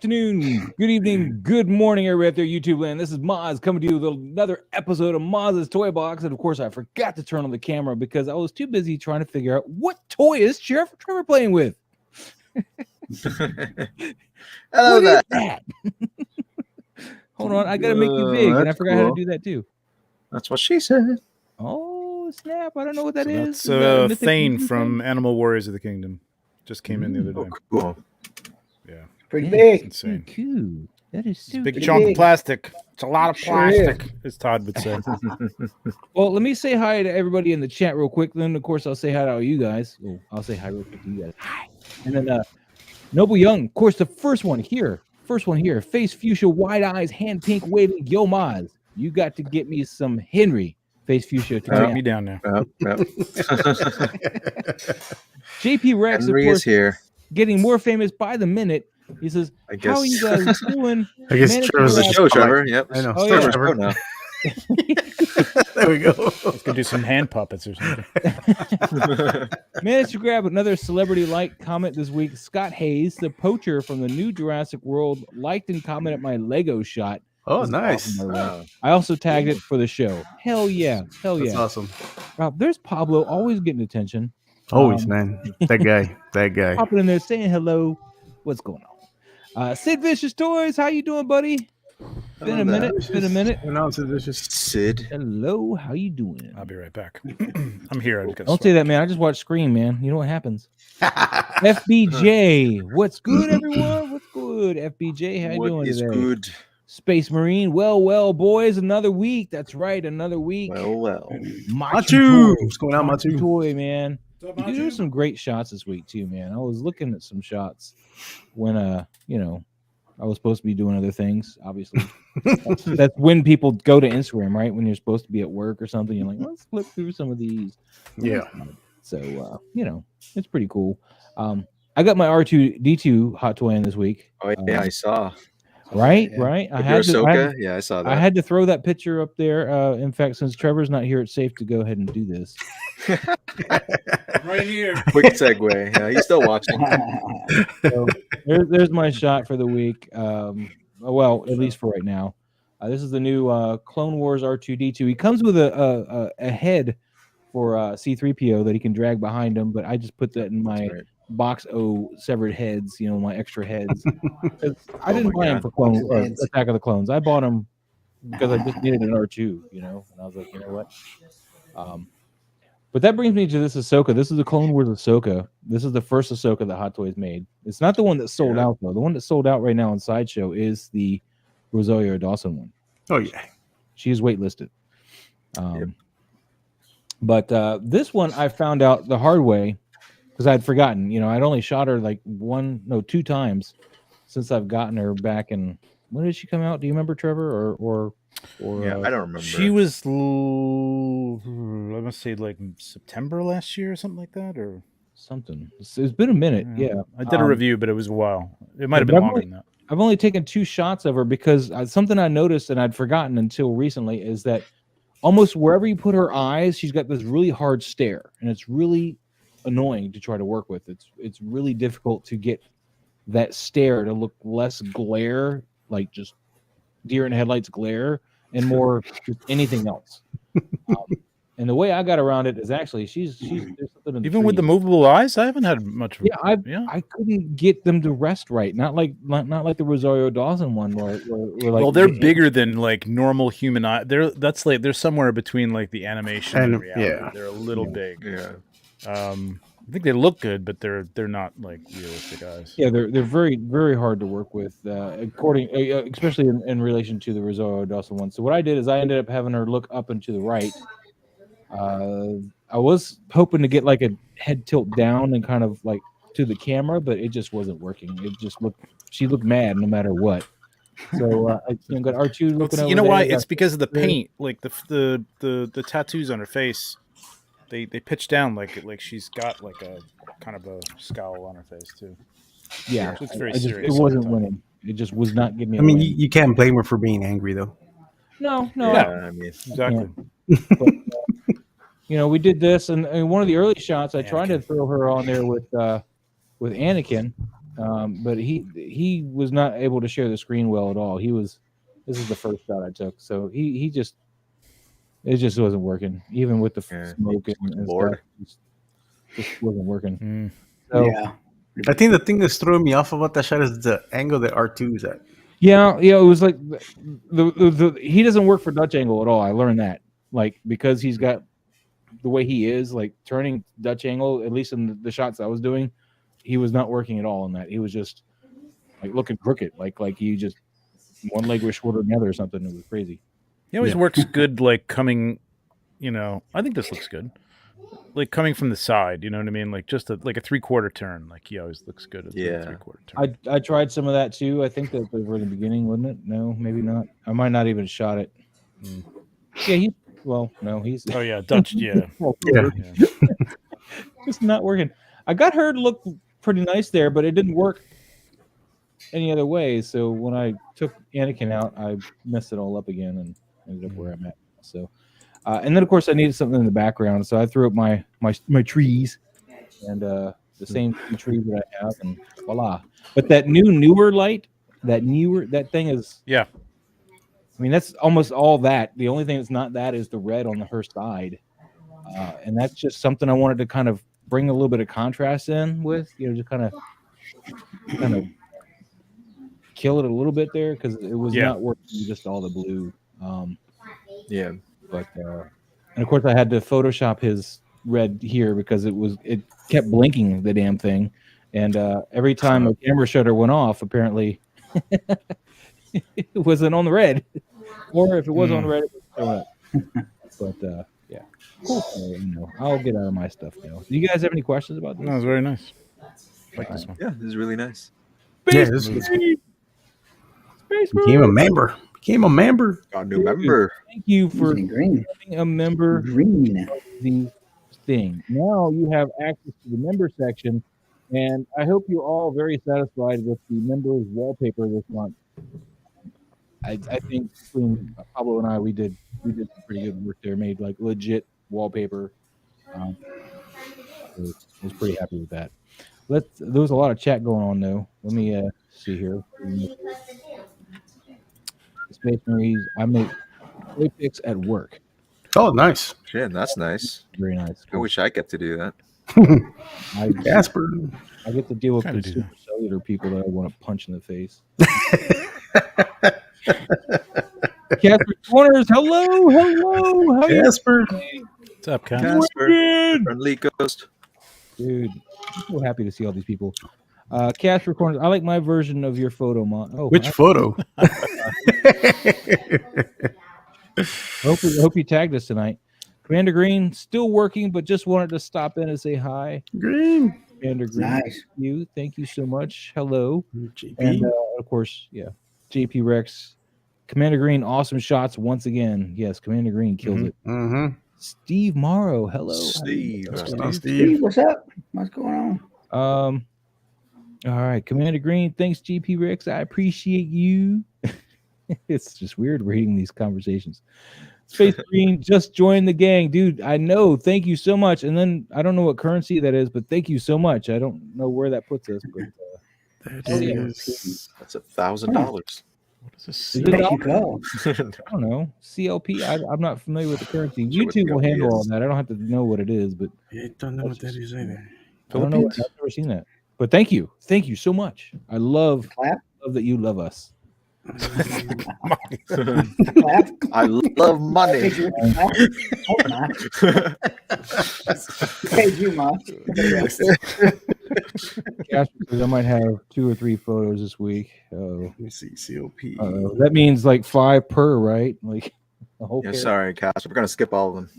afternoon, good evening, good morning, everybody out there, YouTube land. This is Moz coming to you with another episode of Moz's Toy Box. And of course, I forgot to turn on the camera because I was too busy trying to figure out what toy is Trevor playing with. Hello there. That? Hold on, I gotta make you big, and I forgot how to do that too. That's what she said. Oh snap! I don't know what that is. That's Thane from Animal Warriors of the Kingdom. Just came in the other day. Cool. Yeah, Pretty big. insane. Cool. That is so Big cool. chunk of plastic. It's a lot of plastic, as Todd would say. Well, let me say hi to everybody in the chat real quick. Then, of course, I'll say hi to all you guys. Oh, I'll say hi real quick to you guys. Hi. And then Noble Young, of course, the first one here. Face fuchsia, wide eyes, hand pink, waving. Yo, Maz, you got to get me some Henry. Face fuchsia. Put me down now. JP Rex, Henry of course, is here. getting more famous by the minute. He says, I guess. how are you guys doing? I guess Managed Trevor's to a wrap- Show, Trevor. Yep. I know. Oh, Start yeah. Trevor's show now. There we go. Let's go do some hand puppets or something. Managed to grab another celebrity-like comment this week. Scott Hayes, the poacher from the new Jurassic World, liked and commented my Lego shot. Oh, This is nice. awesome, by the way. Oh. I also tagged it for the show. Hell yeah. That's awesome. There's Pablo, always getting attention. Always, man. That guy. Popping in there saying hello. What's going on? Sid Vicious Toys, how you doing, buddy? Been a minute. Announce it. It's just Sid. Hello, how you doing? I'll be right back. I'm here. I just got Don't say that, man. I just watched Scream, man. You know what happens. FBJ, what's good, everyone? What's good? FBJ, how you doing What is today? good? Space Marine, well, boys, another week. That's right, another week. Well. Matu. What's going on, Matu? Toy, man. You do some great shots this week too, man. I was looking at some shots when I was supposed to be doing other things, obviously. That's when people go to Instagram, right? When you're supposed to be at work or something, you're like, let's flip through some of these. Yeah. So it's pretty cool. I got my R2D2 hot toy in this week. Oh yeah, I saw. Right. I had Ahsoka. Yeah, I saw that. I had to throw that picture up there. In fact, since Trevor's not here, it's safe to go ahead and do this. right here. Quick segue. Yeah, he's still watching. So there's my shot for the week. Well, at least for right now. This is the new Clone Wars R2D2. He comes with a head for C-3PO that he can drag behind him, but I just put that in my box O severed heads, my extra heads. I didn't buy him for Attack of the Clones. I bought him because I just needed an R2, and I was like, you know what? But that brings me to this Ahsoka. This is the Clone Wars Ahsoka. This is the first Ahsoka that Hot Toys made. It's not the one that sold out, though. The one that sold out right now on Sideshow is the Rosario Dawson one. Oh, yeah. She is waitlisted. But this one I found out the hard way because I'd forgotten. I'd only shot her like 2 times since I've gotten her back in. When did she come out? Do you remember, Trevor? Or yeah, I don't remember. She was, I must say, like September last year or something like that, or something. It's been a minute. Yeah. I did a review, but it was a while. It might have been longer than that. I've only taken 2 shots of her because something I noticed and I'd forgotten until recently is that almost wherever you put her eyes, she's got this really hard stare, and it's really annoying to try to work with. It's really difficult to get that stare to look less glare, like just deer in headlights glare, and more just anything else. And the way I got around it is actually she's even with the movable eyes. I haven't had much. I couldn't get them to rest right. Not like the Rosario Dawson one where like, well, they're bigger than like normal human eye. They're somewhere between like the animation and reality. Yeah. They're a little big. Yeah. I think they look good, but they're not like realistic eyes. Yeah, they're very, very hard to work with, especially in relation to the Rosario Dawson one. So what I did is I ended up having her look up and to the right. I was hoping to get like a head tilt down and kind of like to the camera, but it just wasn't working. She looked mad no matter what. So I got R2 looking over. You know there. why? It's because of the paint, like the tattoos on her face. They pitch down like she's got like a kind of a scowl on her face too. Yeah, it's very serious. It wasn't winning. It just was not giving me. I mean, you can't blame her for being angry though. No. Yeah, I mean, exactly. But, we did this, and one of the early shots, I tried to throw her on there with Anakin, but he was not able to share the screen well at all. This is the first shot I took, so it just wasn't working, even with the smoke and stuff. Just wasn't working. So, yeah. I think the thing that's throwing me off about that shot is the angle that R2 is at. Yeah, it was like he doesn't work for Dutch angle at all. I learned that, like, because he's got the way he is, like turning Dutch angle. At least in the shots I was doing, he was not working at all in that. He was just like looking crooked, like he just one leg was shorter than the other or something. It was crazy. He always works good, like coming. I think this looks good. Like coming from the side, you know what I mean? Like just like a 3/4 turn. Like he always looks good at the 3/4 turn. I tried some of that too. I think that was in the beginning, wasn't it? No, maybe not. I might not even shot it. Yeah, he's oh yeah, Dutch, yeah. Just not working. I got her to look pretty nice there, but it didn't work any other way. So when I took Anakin out, I messed it all up again and ended up where I'm at. So and then of course I needed something in the background, so I threw up my trees and the same trees that I have, and voila. But that newer light, that thing is I mean, that's almost all that. The only thing that's not that is the red on her side, and that's just something I wanted to kind of bring a little bit of contrast in with, just kind of kill it a little bit there because it was not working just all the blue. But and of course I had to Photoshop his red here because it kept blinking, the damn thing, and every time a camera shutter went off, apparently it wasn't on the red, or if it was on the red, it was showing up. But yeah, cool. I'll get out of my stuff now. Do you guys have any questions about this? No, it was very nice. I like this one. Yeah, this is really nice. Space Became a member. Got a new member. Thank you for green. becoming a member Green. of the thing. Now you have access to the member section, and I hope you're all very satisfied with the members wallpaper this month. I think between Pablo and I, we did some pretty good work there. Made like legit wallpaper. I was pretty happy with that. There was a lot of chat going on though. Let me see here. Space Marines. I make toy pics at work. Oh, nice. Yeah, that's nice. Very nice. I wish I get to do that. Casper. I get to deal with consumer cellular people that I want to punch in the face. Casper Corners, hello. How Casper. What's up, Casper? Friendly ghost. Dude, I'm so happy to see all these people. Casper Corners, I like my version of your photo, Mom. Oh, which photo? Hope you tagged us tonight. Commander Green, still working, but just wanted to stop in and say hi. Green. Commander Green, Nice. Thank you so much. Hello. JP. And of course, JP Rex. Commander Green, awesome shots once again. Yes, Commander Green kills it. Mm-hmm. Steve Morrow, hello. Steve. Steve, what's up? What's going on? All right, Commander Green, thanks, GP Rex. I appreciate you. It's just weird reading these conversations. Space Green just joined the gang, dude. I know. Thank you so much. And then I don't know what currency that is, but thank you so much. I don't know where that puts us, but That is That's $1,000. What is this? Is it There you go. I don't know. CLP. I'm not familiar with the currency. Sure what YouTube will CLP handle all is. that. I don't have to know what it is, but I don't know what that is either. I don't know. I've never seen that. But thank you so much. I love that you love us. Clap. I love money. Paid you, Mom. I might have 2 or 3 photos this week. Let me see. COP. That means like 5 per, right? Like a whole Yeah, pair. sorry, Cash. We're gonna skip all of them.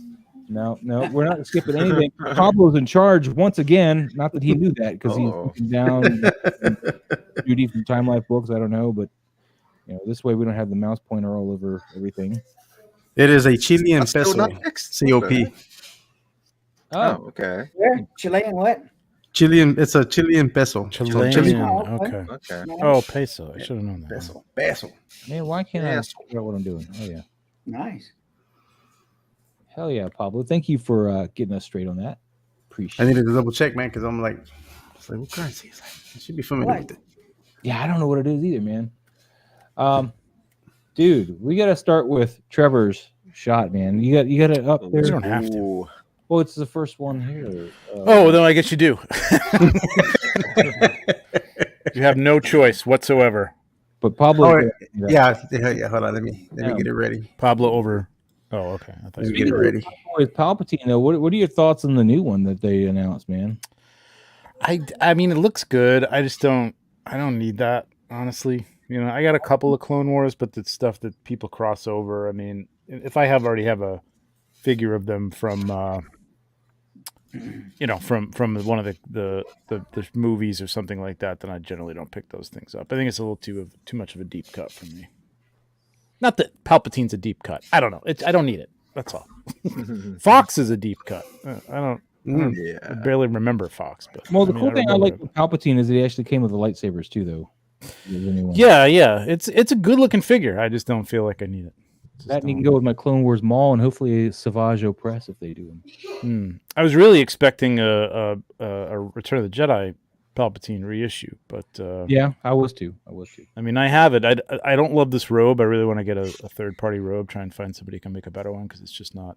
No, we're not skipping anything. Pablo's in charge once again. Not that he knew that because he's looking down duty from Time Life Books. I don't know, but this way we don't have the mouse pointer all over everything. It is a Chilean That's still peso. not fixed. COP. Okay. Oh, Okay. Where? Chilean what? Chilean. It's a Chilean peso. Chilean. Oh, Okay. Okay. Oh, peso. I should have known that. Peso. man, why can't I Yes. figure out what I'm doing? Oh yeah, Nice. hell yeah, Pablo. Thank you for getting us straight on that. I Appreciate it. needed to double check, man, because I'm like was like, what currency is that? I should be familiar with it. Yeah, I don't know what it is either, man. Dude, we got to start with Trevor's shot, man. You got it up there. You don't have to. Ooh. Well, it's the first one here. Oh, then I guess you do. You have no choice whatsoever. But Pablo. Oh, yeah. Hold on, let me get it ready. Pablo over. Oh, okay. I thought Let me get it ready. With Palpatine, though, what are your thoughts on the new one that they announced, man? I mean, it looks good. I don't need that, honestly. You know, I got a couple of Clone Wars, but the stuff that people cross over. I mean, if I already have a figure of them from, from one of the movies or something like that, then I generally don't pick those things up. I think it's a little too much of a deep cut for me. Not that Palpatine's a deep cut. I don't know. I don't need it. That's all. Fox is a deep cut. I barely remember Fox. But Well, the cool thing I like with Palpatine is that he actually came with the lightsabers too, though. Yeah. It's a good looking figure. I just don't feel like I need it. That and you can go with my Clone Wars Mall and hopefully a Savage Opress if they do them. I was really expecting a Return of the Jedi Palpatine reissue, but yeah, I was too. I mean, I have it. I don't love this robe. I really want to get a third party robe. Try and find somebody who can make a better one because it's just not.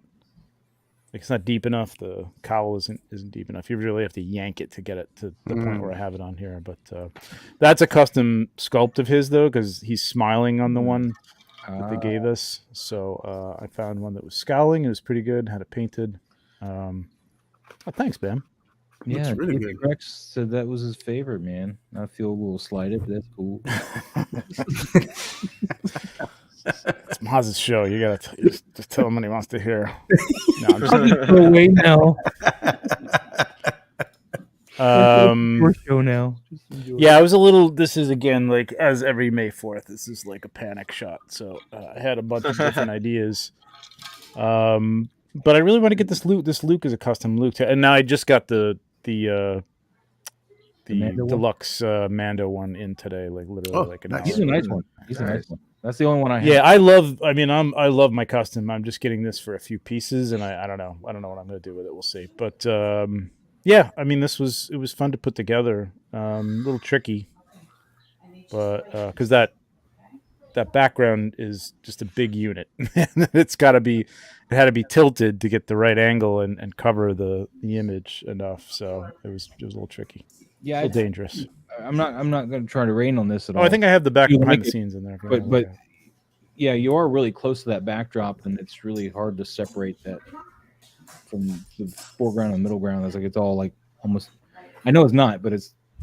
Like, it's not deep enough. The cowl isn't deep enough. You really have to yank it to get it to the point where I have it on here. But that's a custom sculpt of his though, because he's smiling on the one that they gave us. So I found one that was scowling. It was pretty good. Had it painted. Thanks, Bam. Yeah, really good. Rex said that was his favorite, man. I feel a little slighted, but that's cool. It's Maz's show. You gotta just tell him what he wants to hear. No, I'm just Go away now. Your show now. Yeah, I was a little. This is again like as every May 4th. This is like a panic shot. So I had a bunch of different ideas. But I really want to get this Luke. This Luke is a custom Luke, and now I just got the deluxe Mando one in today. Like literally, like an hour. He's a nice one. He's a nice one. That's the only one I have. Yeah, I love my custom. I'm just getting this for a few pieces, and I don't know what I'm going to do with it. We'll see. But yeah, I mean, it was fun to put together. A little tricky, but because that background is just a big unit. It had to be tilted to get the right angle and cover the image enough. So it was a little tricky. Yeah, a little dangerous. I'm not going to try to rain on this at all. I think I have the back behind the scenes in there. But yeah, you are really close to that backdrop, and it's really hard to separate that from the foreground and middle ground. It's all like almost. I know it's not, but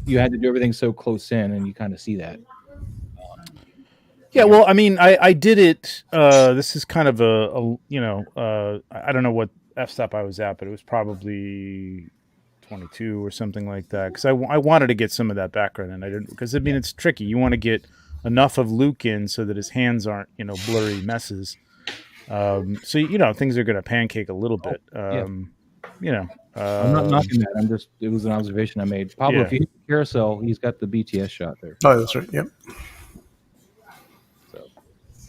you had to do everything so close in, and you kind of see that. Yeah, well, I mean, I did it. This is kind of I don't know what f-stop I was at, but it was probably 22 or something like that, because I wanted to get some of that background, and I didn't, because I mean, it's tricky. You want to get enough of Luke in so that his hands aren't blurry messes. So things are going to pancake a little bit. I'm not knocking that. It was an observation I made. Pablo, if you hit the carousel, he's got the BTS shot there. Oh, that's right. Yep.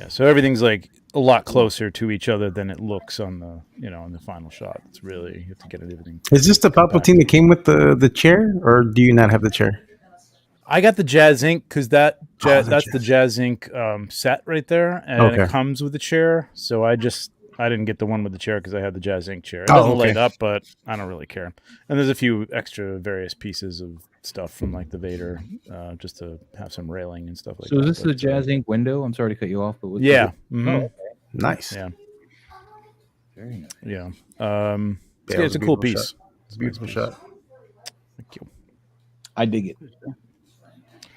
So everything's like a lot closer to each other than it looks on the on the final shot. It's really, you have to get everything. Is this the Palpatine that came with the chair, or do you not have the chair? I got the Jazz Inc. because that's the Jazz Inc. Set right there, and it comes with a chair. So I didn't get the one with the chair because I had the Jazz Inc. chair. It doesn't light up, but I don't really care. And there's a few extra various pieces of stuff from like the Vader, just to have some railing and stuff like that. So is this the Jazz Inc. window? I'm sorry to cut you off, but Nice. Yeah. Very nice. Yeah. It's a cool piece. It's a beautiful shot. Thank you. I dig it.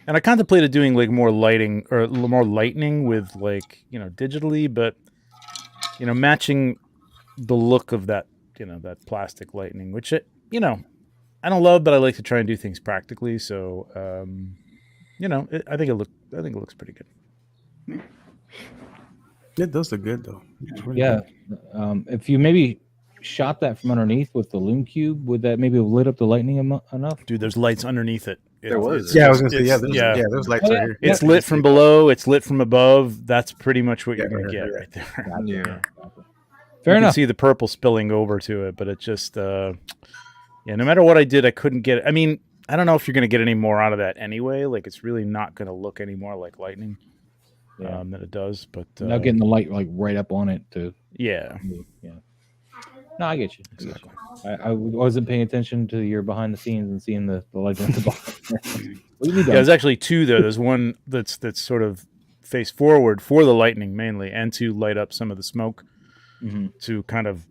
And I contemplated doing like more lighting or more lightning with like, digitally, but matching the look of that, that plastic lightning, which I don't love, but I like to try and do things practically. So, I think it looks pretty good. It does look good though. Really good. If you maybe shot that from underneath with the Loom Cube, would that maybe have lit up the lightning enough? Dude, there's lights underneath it. There was. Yeah, I was gonna say there's lights right here. It's lit from below. It's lit from above. That's pretty much what you're gonna get right there. Yeah. Fair enough. You can see the purple spilling over to it, but it just, no matter what I did, I couldn't get it. I mean, I don't know if you're going to get any more out of that anyway. Like, it's really not going to look any more like lightning than it does. But now getting the light like right up on it to yeah. No, I get you. Exactly. I wasn't paying attention to your behind the scenes and seeing the light at the bottom. There's actually two there. There's one that's sort of face forward for the lightning mainly, and to light up some of the smoke to kind of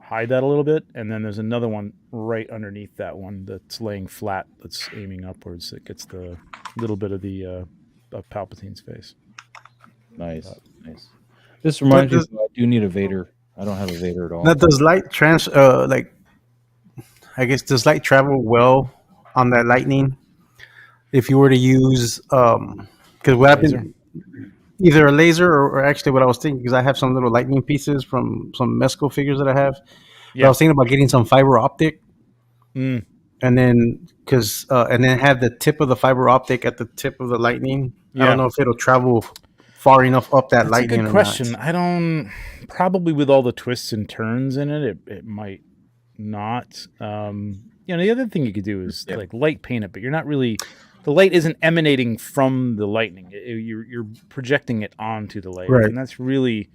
hide that a little bit. And then there's another one right underneath that one that's laying flat, that's aiming upwards. That gets the little bit of the of Palpatine's face. Nice. This reminds me, I do need a Vader. I don't have a Vader at all. Now, does light does light travel well on that lightning? If you were to use, because what I've been either a laser or actually what I was thinking, because I have some little lightning pieces from some Mezco figures that I have. Yeah. I was thinking about getting some fiber optic, and then and then have the tip of the fiber optic at the tip of the lightning. Yeah. I don't know if it'll travel far enough up that lightning. That's a good question. I don't. Probably with all the twists and turns in it, it might not. The other thing you could do is like light paint it, but you're not really. The light isn't emanating from the lightning. You're projecting it onto the light, right. And that's really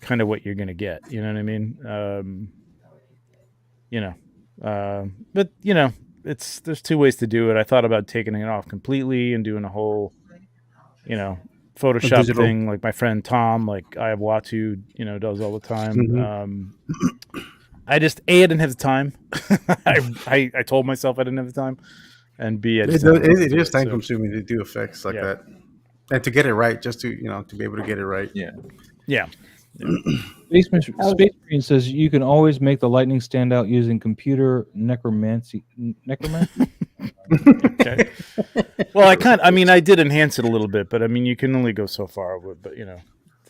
kind of what you're going to get. You know what I mean? But there's two ways to do it. I thought about taking it off completely and doing a whole, Photoshop thing, like my friend Tom, like I have Watu, does all the time. Mm-hmm. I didn't have the time. I told myself I didn't have the time, and B, it is time consuming to do effects like that, and to get it right, just to to be able to get it right. Yeah. Space Marine says you can always make the lightning stand out using computer necromancy. Okay. Well, I did enhance it a little bit, but you can only go so far with, but to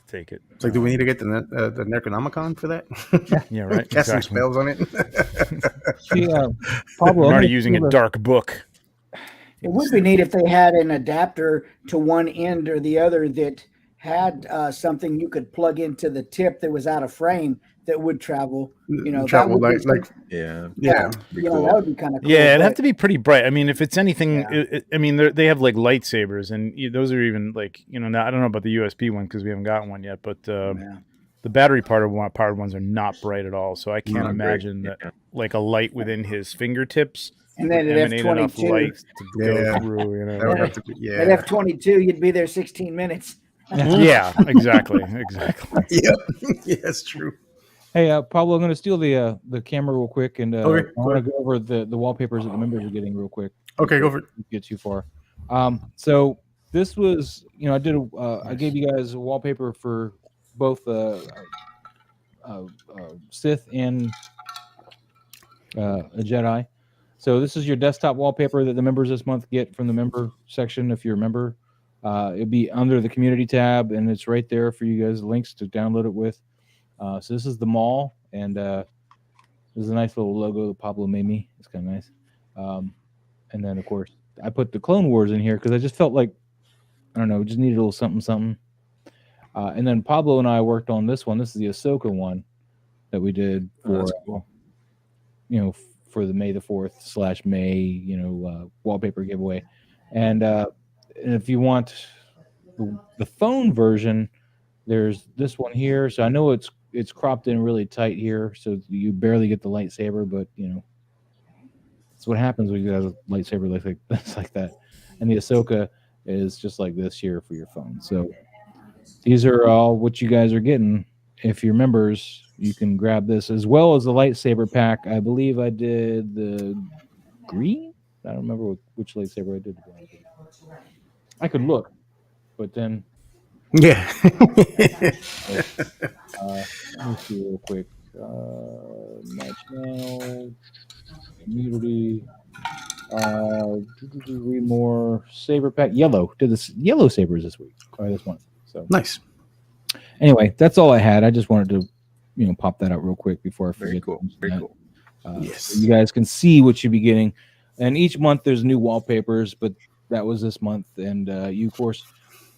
take it. It's like, do we need to get the Necronomicon for that? Yeah, right. Casting spells on it. Pablo, I'm already using a dark book. It would be neat if they had an adapter to one end or the other that had something you could plug into the tip that was out of frame that would travel. Travel that would like that would be kind of cool. Yeah, it'd have to be pretty bright. If it's anything, they have like lightsabers, and those are even like now I don't know about the USB one because we haven't gotten one yet, but the battery powered ones are not bright at all. So I can't imagine that like a light within his fingertips. And then at F-22, to go through. That would have to be, at F-22, you'd be there 16 minutes. Yeah, exactly. Yeah, that's true. Hey, Pablo, I'm going to steal the camera real quick, and I want to go over the wallpapers that the members are getting real quick. Okay, go for it. Get too far. So this was, I did I gave you guys a wallpaper for both Sith and a Jedi. So this is your desktop wallpaper that the members this month get from the member section. If you're a member, it'll be under the community tab, and it's right there for you guys, links to download it with. So this is the mall, and this is a nice little logo that Pablo made me. It's kind of nice. And then, of course, I put the Clone Wars in here because I just felt like, I don't know, just needed a little something. And then Pablo and I worked on this one. This is the Ahsoka one that we did for, cool. For the May the 4th / May, wallpaper giveaway. And if you want the phone version, there's this one here. So I know it's cropped in really tight here, so you barely get the lightsaber, but that's what happens when you have a lightsaber like that. And the Ahsoka is just like this here for your phone. So these are all what you guys are getting. If you're members, you can grab this as well as the lightsaber pack. I believe I did the green. I don't remember which lightsaber I did. I could look, but then yeah. Let me see real quick. My channel, community, read more saber pack. Yellow did this yellow sabers this week or this month. So nice. Anyway, that's all I had. I just wanted to, pop that out real quick before I forget. Very cool. Yes. So you guys can see what you'll be getting. And each month there's new wallpapers, but that was this month. And you, of course,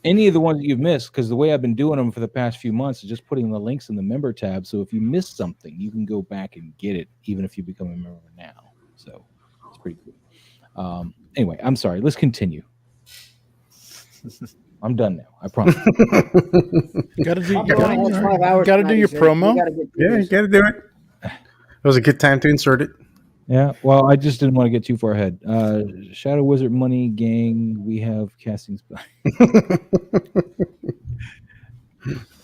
any of the ones that you've missed, because the way I've been doing them for the past few months is just putting the links in the member tab. So if you missed something, you can go back and get it, even if you become a member now. So it's pretty cool. Anyway, I'm sorry. Let's continue. I'm done now. I promise. Gotta do, I'm going to have 5 hours gotta do tonight, your so we promo. gotta get through Yeah, you this. got to do it. It was a good time to insert it. Yeah. Well, I just didn't want to get too far ahead. Shadow Wizard Money Gang. We have casting spell.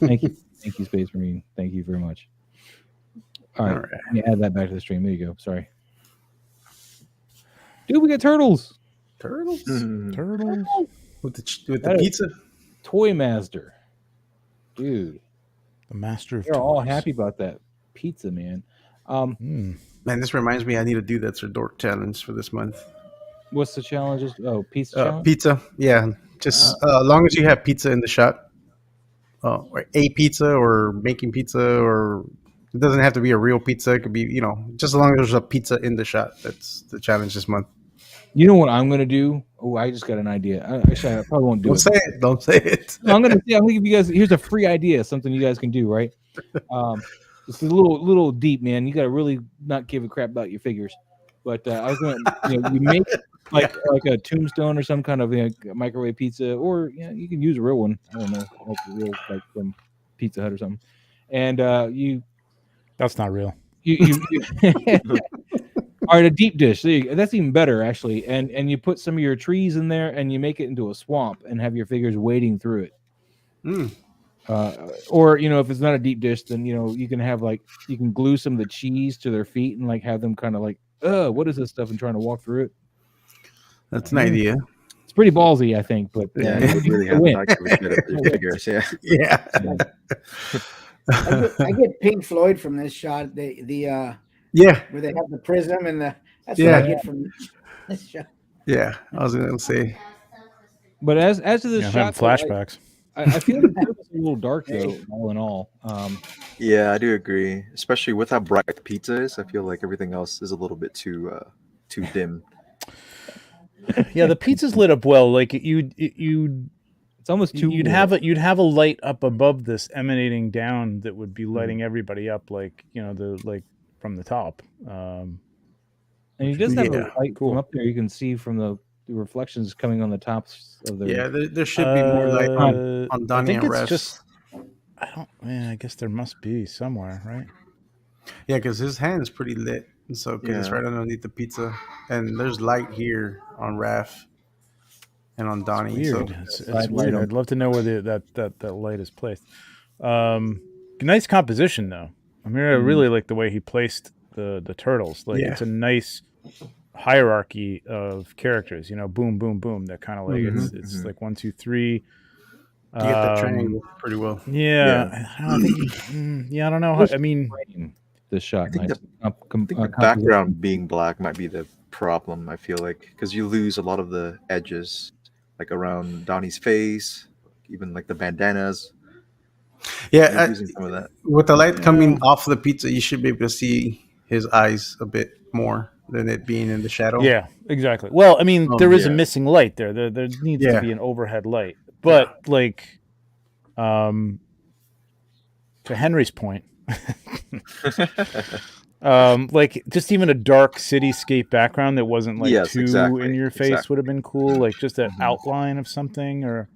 Thank you, Space Marine. Thank you very much. All right. Let me add that back to the stream. There you go. Sorry. Dude, we got turtles. Turtles Turtles. with the pizza. Toy Master. Dude, The master of they're all toys. happy about that pizza, man. Man, this reminds me. I need to do that Dork challenge for this month. What's the challenges? Oh, pizza challenge? Pizza. Yeah, just as long as you have pizza in the shot. Or a pizza or making pizza, or it doesn't have to be a real pizza. It could be, just as long as there's a pizza in the shot. That's the challenge this month. You know what I'm gonna do? Oh, I just got an idea. Actually, I probably won't do Don't it. say it. Don't say it. No, I'm gonna give you guys. Here's a free idea. Something you guys can do. Right? It's a little deep, man. You gotta really not give a crap about your figures. But I was gonna, you make like a tombstone or some kind of microwave pizza, or you can use a real one. I don't know, like a real from Pizza Hut or something. And That's not real. you all right, a deep dish. That's even better, actually. And you put some of your trees in there, and you make it into a swamp, and have your figures wading through it. Or if it's not a deep dish, then you can have you can glue some of the cheese to their feet and have them kind of what is this stuff, and trying to walk through it. That's an idea. It's pretty ballsy, I think, but you really have to give a shit at your figures. Yeah. Yeah. I get Pink Floyd from this shot. The Yeah. where they have the prism and that's Yeah. what I get from this shot. Yeah. I was gonna say. But as to this I'm shot, having flashbacks. I feel like it's a little dark though, all in all. Yeah, I do agree. Especially with how bright the pizza is, I feel like everything else is a little bit too dim. Yeah, the pizza's lit up well. Like It's almost too. you'd have a light up above this emanating down that would be lighting everybody up, from the top. and he does have a light cool. from up there. You can see from the reflections coming on the tops of the. Yeah, there should be more light on I Donnie think and it's Refs. just. I guess there must be somewhere, right? Yeah, because his hand is pretty lit. And so, because it's right underneath the pizza. And there's light here on Raph and on Donnie. Weird. So, It's weird. I'd love to know where that light is placed. Nice composition, though. I mean, I really like the way he placed the turtles. It's a nice hierarchy of characters. Boom, boom, boom. That kind of it's like 1, 2, 3. you get that triangle pretty well. Yeah. I don't think. I don't know. I mean, this shot. I think nice. the background being black might be the problem, I feel like, because you lose a lot of the edges, like around Donnie's face, even like the bandanas. Yeah, losing some of that. With the light coming off the pizza, you should be able to see his eyes a bit more than it being in the shadow. Yeah, exactly. Well, I mean, there is a missing light there. There needs to be an overhead light. But to Henry's point, just even a dark cityscape background that wasn't too in your face would have been cool. Like just an outline of something, or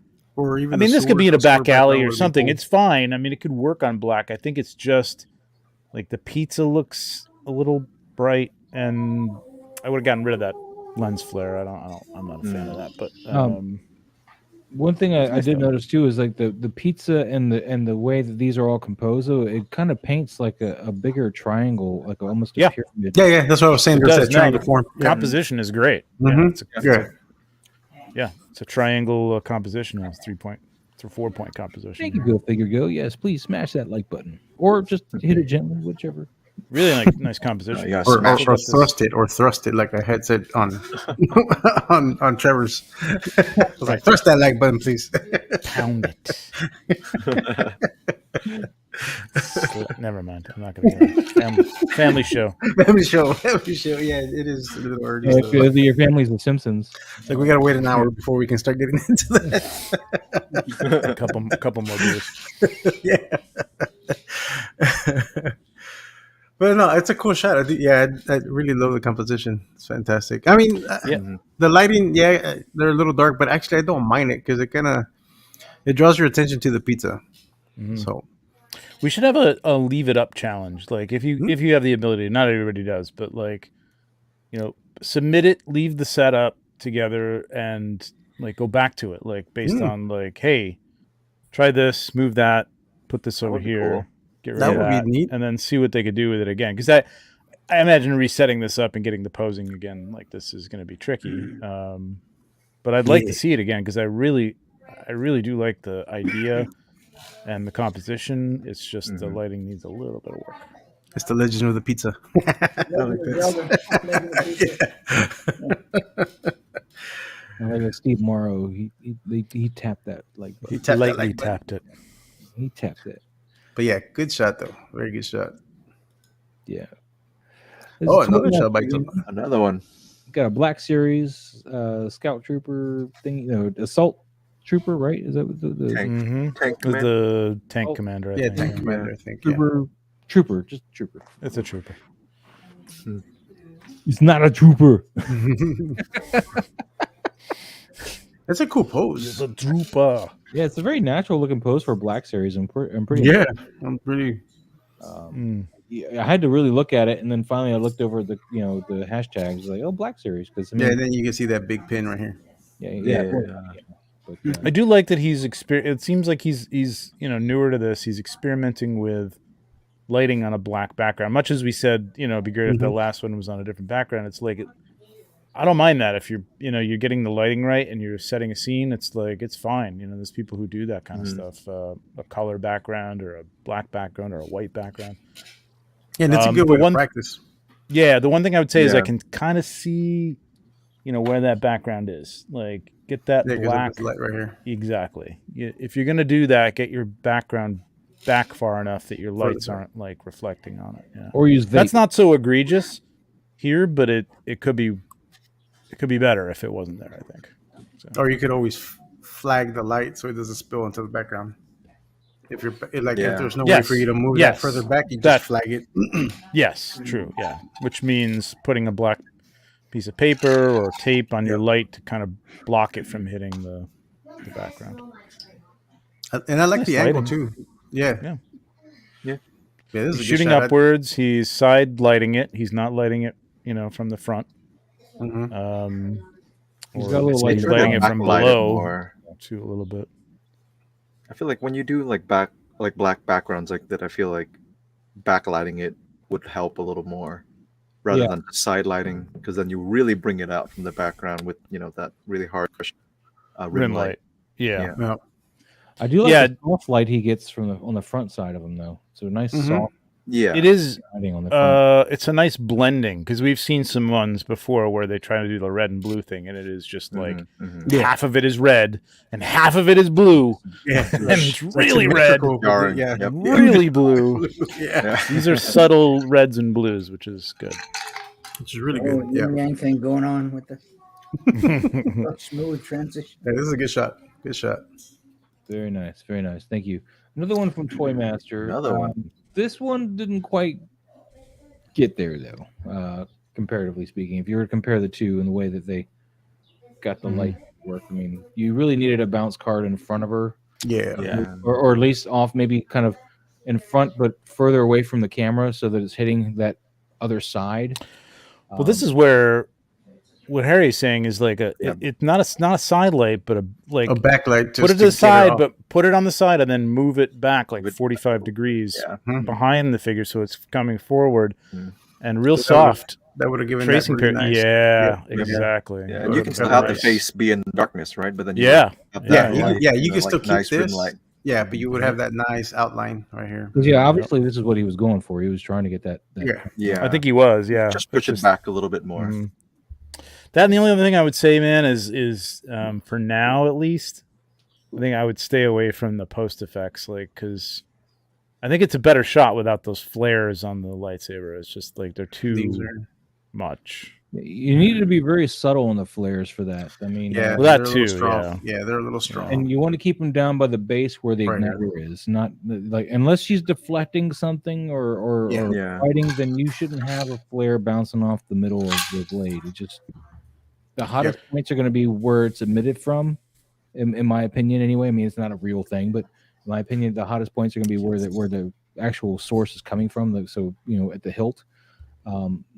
even. I mean, this could be in a back alley or something. Cool. It's fine. I mean, it could work on black. I think it's just the pizza looks a little bright, and I would have gotten rid of that lens flare. I'm not a fan of that, but. One thing I did notice too is the pizza and the way that these are all composed, though, it kind of paints like a bigger triangle, like almost a pyramid. Yeah, that's what I was saying. There's that triangle form. Composition is great. Mm-hmm. It's a triangle composition. It's 4-point composition. Thank you, Go Figure Go. Yes, please smash that like button, or just hit it gently, whichever. Really nice composition. Or thrust it like I had said on on Trevor's. I was like, thrust that like button, please. Pound it. Never mind. I'm not going to. Family show. Family show. Yeah, it is a little early. Your family's The Simpsons. Like we got to wait an hour before we can start getting into that. a couple more beers. Yeah. But no, it's a cool shot. I really love the composition. It's fantastic. I mean, Yeah. the lighting, they're a little dark, but actually, I don't mind it because it draws your attention to the pizza. Mhm. So We should have a leave it up challenge. Like if you have the ability, not everybody does, but like, submit it, leave the setup together, and like go back to it, like based on like, hey, try this, move that, put this over would be here, cool. get rid That of would be that, neat. and then see what they could do with it again. Because I imagine resetting this up and getting the posing again like this is going to be tricky. But I'd like to see it again because I really do like the idea and the composition. It's just the lighting needs a little bit of work. it's the legend of the pizza. Like Steve Morrow, he tapped that like He tapped that Lightly like button. tapped it. he tapped it. But yeah, good shot though. Very good shot. Yeah. Oh, another shot by Another one. Got a Black Series Scout Trooper thing, Assault Trooper, right? Is that what the Tank. Mm-hmm. Tank It was command. the tank Oh, commander. I Yeah, think. tank commander, I think. Yeah. Trooper, just Trooper. It's a trooper. He's not a trooper. It's a cool pose. a trooper. Yeah, it's a very natural looking pose for Black Series. I'm pretty. Yeah, I'm pretty. I had to really look at it, and then finally I looked over the the hashtags like Black Series because Yeah, and then you can see that big pin right here. yeah. But, I do like that he's It seems like he's newer to this. He's experimenting with lighting on a black background. Much as we said, it'd be great if the last one was on a different background. It's like I don't mind that if you're you're getting the lighting right and you're setting a scene. It's like it's fine. There's people who do that kind of stuff. A color background or a black background or a white background. Yeah, and it's a good way to practice. Yeah, the one thing I would say is I can kind of see, where that background is. Like, get that black light right here. Exactly. If you're gonna do that, get your background back far enough that your lights aren't like reflecting on it. Yeah. Or use that's not so egregious here, but it could be better if it wasn't there. I think. So. Or you could always flag the light so it doesn't spill into the background. If you're if there's no way for you to move that further back, you just flag it. Yes, true. Yeah, which means putting a black piece of paper or tape on your light to kind of block it from hitting the background. And I like the angle too. Yeah. This is he's shooting upwards. He's side lighting it. He's not lighting it, from the front. Mm-hmm. He's got a little he's lighting it from below too a little bit. I feel like when you do like black backgrounds like that, I feel like backlighting it would help a little more rather than side lighting, because then you really bring it out from the background with that really harsh rim light. Yeah. I do like the soft light he gets on the front side of him though. So nice soft. Yeah, it is. On the front. It's a nice blending because we've seen some ones before where they try to do the red and blue thing, and it is just like half of it is red and half of it is blue, and it's really red, really blue. These are subtle reds and blues, which is good. Which is really good. Yin yang thing going on with the smooth transition. Yeah, this is a good shot. Good shot. Very nice. Very nice. Thank you. Another one from Toy Master. Another one. This one didn't quite get there, though, comparatively speaking. If you were to compare the two and the way that they got the light to work, I mean, you really needed a bounce card in front of her. Yeah. Or at least off, maybe kind of in front, but further away from the camera so that it's hitting that other side. Well, this is where what Harry's saying is like it's not a side light, but a backlight. Put it to the side, but put it on the side and then move it back like 45 degrees behind the figure, so it's coming forward and real soft. That would have given tracing that really nice. Yeah, exactly. Yeah, and you can still have the face be in darkness, right? But then you can still keep nice this. Light. Yeah, but you would have that nice outline right here. Yeah, obviously this is what he was going for. He was trying to get that. I think he was. Yeah, just push it back a little bit more. Mm-hmm. That and the only other thing I would say, man, is for now at least, I think I would stay away from the post effects, because I think it's a better shot without those flares on the lightsaber. It's just like they're too much. You need to be very subtle on the flares for that. I mean, Yeah, Well, that they're a little too, strong. Yeah, they're a little strong. and you want to keep them down by the base where the Right here. igniter is, not like unless she's deflecting something or Yeah. fighting, then you shouldn't have a flare bouncing off the middle of the blade. It just the hottest points are going to be where it's emitted from, in my opinion. Anyway, I mean it's not a real thing, but in my opinion, the hottest points are going to be where the actual source is coming from. So at the hilt.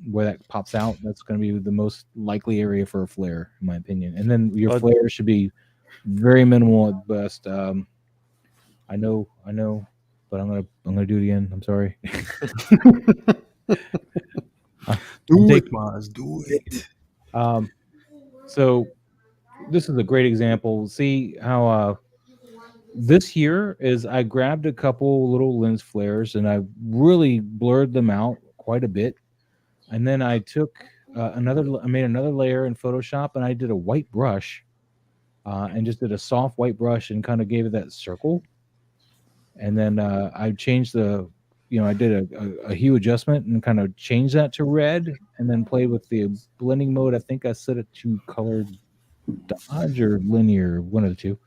Where that pops out, that's going to be the most likely area for a flare, in my opinion. And then your flare should be very minimal at best. I know, but I'm gonna do it again. I'm sorry. Do it, Maz. Do it. So this is a great example. See how this here is I grabbed a couple little lens flares and I really blurred them out quite a bit. And then I took I made another layer in Photoshop, and I did a white brush, and just did a soft white brush and kind of gave it that circle. And then I changed I did a hue adjustment and kind of changed that to red, and then played with the blending mode. I think I set it to color dodge or linear, one of the two.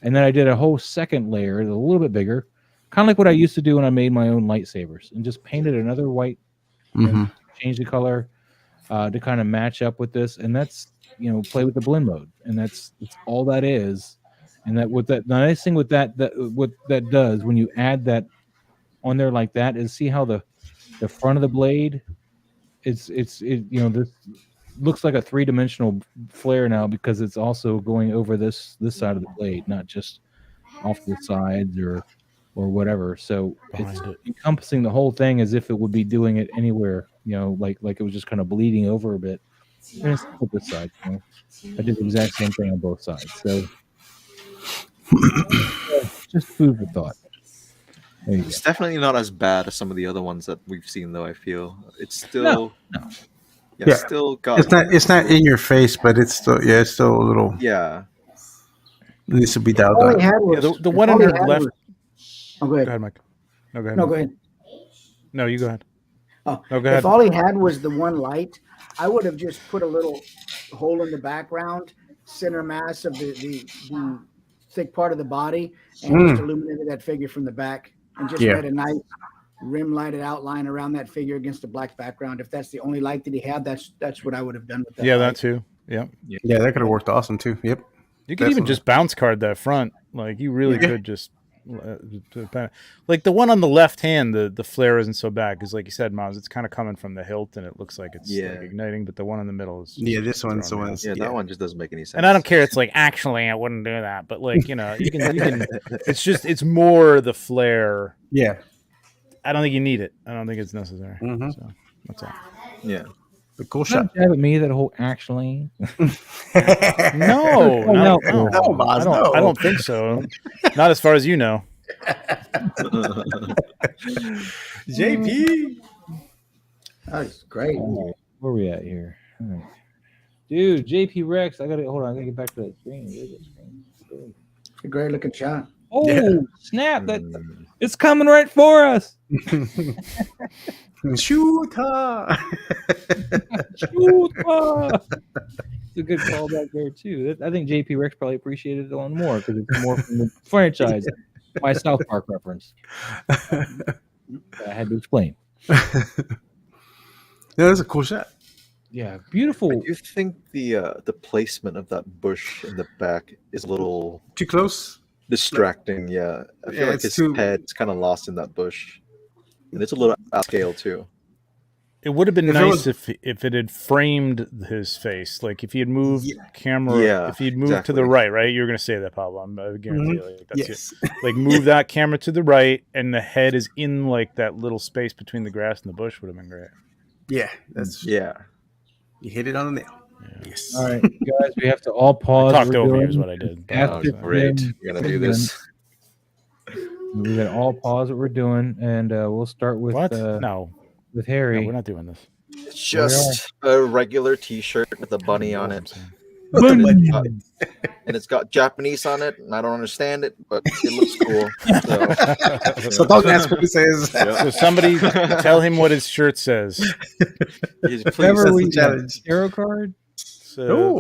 And then I did a whole second layer, a little bit bigger, kind of like what I used to do when I made my own lightsabers, and just painted another white. Mm-hmm. Change the color to kind of match up with this, and that's play with the blend mode, and that's all that is. And that the nice thing with that what that does when you add that on there like that is see how the front of the blade this looks like a 3-dimensional flare now, because it's also going over this side of the blade, not just off the sides or whatever. So it's encompassing the whole thing as if it would be doing it anywhere, like it was just kind of bleeding over a bit. And it's with this side, I did the exact same thing on both sides. So just food for thought. It's definitely not as bad as some of the other ones that we've seen, though. I feel it's still still got. It's not in your face, but it's still it's still a little. Yeah, it needs to be dialed All he down. had was the one on your left. Oh, go ahead. Go ahead, Mike. No, go ahead. No, Mike. go ahead. No, you go ahead. Oh, no, go ahead. If all he had was the one light, I would have just put a little hole in the background, center mass of the thick part of the body, and just illuminated that figure from the back, and just made a nice rim lighted outline around that figure against a black background. If that's the only light that he had, that's what I would have done with that. Yeah, light. that too. Yeah, that could have worked awesome too. Yep. You could even just bounce card that front. Like you really could just. Like the one on the left hand, the flare isn't so bad because, like you said, Maz, it's kind of coming from the hilt and it looks like it's like igniting. But the one in the middle is this one's the one. Yeah, that one just doesn't make any sense. And I don't care. It's like actually, I wouldn't do that, but like you can. It's more the flare. Yeah, I don't think you need it. I don't think it's necessary. Mm-hmm. So that's all. Yeah. The cool shot. Jab at me that whole actually. No, Boz, I don't think so. Not as far as you know. JP. That's great. Where are we at here? All right. Dude, JP Rex. I gotta get back to that screen. A great looking shot. Oh snap! It's coming right for us. Shooter. It's a good call back there too. I think JP Rex probably appreciated it on more because it's more from the franchise. My South Park reference. I had to explain. Yeah, that's a cool shot. Yeah, beautiful. Do you think the placement of that bush in the back is a little too close? Distracting, yeah. I feel like his head's kind of lost in that bush. And it's a little out of scale too. It would have been nice if it had framed his face. Like if he had moved camera, if he'd moved to the right, you were going to say that, Pablo. I guarantee you. Like, that's it. Like move that camera to the right, and the head is in like that little space between the grass and the bush would have been great. Yeah, you hit it on the nail. Yeah. Yes. All right, guys, we have to all pause. Talked over you is what I did. Great. We're gonna do this. We got to all pause what we're doing, and we'll start with with Harry. No, we're not doing this. It's just a regular T-shirt with a bunny on it. And it's got Japanese on it, and I don't understand it, but it looks cool. So don't ask what he says. So somebody tell him what his shirt says. Please, Whenever that's we the challenge. tarot card. So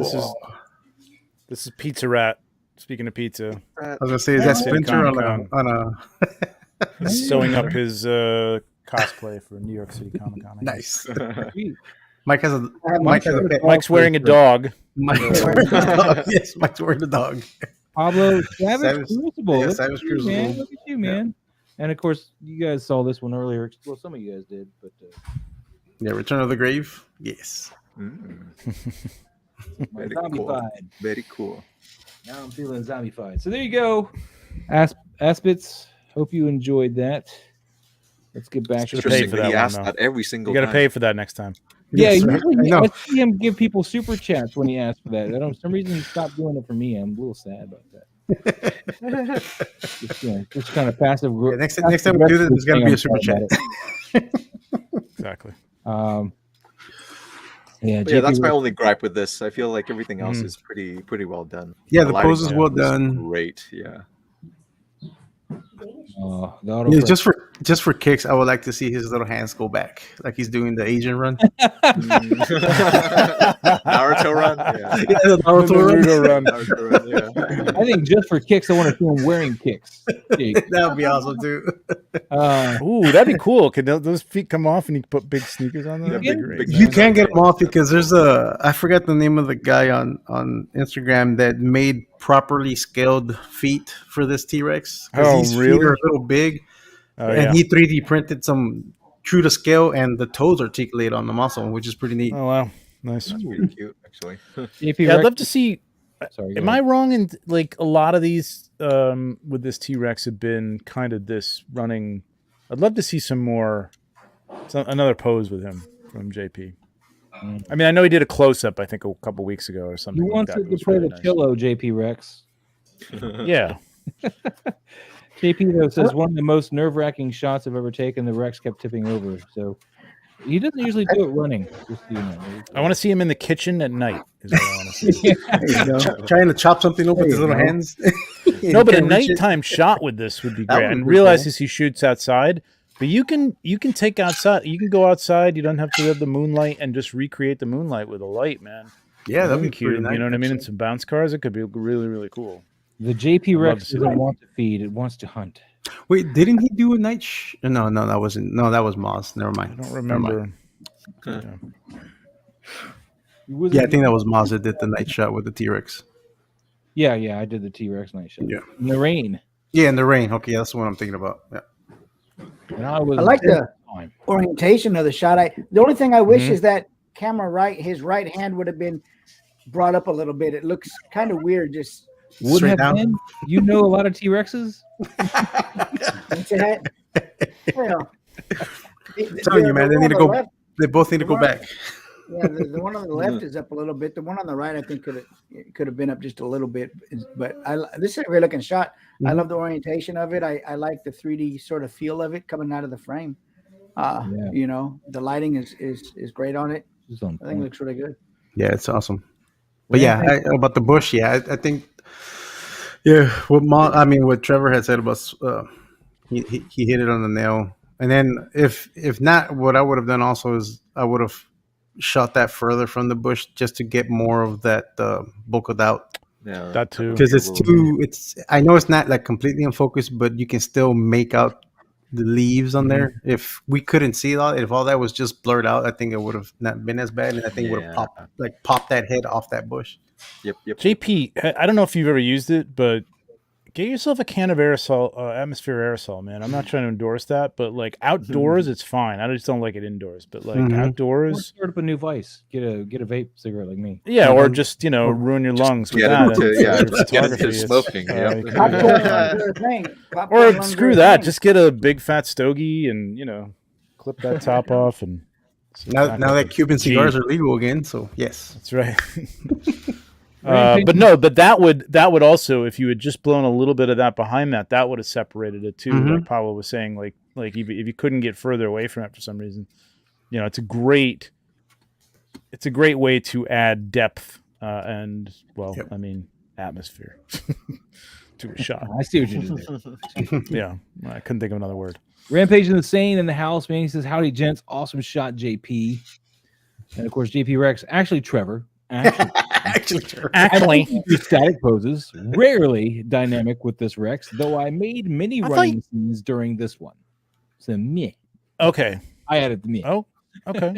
this is Pizza Rat. Speaking of pizza, I was gonna say, is that Splinter on a he's sewing up his cosplay for New York City Comic Con. nice? Sweet. Mike has a pet. Mike's wearing a dog. Mike's wearing a dog. Yes, Mike's wearing a dog. Pablo Savage Crucible. Yeah, Look Savage at you, man. Crucible. Look at you, man. And of course, you guys saw this one earlier. Well, some of you guys did, but Yeah, Return of the Grave. Yes. Very cool. zombified. Very cool. Now I'm feeling zombified. So there you go, Aspits. Hope you enjoyed that. Let's get back to Pay for that He one, asked though. that every single You got to time. pay for that next time. Yeah, Yes, right. usually I know. I see him give people super chats when he asks for that. I don't. For some reason, he stopped doing it for me. I'm a little sad about that. Just kind of passive. Yeah, next time we do this, there's gonna be a super chat. Exactly. Yeah, But yeah, that's JP my only gripe with this. I feel like everything else is pretty well done. Yeah, the lighting pose is well was done. Great, yeah. the auto Yeah, just for kicks, I would like to see his little hands go back, like he's doing the Asian run. Naruto run. Yeah. Yeah, the Naruto run. Naruto run, yeah. I think just for kicks, I want to see him wearing kicks. That would be awesome too. Ooh, that'd be cool. Could those feet come off and you put big sneakers on them? Yeah, That'd be big- great. big- You can't get them off because there's I forgot the name of the guy on Instagram that made properly scaled feet for this T-Rex. 'Cause Oh, these feet really? are a little big, Oh, and yeah. he 3D printed some true to scale, and the toes articulate on the muscle, which is pretty neat. Oh, wow. Nice. That's pretty cute, actually. JP Yeah, I'd Rex- love to see. Sorry, go Am I ahead. wrong in like a lot of these with this T-Rex have been kind of this running? I'd love to see some more, another pose with him from JP. I mean, I know he did a close-up, I think, a couple weeks ago or something. You like that. wanted It to was play really the nice. cello, JP Rex. Yeah. JP though says one of the most nerve-wracking shots I've ever taken. The Rex kept tipping over, so he doesn't usually do it running. Just so you know. I want to see him in the kitchen at night. Is what I want to see. Trying to chop something up with his little hands. No, but a Can't reach it. nighttime shot with this would be That great. would And be realizes he shoots outside, but you can take outside. You can go outside. You don't have to have the moonlight and just recreate the moonlight with a light, man. Yeah, that'd be cute. pretty nice. You know what I mean? And some bounce cars. It could be really, really cool. The JP love Rex to see doesn't that. want to feed; it wants to hunt. Wait, didn't he do a night? No, that wasn't. No, that was Moz. Never mind. I don't Never mind. remember. Yeah. Yeah, I think that was Moz that did the night shot with the T-Rex. Yeah, I did the T-Rex night shot. Yeah. In the rain, Yeah, in the rain. Okay, that's the one I'm thinking about. Yeah. and I was. I like the time. orientation of the shot. The only thing I wish Mhm. is that his right hand would have been brought up a little bit. It looks kind of weird. Just Wouldn't Straight have down? been. You know a lot of T-Rexes. once it had, well, I'm telling you, man, they one need to on the go. left- They both need to go back. Yeah, the one on the left is up a little bit. The one on the right, I think, could have been up just a little bit. But this is a great looking shot. I love the orientation of it. I like the 3D sort of feel of it coming out of the frame. Yeah. You know, the lighting is great on it. Just on I think it point. looks really good. Yeah, it's awesome. But yeah, about the bush, yeah, I think, yeah, what Trevor had said about, he hit it on the nail. And then if not, what I would have done also is I would have shot that further from the bush just to get more of that bulked out. Yeah, That too. Because I know it's not like completely in focus, but you can still make out the leaves on there. If we couldn't see that, if all that was just blurred out, I think it would have not been as bad, and I think it would have popped that head off that bush. Yep. JP, I don't know if you've ever used it, but get yourself a can of aerosol, atmosphere aerosol, man. I'm not trying to endorse that, but like outdoors, it's fine. I just don't like it indoors. But like Mhm. Or outdoors, start up a new vice. Get a vape cigarette like me. yeah, or just ruin your lungs with Get that. into and yeah, your just get into photography, it's, smoking. Yeah. you can do Popcorn that. runs their thing. Popcorn Or runs screw their that. thing. Just get a big fat stogie and clip that top off and. Now that Cuban cigars are legal again, so yes. That's right. But that would also, if you had just blown a little bit of that behind that would have separated it too. Mhm. Like Pablo was saying, like if you couldn't get further away from it for some reason, it's a great way to add depth and well, I mean, atmosphere to a shot. I see what you did there. Yeah, I couldn't think of another word. Rampage and the Sane in the house, man. He says, "Howdy, gents. Awesome shot, JP." And of course, JP Rex, actually Trevor. Actually, static poses, rarely dynamic with this Rex, though I made many running scenes during this one. So meh. Okay. I added the meh. Oh, okay.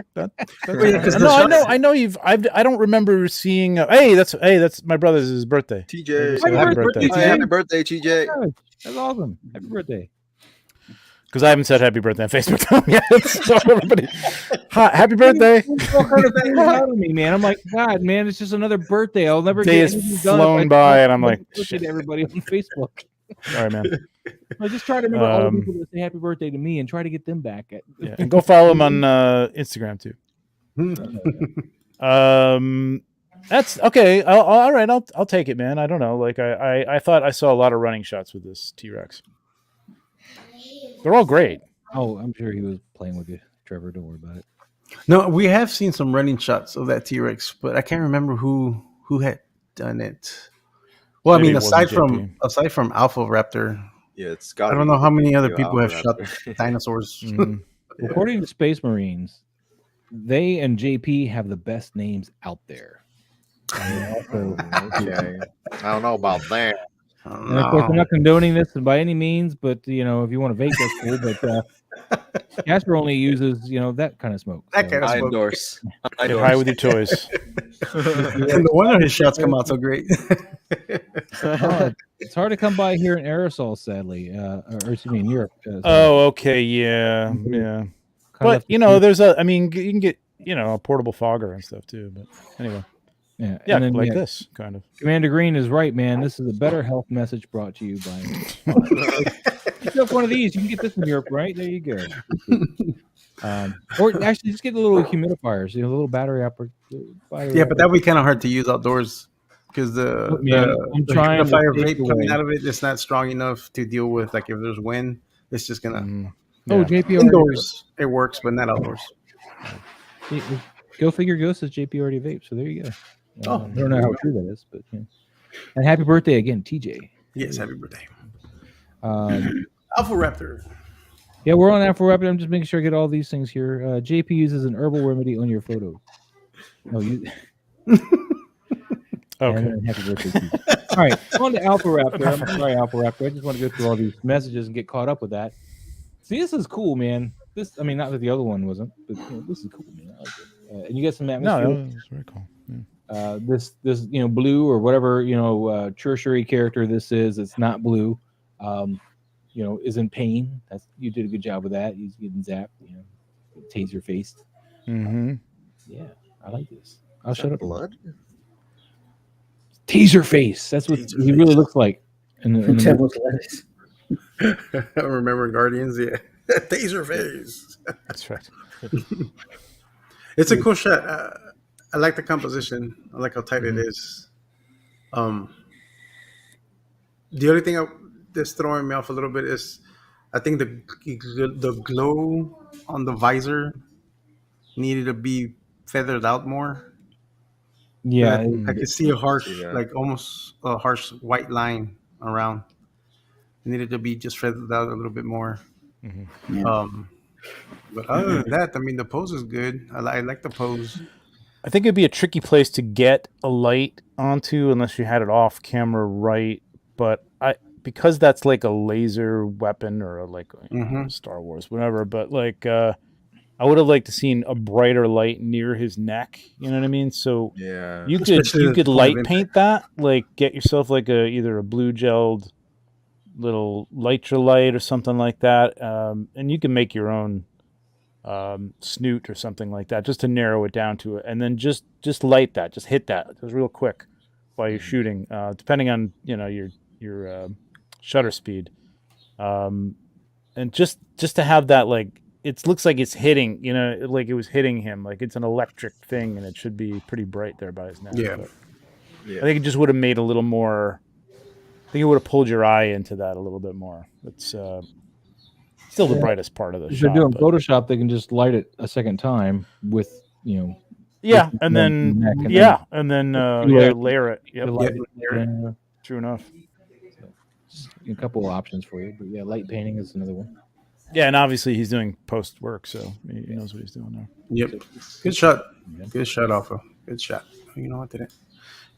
I know you've. I don't remember seeing. Hey, that's my brother's birthday. TJ, Happy birthday. Happy birthday, TJ. That's awesome. Happy birthday. Because I haven't said happy birthday on Facebook yet. So everybody, happy birthday. Out of me, man. I'm like, God, man, it's just another birthday. I'll never Day get is flown by, and I'm like, shit to everybody on Facebook. Sorry, man. I just try to remember all the people that say happy birthday to me and try to get them back. Yeah, and go follow him on Instagram too. That's okay. All right. I'll take it, man. I don't know. Like I thought I saw a lot of running shots with this T-Rex. They're all great. Oh, I'm sure he was playing with you, Trevor. Don't worry about it. No, we have seen some running shots of that T-Rex, but I can't remember who had done it. Well, Maybe I mean, aside JP. from Alpha Raptor, Yeah, it's got. I don't know how many other people have shot dinosaurs. Mhm. According to Space Marines, they and JP have the best names out there. Okay. I don't know about that. And of course, I'm not condoning this by any means, but if you want to vape, that's cool. But Casper only uses that kind of smoke. That kind of I smoke. endorse. Get high with your toys. And no wonder his shots come out so great. It's hard to come by here in aerosol, sadly. Or excuse me, in Europe. Oh, okay, yeah. But there's you can get a portable fogger and stuff too. But anyway. Yeah, and then, like this kind of. Commander Green is right, man. This is a better health message brought to you by. Pick up one of these. You can get this in Europe, right? There you go. Or actually, just get the little humidifiers. The little battery operated. Yeah, but that would be kind of hard to use outdoors because the humidifier vape coming out of it is not strong enough to deal with. Like if there's wind, it's just gonna. JP indoors it works, but not outdoors. Go figure. Go says JP already vaped. So there you go. I don't know how true that is, but and happy birthday again, TJ. Yes, happy birthday. Alpha Raptor. Yeah, we're on Alpha Raptor. I'm just making sure I get all these things here. JP uses an herbal remedy on your photos. Oh, you. Okay. Happy birthday, TJ. All right, on to Alpha Raptor. I'm sorry, Alpha Raptor. I just want to go through all these messages and get caught up with that. See, this is cool, man. Not that the other one wasn't, but this is cool, man. I like it. And you get some atmosphere. No, it was very cool. Yeah. This blue or whatever tertiary character this is. It's not blue. Is in pain. You did a good job with that. He's getting zapped. Taser faced. Mm-hmm. Yeah, I like this. I'll shut up. Blood. Taser face. That's what he really looks like. In the I remember Guardians. Yeah, Taser face. That's right. It's a cool shot. I like the composition. I like how tight it is. The only thing that's throwing me off a little bit is I think the glow on the visor needed to be feathered out more. Yeah, I could see a harsh, almost a harsh white line around. It needed to be just feathered out a little bit more. Mm-hmm. Yeah. But other than that, the pose is good. I like the pose. I think it'd be a tricky place to get a light onto unless you had it off camera right. But because that's like a laser weapon or Star Wars, whatever. But I would have liked to seen a brighter light near his neck. You know what I mean? So you could light paint that. Like get yourself either a blue gelled little light or something like that, and you can make your own snoot or something like that just to narrow it down to it, and then just light that, just hit that just real quick while you're shooting, depending on your shutter speed, and just to have that it looks like it's hitting, like it was hitting him, like it's an electric thing, and it should be pretty bright there by his neck. Yeah. I think it just would have made a little more. I think it would have pulled your eye into that a little bit more. It's still the brightest part of the shot. If they're doing Photoshop, they can just light it a second time with Yeah, With and the then neck and layer it. Yep. the light and, True enough. just a couple of options for you. But yeah, light painting is another one. Yeah, and obviously he's doing post work, so he knows what he's doing there. Yep. Good shot. Good shot, Alpha. Good shot. You know what? You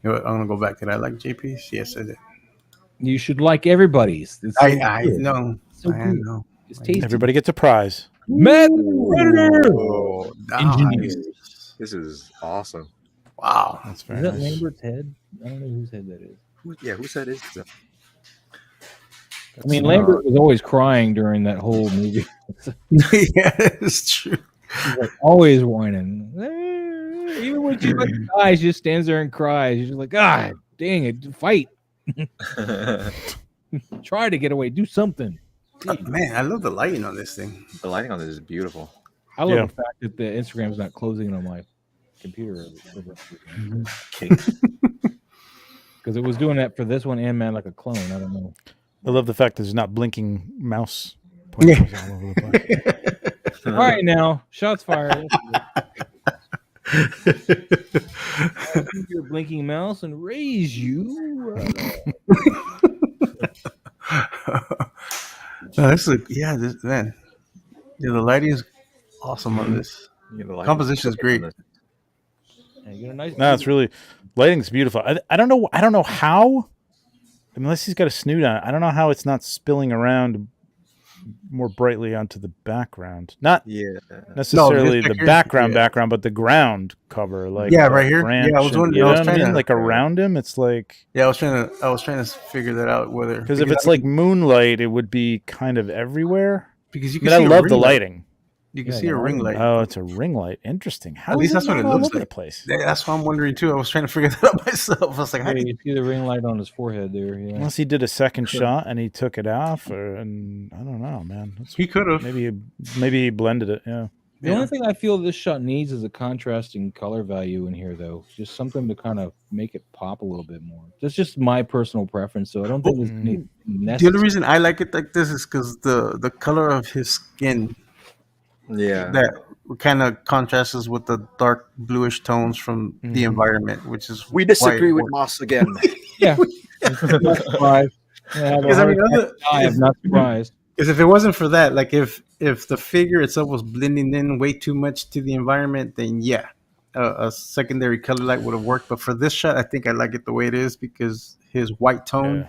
know what? I'm gonna go back to that. I like JP's. Yes, I did. You should like everybody's. It's so I good. know. So I good. know. It's tasty. Everybody gets a prize. Matt the Predator. Oh, Engineers. nice. This is awesome. Wow. That's Is very that nice. Lambert's head? I don't know whose head that is. Who said is that? I mean, Lambert was always crying during that whole movie. Yeah, it's true. He's like always whining. Even when she dies, she just stands there and cries. She's just like, God dang it, fight. Try to get away. Do something. Man, I love the lighting on this thing. The lighting on this is beautiful. I love Yeah. the fact that the Instagram's not closing on my computer. Because it was doing that for this one and Man Like a Clone. I don't know. I love the fact that there's not blinking mouse pointers all over the place. All right, now shots fired. Your blinking mouse and raise you. No, this is this man. Yeah, the lighting is awesome on this. You know, the lighting Composition is great. on this. Yeah, you get a nice. No, it's really lighting's beautiful. I don't know how, unless he's got a snoot on it. I don't know how it's not spilling around more brightly onto the background. Not Yeah. necessarily this the back here, background, but the ground cover. Like Yeah, the right here. branch Yeah, I was and- wondering- You I know was what I trying mean? to- Like around him, it's like Yeah, I was trying to figure that out whether because if it's like moonlight, it would be kind of everywhere. because you I can mean, see I a love ring the light. lighting. You can Yeah, see the a ring lighting. light. Oh, it's a ring light. Interesting. How At least is that's it what not it all looks over like. the place? Yeah, that's what I'm wondering too. I was trying to figure that out myself. I was like, how Hey, do you see the ring light on his forehead there. Yeah. Unless he did a second shot and he took it off, and I don't know, man. he could have. Maybe he blended it. Yeah. The only thing I feel this shot needs is a contrasting color value in here, though. Just something to kind of make it pop a little bit more. That's just my personal preference, so I don't think it's The necessary. only reason I like it like this is because the color of his skin Yeah. that kind of contrasts with the dark bluish tones from the environment, which is We disagree why it with Moss again. Yeah. Not surprised. Because I mean, I'm not surprised. because if it wasn't for that, like if the figure itself was blending in way too much to the environment, then yeah, a secondary color light would have worked. But for this shot, I think I like it the way it is because his white tone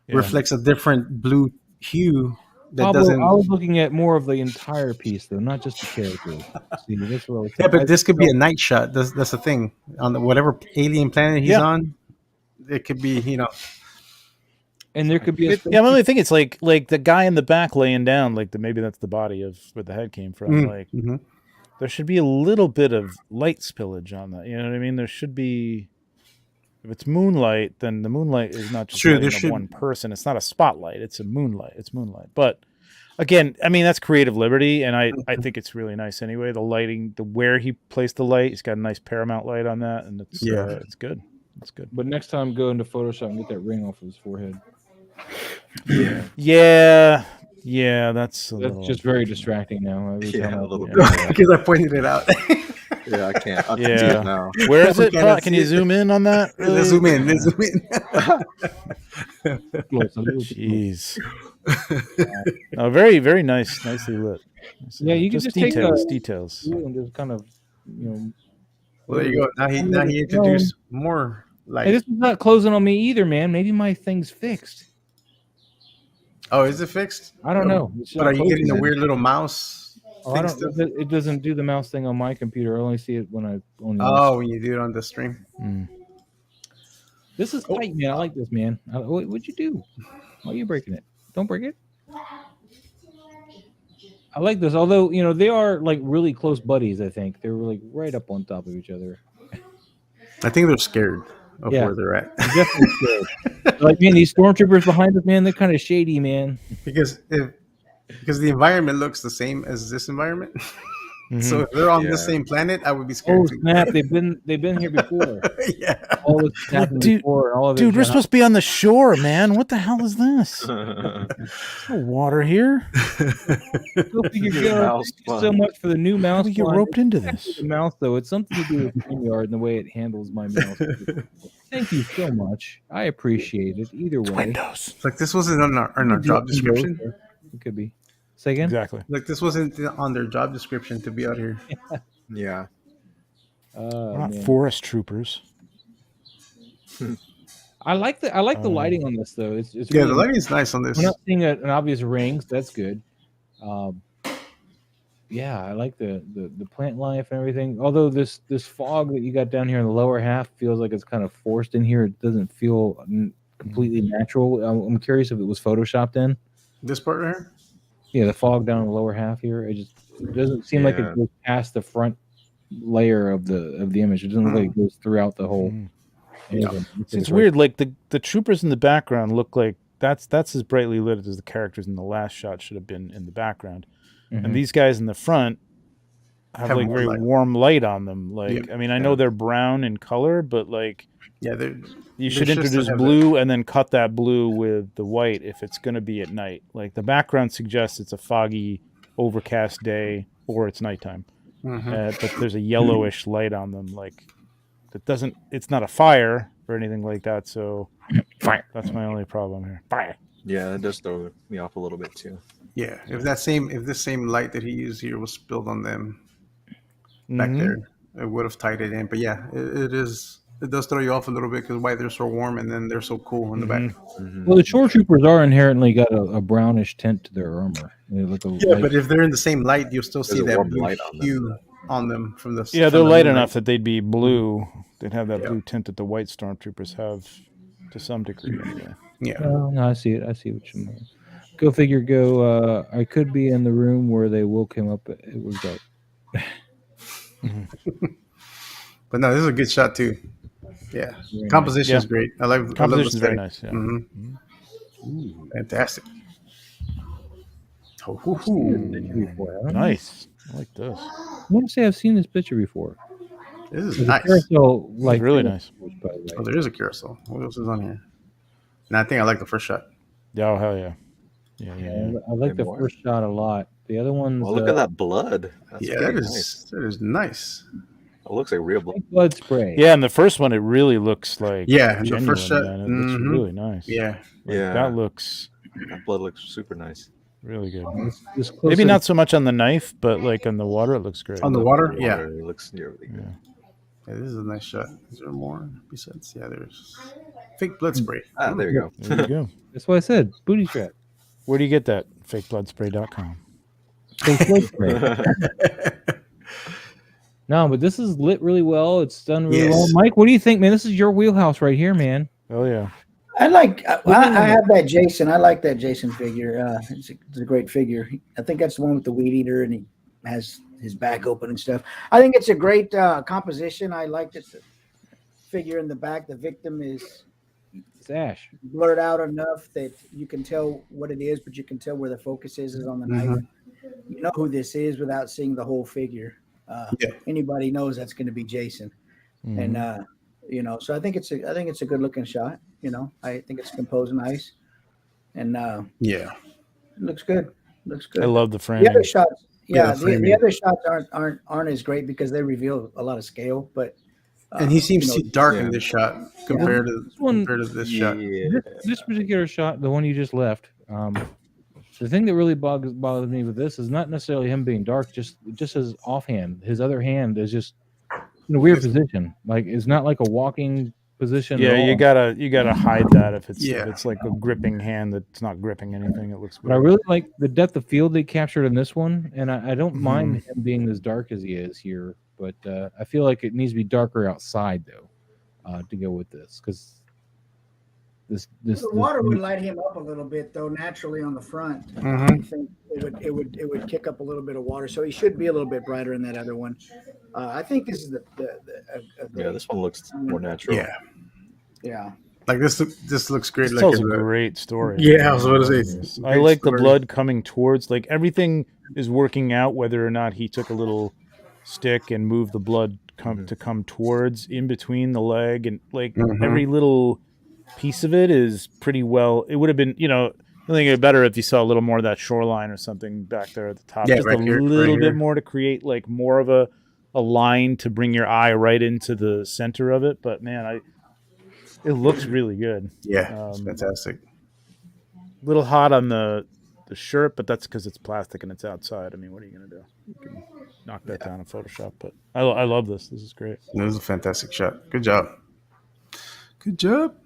Yeah. reflects a different blue hue that Pablo, doesn't. I was looking at more of the entire piece, though, not just the character. See, that's what I was Yeah, but this could be a night shot. That's the thing. On whatever alien planet he's on, it could be, and there could be a Yeah, I'm only thinking it's like the guy in the back laying down, like maybe that's the body of where the head came from. Like there should be a little bit of light spillage on that. You know what I mean? There should be. If it's moonlight, then the moonlight is not just Sure, lighting there up should- one person. It's not a spotlight. It's a moonlight. It's moonlight. But again, I mean that's creative liberty, and I think it's really nice anyway. The lighting, where he placed the light, he's got a nice Paramount light on that, and it's it's good. It's good. But next time, go into Photoshop and get that ring off of his forehead. Yeah, that's Just very distracting now. Every Yeah, time I a little look bit. at it. because I pointed it out. Yeah, I can't. I can Yeah. see it now. Where is it? cannot Can see you it. zoom in on that? Let's zoom in. Let's zoom in. Close, a little bit close. Jeez. No, very, very nice. Nicely lit. Yeah, you can just take details. And just kind of, Well, there you go. Now he introduced more light. Hey, this is not closing on me either, man. Maybe my thing's fixed. Oh, is it fixed? I don't know. It's But not are you getting the closing. weird little mouse? Oh, I thing don't, still? it doesn't do the mouse thing on my computer. I only see it when I only. Oh, when you do it on the stream. This is tight, man. I like this, man. What'd you do? Why are you breaking it? Don't break it. I like this, although they are like really close buddies. I think they're like right up on top of each other. I think they're scared of Yeah. where they're at. They're definitely scared. Like, man, these stormtroopers behind us, man, they're kind of shady, man. because the environment looks the same as this environment. So if they're on the Yeah. same planet, I would be scared Oh too. snap! They've been here before. Yeah. All this has happened Dude- before. And all of it Dude, we're got- supposed to be on the shore, man. What the hell is this? There's no water here. Go figure, New Gil. mouse Thank you so fun. much for the new How mouse. do we get fun. roped into It's not this? the mouse though. It's something to do with StreamYard and the way it handles my mouse. Thank you so much. I appreciate it. Either way, Windows. It's like this wasn't on our job description. It could be. Say again. Exactly. Like this wasn't on their job description to be out here. Yeah. We're not Man. forest troopers. I like the lighting on this though. It's Yeah, really the lighting's nice on this. We're not seeing an obvious ring, so that's good. Yeah, I like the plant life and everything. Although this fog that you got down here in the lower half feels like it's kind of forced in here. It doesn't feel completely natural. I'm curious if it was photoshopped in. This part right here? Yeah, the fog down in the lower half here. It doesn't seem like Yeah. it goes past the front layer of the image. It doesn't look like it goes throughout the whole. anything. It's weird. Like the troopers in the background look like that's as brightly lit as the characters in the last shot should have been in the background. Mhm. And these guys in the front have like warm very light. warm light on them. Like, Yeah. I mean, I know they're brown in color, but like Yeah, they're you They should should introduce still have blue and then cut that blue with the white if it's going to be at night. Like the background suggests it's a foggy, overcast day or it's nighttime. But there's a yellowish light on them. Like that doesn't. It's not a fire or anything like that. So Fire. That's my only problem here. Fire. Yeah, that does throw me off a little bit too. Yeah, if the same light that he used here was spilled on them back Mhm. there, it would have tied it in. But yeah, it does throw you off a little bit because why they're so warm and then they're so cool in the back. Mhm. Well, the shore troopers are inherently got a brownish tint to their armor. They look a Yeah, but if they're in the same light, you'll still see There's a that warm blue light on them. hue on them from the Yeah, from they're the light moonlight. enough that they'd be blue. They'd have that Yeah. blue tint that the white stormtroopers have to some degree. Anyway. Yeah, Oh, no, I see it. I see what you mean. Go figure. Go. I could be in the room where they woke him up. It was dark. but no, this is a good shot too. Yeah, Very composition is Yeah. great. I love Composition's the very aesthetic. nice. Yeah. Fantastic. Oh, hoo, I've seen this hoo. picture before, haven't I? Nice. I like this. I want to say I've seen this picture before. This is The nice. carousel, like really nice. by the way. Oh, there is a carousel. What else is on here? And I think I like the first shot. Yeah, oh, hell yeah. Yeah. I like And the more. first shot a lot. The other ones. Well, look at that blood. That's Yeah, pretty that nice. is nice. It looks like real blood. Pink blood spray. Yeah, and the first one, it really looks like Yeah, the genuine, first shot. man. It looks Mhm. really nice. Yeah, Like, Yeah. that looks That blood looks super nice. really good. This close Maybe up- not so much on the knife, but like on the water, it looks great. on the water. Yeah. Water, it looks really good. Yeah. Yeah, this is a nice shot. Is there more besides? Yeah, there's fake blood spray. Ah, there you go. There you go. That's what I said. Booty strap. Where do you get that? Fakebloodspray.com. Pink blood spray. No, but this is lit really well. It's done really Yes. well. Mike, what do you think, man? This is your wheelhouse right here, man. Oh yeah. I have that Jason. I like that Jason figure. It's a great figure. I think that's the one with the weed eater, and he has his back open and stuff. I think it's a great composition. I like that the figure in the back. The victim is It's Ash. blurred out enough that you can tell what it is, but you can tell where the focus is on the knife. You know who this is without seeing the whole figure. Yeah. Anybody knows that's going to be Jason, Mhm. and so I think it's a good looking shot. I think it's composed nice, and Yeah, it looks good. Looks good. I love the the framing. other shots. Yeah, Yeah, the the framing. other shots aren't as great because they reveal a lot of scale. But and he seems too dark in yeah. this shot compared to one- this shot. Yeah. This particular shot, the one you just left, the thing that really bothers me with this is not necessarily him being dark, just his offhand. His other hand is just in a weird position. Like it's not like a walking position. Yeah, at all. you gotta hide that if it's Yeah. if it's like a gripping hand that's not gripping anything. It looks But I weird. really like the depth of field they captured in this one, and I don't mind Mhm. him being as dark as he is here. But I feel like it needs to be darker outside though, to go with this because the water would light him up a little bit though naturally on the front. Mhm. I think it would kick up a little bit of water, so he should be a little bit brighter in that other one. I think this is Yeah, this one looks more natural. Yeah, yeah. Like this looks great. This like tells in a the- great story. Yeah, I was about to love say, this. great I like the story. blood coming towards. Like everything is working out. Whether or not he took a little stick and moved the blood to come towards in between the leg, and like every little piece of it is pretty well. It would have been, I think it'd be better if you saw a little more of that shoreline or something back there at the top. Yeah, Just right a here, little right bit here. more to create like more of a line to bring your eye right into the center of it. But man, it looks really good. Yeah, it's fantastic. Little hot on the shirt, but that's because it's plastic and it's outside. I mean, what are you gonna do? You can knock that down in Photoshop. But I love this. This is great. It was a fantastic shot. Good job. Good job.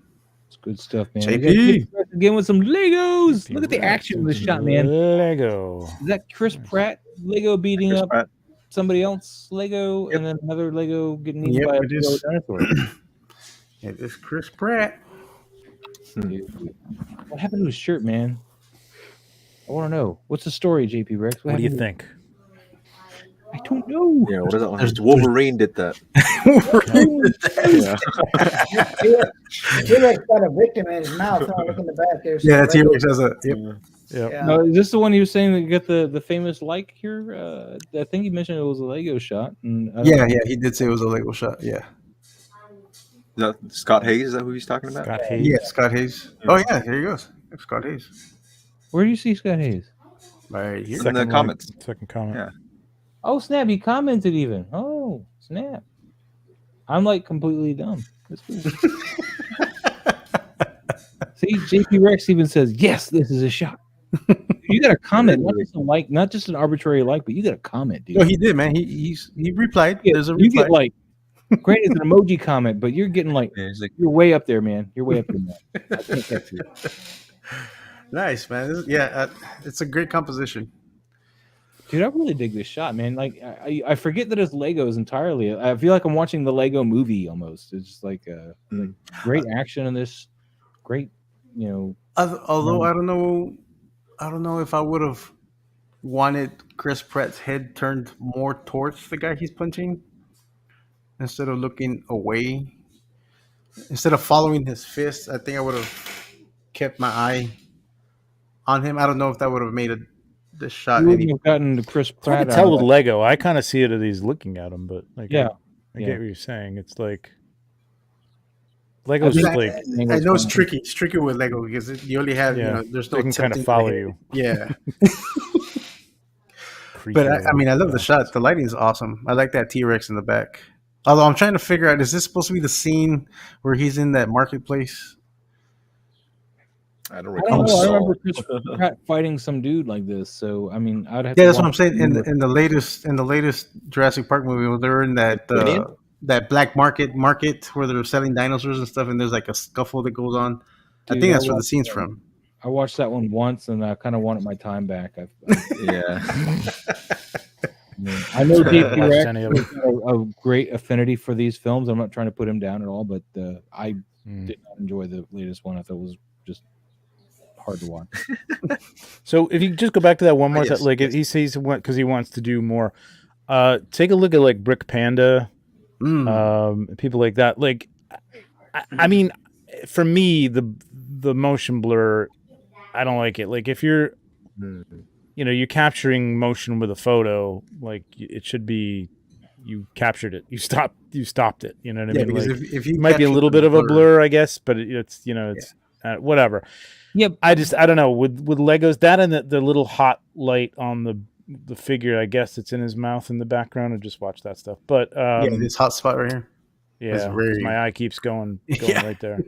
It's good stuff, man. JP. We got again with some Legos. Look at the action of this shot, man. Lego. Is that Chris Pratt Lego beating Chris up Pratt. somebody else Lego, and then another Lego getting eaten Yep, by a it is. dinosaur? It is Chris Pratt. Dude, what happened to his shirt, man? I want to know. What's the story, JP Rex? What do you happened think? to- I don't know. Yeah, what is that one? Wolverine did that. Yeah. T-Rex got a victim in his mouth. Huh? Look in the back. There's Yeah, some T-Rex has a. Yep. Yeah. Yeah. No, is this the one you were saying that you got the famous like here? I think you mentioned it was a Lego shot. And I don't know. Yeah, he did say it was a Lego shot. Yeah. Is that Scott Hayes? Is that who he's talking about? Scott Hayes. Yeah, Scott Hayes. Oh, yeah, here he goes. Scott Hayes. Where do you see Scott Hayes? Right here. In the comments. Second comment. Yeah. Oh, snap. He commented even. Oh, snap. I'm like completely dumb. That's cool. See, JP Rex even says, yes, this is a shot. You got to comment, not just a like, not just an arbitrary like, but you got to comment, dude. No, he did, man. He replied. There's a You reply. get like, granted, it's an emoji comment, but you're getting like, Yeah, he's like, you're way up there, man. You're way up there, man. I can't catch you. Nice, man. It's a great composition. Dude, I really dig this shot, man. Like, I forget that it's Legos entirely. I feel like I'm watching the Lego movie almost. It's just like, like great action in this. Great, Although I don't know if I would have wanted Chris Pratt's head turned more towards the guy he's punching instead of looking away. Instead of following his fist, I think I would have kept my eye on him. I don't know if that would have made the shot you any. wouldn't have gotten the Chris It's hard Pratt. to tell out with of Lego. I kind of see it as he's looking at him, but like, Yeah. I Yeah. get what you're saying. It's like Lego's I like I know it's tricky. It's tricky with Lego because you only have, there's no they can kind tilting of follow the head. you. Yeah. Creepy But I little mean, I love the bastard. shot. The lighting is awesome. I like that T-Rex in the back. Although I'm trying to figure out, is this supposed to be the scene where he's in that marketplace? I don't I recall. don't know. I remember Chris Pratt fighting some dude like this. So I mean, I'd have. Yeah, to that's what I'm watch saying. In the- the latest Jurassic Park movie, where they're in that black market where they're selling dinosaurs and stuff, and there's like a scuffle that goes on. I Dude, think that's where the watched scene's that. from. I watched that one once, and I kind of wanted my time back. Yeah. I know JP Watched Rex any of has got a great affinity for these films. I'm not trying to put him down at all, but I did not enjoy the latest one. I thought it was just hard to watch. So if you just go back to that one more yes, time, like yes. he says because he wants to do more. Take a look at like Brick Panda, people like that. Like, I mean, for me, the motion blur, I don't like it. Like if you're, you're capturing motion with a photo, like it should be, you captured it, you stopped it. You know what I Yeah, mean? because Like, if you it might be a capture little the bit of a blur, I guess, but it's whatever. Yep. I don't know with Legos that and the little hot light on the figure. I guess it's in his mouth in the background. I just watch that stuff. But this hot spot right here. It's yeah, very- my eye keeps going Yeah. right there.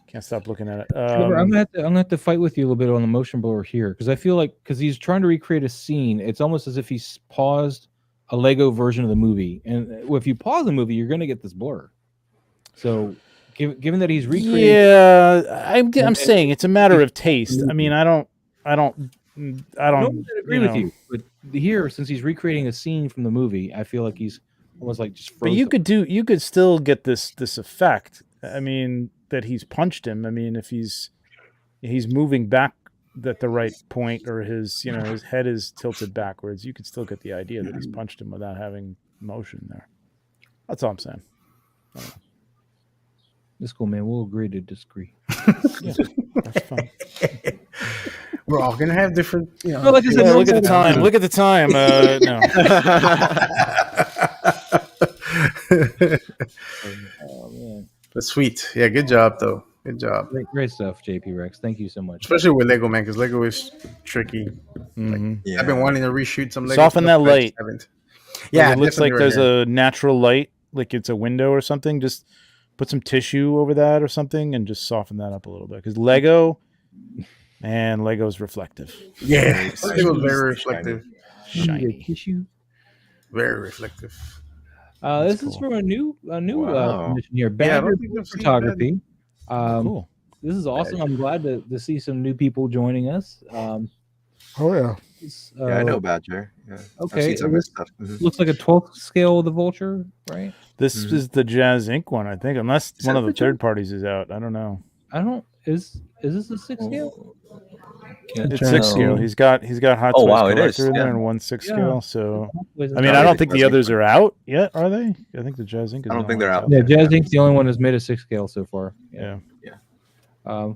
Can't stop looking at it. Trevor, I'm gonna have to fight with you a little bit on the motion blur here because I feel like because he's trying to recreate a scene, it's almost as if he's paused a Lego version of the movie, and if you pause the movie, you're gonna get this blur. So, given that he's recreating, Yeah, I'm saying it's a matter of taste. I mean, I don't No, I agree with you. But here, since he's recreating a scene from the movie, I feel like he's almost like just. But you could still get this effect. I mean, that he's punched him. I mean, if he's moving back at the right point, or his his head is tilted backwards, you could still get the idea that he's punched him without having motion there. That's all I'm saying. It's cool, man. We'll agree to disagree. Yeah, that's fine. We're all gonna have different, you know. No, like I said, Yeah, no look at the matter- time. Look at the time. No. Oh man, But sweet, yeah. Good job, though. Good job, great stuff, JP Rex. Thank you so much. especially with Lego, man, because Lego is tricky. Mhm. Yeah. I've been wanting to reshoot some Lego. Soften stuff, that but I just light. haven't. Yeah, it looks like definitely there's right a natural light, like it's a window or something. Just put some tissue over that or something, and just soften that up a little bit. Because Lego, man, Lego's reflective, here. Very Yeah, Lego's very shiny. reflective. shiny. Tissue. Very reflective. This cool. is from a new Wow. submission here. Yeah, I Badger don't think I've seen Photography. Cool. This is awesome. I'm glad to see some new people joining us. Oh yeah. Yeah, I know Badger. Yeah. I've Okay, seen some of his stuff. Looks like a 12th scale of the Vulture, right? This Mhm. is the Jazz Inc. one, I think, unless Is one that of the the Jazz? third parties is out. I don't know. I don't. Is this a 6th scale? Can't It's 6 tell. scale. He's got Hot Oh, Toys wow, it Collector is, in there yeah. and 1 6 Yeah. scale. So I mean, No, I yeah, don't the think the Jazz Inc. others are out yet, are they? I think the Jazz Inc. is I don't the think only they're one out. that's Yeah, there. Jazz Inc.'s the only one that's made a 6th scale so far. Yeah.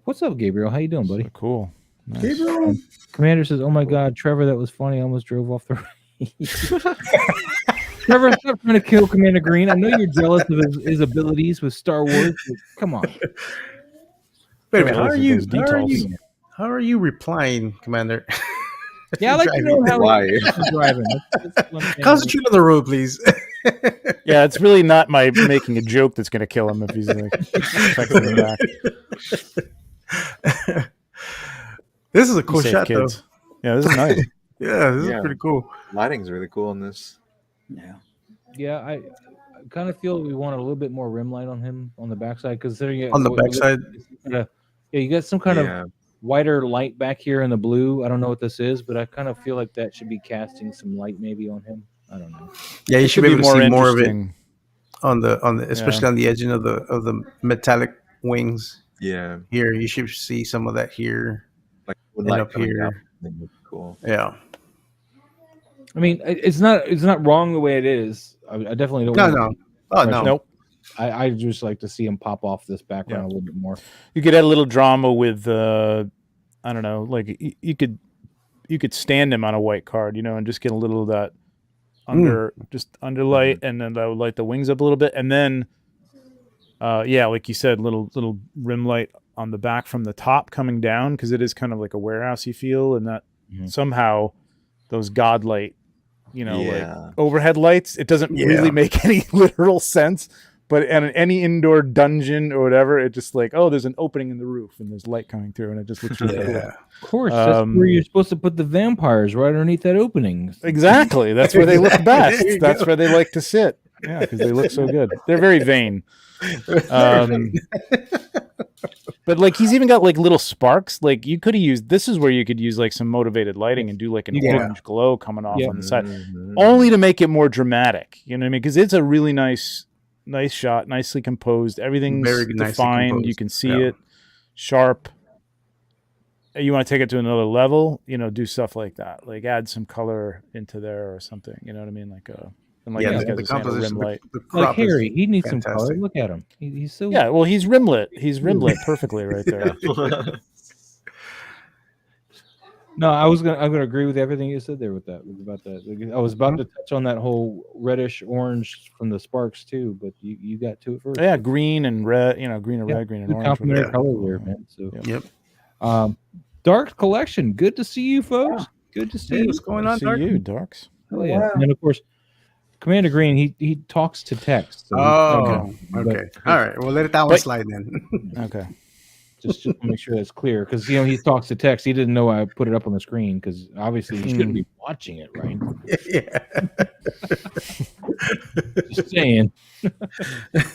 What's up, Gabriel? How you doing, buddy? So cool. Nice. Gabriel. Commander says, "Oh my God, Trevor, that was funny. I almost drove off the road." Trevor, stop trying to kill Commander Green. I know you're jealous of his abilities with Star Wars. But come on. Wait a minute. How Jealous are of you? those How are details. you? How are you replying, Commander? Yeah, I like to know how Why? he's driving. That's one thing. Concentrate on the road, please. Yeah, it's really not my making a joke that's going to kill him if he's like texting him back. This is a Be cool safe, shot, kids. Yeah, this is nice. though. Yeah, this Yeah. is pretty cool. Lighting's really cool on this. Yeah. Yeah, I kind of feel we want a little bit more rim light on him on the backside, considering On the backside? Yeah, you got some kind Yeah. of whiter light back here in the blue. I don't know what this is, but I kind of feel like that should be casting some light maybe on him. I don't know. Yeah, you It should be able to see more of it interesting. on the especially on the edging of the metallic wings. Yeah. Here, you should see some of that here Like when and light up coming here. down, I think it's cool. Yeah. I mean, it's not wrong the way it is. I definitely don't. No, wanna- no. Oh no. Nope. I just like to see him pop off this background a little bit more. You could add a little drama with I don't know, like you could stand him on a white card, and just get a little of that under light, and then that would light the wings up a little bit, and then like you said, little rim light on the back from the top coming down, because it is kind of like a warehousey feel, and that somehow those godlight, like overhead lights, it doesn't really make any literal sense. But in any indoor dungeon or whatever, it just like, oh, there's an opening in the roof and there's light coming through, and it just looks really cool. Yeah. Of course, that's where you're supposed to put the vampires, right underneath that opening. Exactly. That's where they look There best. you That's go. where they like to sit. Yeah, because they look so good. They're very vain. But like he's even got like little sparks. Like you could have used. This is where you could use like some motivated lighting and do like an orange glow coming off on the side, only to make it more dramatic. You know what I mean? Because it's a really nice shot, nicely composed. Everything's Very nicely defined. composed. You can see Yeah. it, sharp. You want to take it to another level, do stuff like that. Like add some color into there or something. You know what I mean? Like and like these the guys are saying, a composition, rim light. the Like crop is Harry, he needs some color. fantastic. Look at him. He's so Yeah, well, he's rimlit. He's rimlit perfectly right there. No, I'm gonna agree with everything you said there with that about that. I was about to touch on that whole reddish orange from the sparks too, but you got to it first. Yeah, green and red. Green and Yeah, red, green and good orange. complementary whatever. color there, man. So, Yep. Dark Collection, good to see you, folks. Good to see Hey, you. what's going I on, see Dark? you, Darks. Oh, yeah. And then of course, Commander Green, he talks to text. So Oh, but- okay. All right. We'll let that one But- slide then. Okay. just to make sure that's clear, because he talks to text. He didn't know I put it up on the screen because obviously he shouldn't be watching it, right? Yeah. Just saying. Just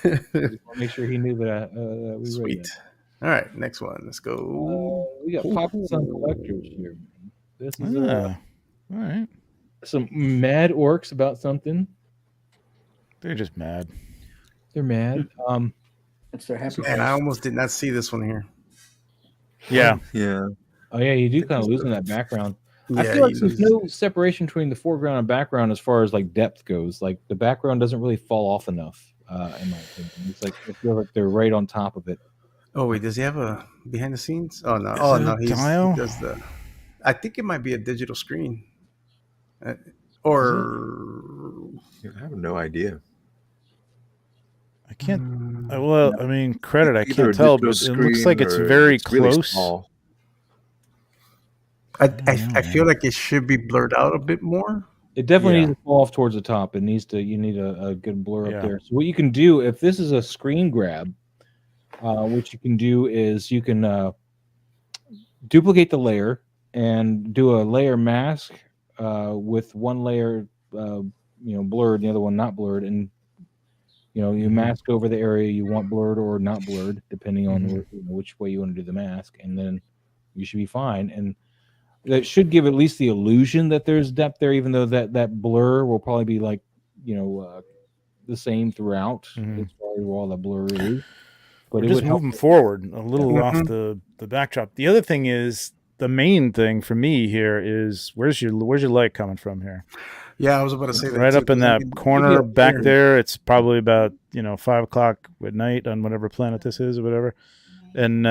want to make sure he knew that we read Sweet. that. All right. Next one. Let's go. We got Pop Sun Collectors here. This is All right. some mad orcs about something. They're just mad. They're mad. That's their happy. And I almost did not see this one here. Yeah. Yeah. Oh yeah, you do kind of lose in that background. I feel like there's no separation between the foreground and background as far as like depth goes. Like the background doesn't really fall off enough, in my opinion. It's like I feel like they're right on top of it. Oh wait, does he have a behind the scenes? Oh no, he does the. I think it might be a digital screen, or I have no idea. I can't. Well, I mean, credit. I can't tell, but it looks like it's very close. Really I feel like it should be blurred out a bit more. It definitely needs to fall off towards the top. It needs to. You need a good blur up there. So what you can do if this is a screen grab, what you can do is you can duplicate the layer and do a layer mask with one layer, blurred, the other one not blurred, and you mask over the area you want blurred or not blurred, depending on which way you want to do the mask, and then you should be fine. And that should give at least the illusion that there's depth there, even though that blur will probably be like, the same throughout as far as where all the blur is. But we're just moving forward a little off the backdrop. The other thing is, the main thing for me here is where's your light coming from here? Yeah, I was about to say that. Right up in that corner back there. It's probably about 5 o'clock at night on whatever planet this is or whatever, and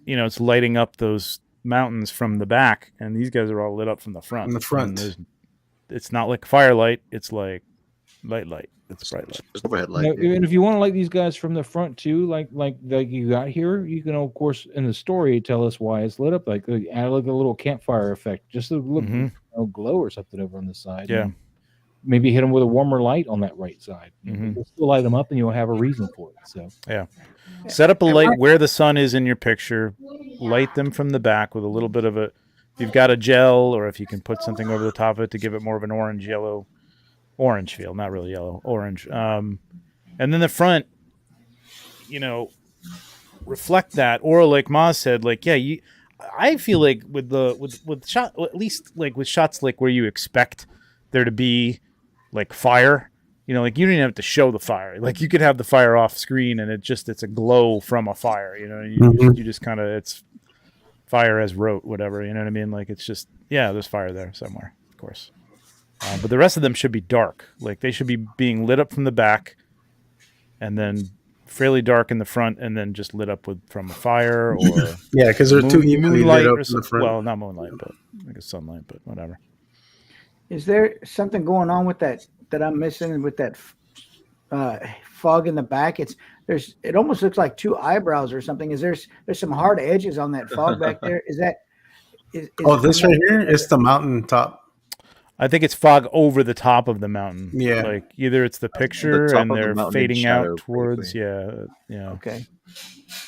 it's lighting up those mountains from the back, and these guys are all lit up from the front. From the front, it's not like firelight. It's like light. It's bright light. Overhead light. And if you want to light these guys from the front too, like you got here, you can of course in the story tell us why it's lit up. Like add like a little campfire effect, just a little glow or something over on the side. Yeah. Maybe hit them with a warmer light on that right side. We'll still light them up, and you'll have a reason for it. So set up a light where the sun is in your picture. Light them from the back with a little bit of a. If you've got a gel, or if you can put something over the top of it to give it more of an orange feel, not really yellow, orange. And then the front, reflect that, or like Maz said, I feel like with shot, at least like with shots like where you expect there to be like fire, like you don't even have to show the fire. Like you could have the fire off screen and it's a glow from a fire, you just kind of, it's fire as wrote, whatever, you know what I mean? Like it's just, there's fire there somewhere, of course. But the rest of them should be dark. Like they should be being lit up from the back and then fairly dark in the front and then just lit up from a fire or because they're too evenly lit up in the front. Well, not moonlight, but like a sunlight, but whatever. Is there something going on with that I'm missing with that fog in the back? It almost looks like two eyebrows or something. There's some hard edges on that fog back there? Is that this right here? It's the mountain top. I think it's fog over the top of the mountain. Yeah. Like either it's the picture and they're fading out towards. Okay.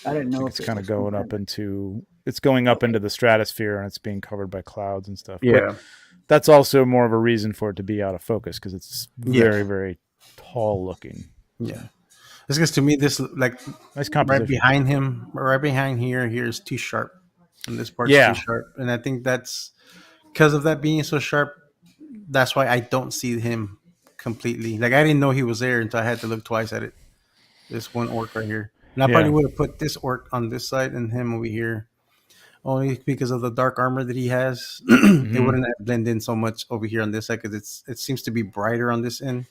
I didn't know if it's kind of going up into the stratosphere and it's being covered by clouds and stuff. Yeah. But that's also more of a reason for it to be out of focus because it's very, very tall looking. Yeah. This gets to me, this like nice composition. Right behind him, right behind here's too sharp. And this part's too sharp. And I think that's because of that being so sharp. That's why I don't see him completely. Like I didn't know he was there until I had to look twice at it. This one orc right here. And I probably would have put this orc on this side and him over here. Only because of the dark armor that he has. It wouldn't have blended in so much over here on this side because it seems to be brighter on this end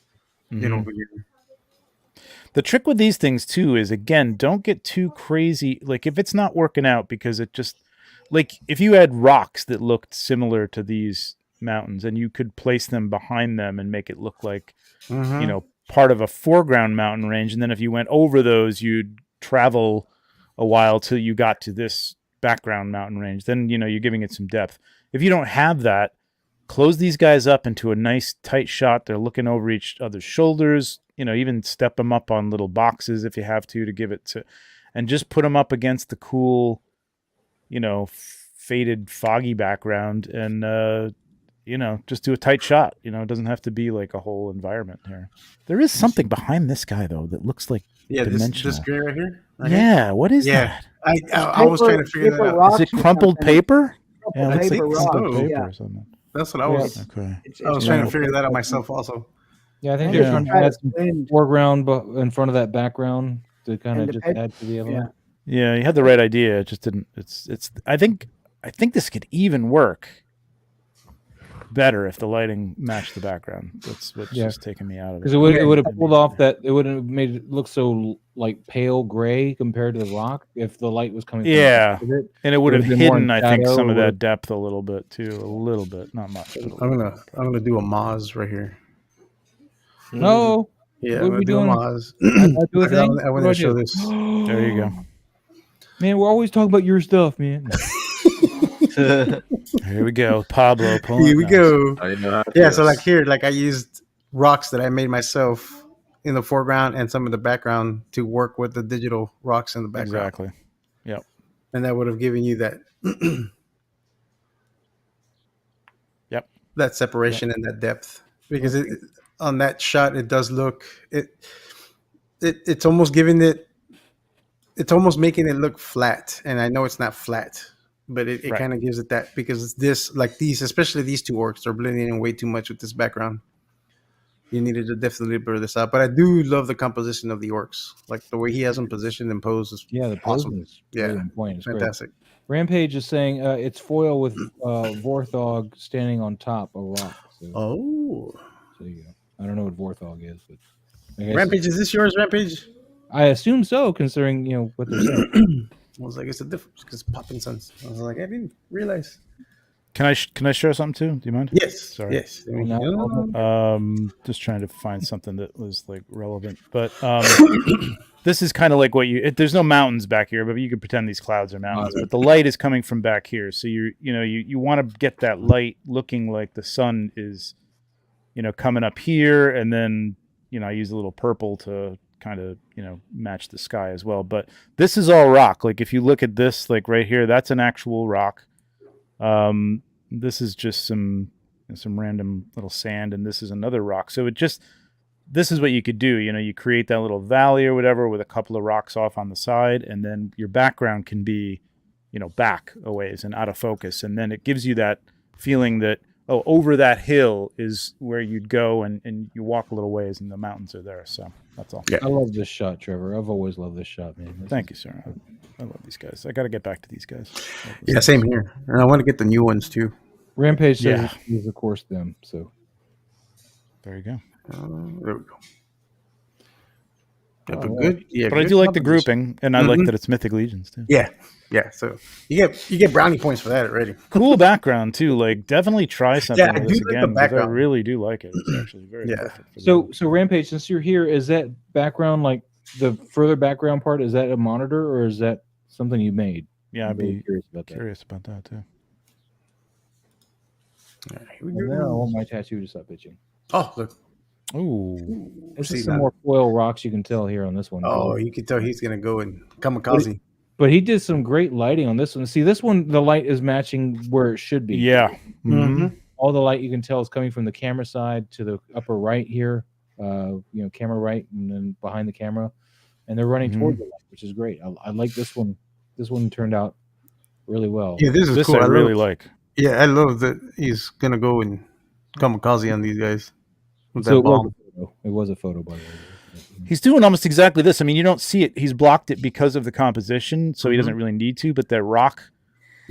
than over here. The trick with these things too is, again, don't get too crazy. Like if it's not working out because it just, like if you had rocks that looked similar to these mountains and you could place them behind them and make it look like part of a foreground mountain range, and then if you went over those you'd travel a while till you got to this background mountain range, then you're giving it some depth. If you don't have that, close these guys up into a nice tight shot. They're looking over each other's shoulders, even step them up on little boxes if you have to give it to, and just put them up against the cool faded foggy background and just do a tight shot. It doesn't have to be like a whole environment here. There is something behind this guy though that looks like dimensional. This gray right here? What is that? I was trying to figure that out. Is it crumpled paper? Yeah, it looks like crumpled paper paper or something. That's what I was. Okay. I was trying to figure that out myself also. Yeah, I think they're trying to add some foreground in front of that background to kind of just add to the element. Yeah, you had the right idea. It just didn't. It's. I think this could even work better if the lighting matched the background. That's what's just taking me out of it. Because it would have pulled off that, it would have made it look so like pale gray compared to the rock if the light was coming from it. And it would have been more hidden, in I think, shadow, some of or that depth a little bit too. A little bit, not much. But I'm gonna do a Moz right here. No. Yeah, What I'm are we gonna do a doing? Moz. I do a thing? I want to show this. there you go. Man, we're always talking about your stuff, man. Here we go, Pablo. Here we go. I know how it Yeah, so feels. like here, like I used rocks that I made myself in the foreground and some of the background to work with the digital rocks in the background. Exactly. Yep. And that would have given you that that separation and that depth. Because on that shot it does look it's almost giving it, it's almost making it look flat. And I know it's not flat, but it kind of gives it that, because this, like these, especially these two orcs, are blending in way too much with this background. You needed to definitely blur this out. But I do love the composition of the orcs. Like the way he has them positioned and posed is Yeah, the posing awesome. is really on point. It's Fantastic. great. Rampage is saying it's foil with Vorthog standing on top of rock. So, Oh. so you go. I don't know what Vorthog is, but I guess Rampage, is this yours, Rampage? I assume so, considering what they're saying. I was like, it's a difference because popping suns. I was like, I didn't realize. Can I share something too? Do you mind? Yes. Sorry. Yes. Just trying to find something that was like relevant, but this is kind of like what there's no mountains back here, but you could pretend these clouds are mountains, but the light is coming from back here. So you want to get that light looking like the sun is, coming up here. And then, I use a little purple to kind of, match the sky as well. But this is all rock. Like if you look at this, like right here, that's an actual rock. This is just some random little sand, and this is another rock. So this is what you could do. You create that little valley or whatever with a couple of rocks off on the side, and then your background can be, back a ways and out of focus. And then it gives you that feeling that, over that hill is where you'd go, and you walk a little ways and the mountains are there. So that's all. Yeah. I love this shot, Trevor. I've always loved this shot, man. Thank you, sir. I love these guys. I got to get back to these guys. Yeah, same here. And I want to get the new ones too. Rampage says is of course them. So there you go. There we go. Yeah, but good. Yeah, but I do like the grouping, and I like that it's Mythic Legions too. Yeah. Yeah, so you get brownie points for that already. Cool background too. Like definitely try something Yeah, I with this do like the again, because I background. really do like it. It's actually very perfect. For So Rampage, since you're here, is that background, like the further background part, is that a monitor or is that something you made? Yeah, I'd be curious about that too. All right, here we And go. now I want my tattoo to stop itching. Oh, look. Ooh. This See is some that? more foil rocks you can tell here on this one. Oh, you can tell he's gonna go and kamikaze. But he did some great lighting on this one. See, this one, the light is matching where it should be. Yeah. Mm-hmm. All the light you can tell is coming from the camera side to the upper right here, camera right, and then behind the camera. And they're running towards the light, which is great. I like this one. This one turned out really well. Yeah, this is cool. I really like. Yeah, I love that he's gonna go and kamikaze on these guys with So that bomb. it was a photo, by the way. He's doing almost exactly this. I mean, you don't see it. He's blocked it because of the composition, so he doesn't really need to. But that rock,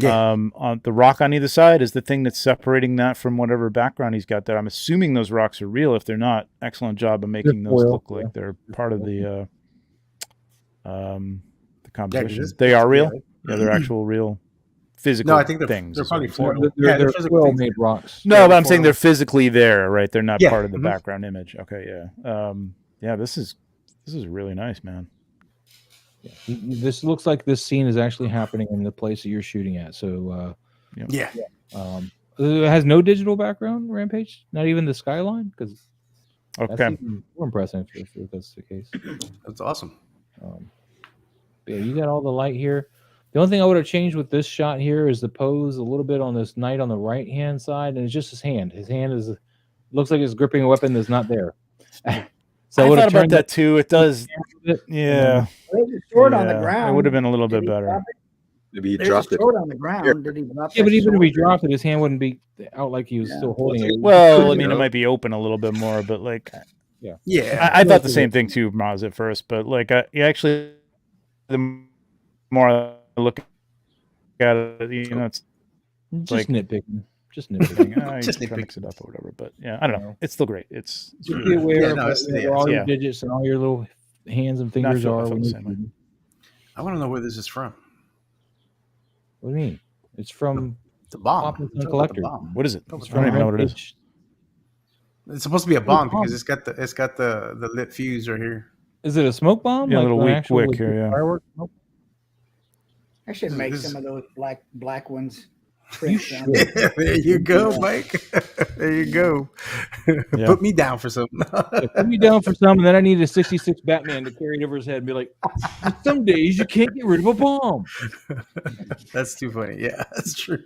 on the rock on either side, is the thing that's separating that from whatever background he's got there. I'm assuming those rocks are real. If they're not, excellent job of making those look like they're part of the composition. They are real. Yeah, they're actual real physical. No, I think things. They're probably foil. They're foil-made rocks. No, but I'm saying they're physically there, right? They're not part of the background image. Okay, yeah. This is really nice, man. Yeah. This looks like this scene is actually happening in the place that you're shooting at. So, it has no digital background, Rampage. Not even the skyline, because that's even more impressive if that's the case. That's awesome. Yeah, you got all the light here. The only thing I would have changed with this shot here is the pose a little bit on this knight on the right hand side, and it's just his hand. His hand looks like it's gripping a weapon that's not there. So I thought about that too. It does. Yeah. There's a sword on the ground. It would have been a little bit better. Maybe he There's dropped a it. sword on the ground. Did he drop Yeah, that but even if sword? he dropped it, his hand wouldn't be out like he was still holding it. Well, I mean, it might be open a little bit more, but like, I thought the same thing too, Maz, at first. But like, actually, the more I look at it, it's just nitpicking. Just nitpicking. You Just can try to nitpick. mix it up or whatever. But yeah, I don't know. It's still great. It's Just be aware Yeah, of no, what, it's- yeah, where all your yeah. digits and all your little hands and No, I fingers feel- I are. feel When the you're same way. shooting. I want to know where this is from. What do you mean? It's from The bomb. Pop and I'm Son talking about the Collector. bomb. What is it? It's I don't even know what it is. Rampage. It's supposed to be a bomb bomb. because it's got the lit fuse right here. Is it a smoke bomb? Yeah, a like little an weak actual wick legit here, yeah. firework? Nope. I should make This- some of those black ones. You print should. them. There you go, Mike. There you go. Yeah. Put me down for something. Yeah, put me down for some, and then I need a 66 Batman to carry it over his head and be like, some days you can't get rid of a bomb. That's too funny. Yeah, that's true.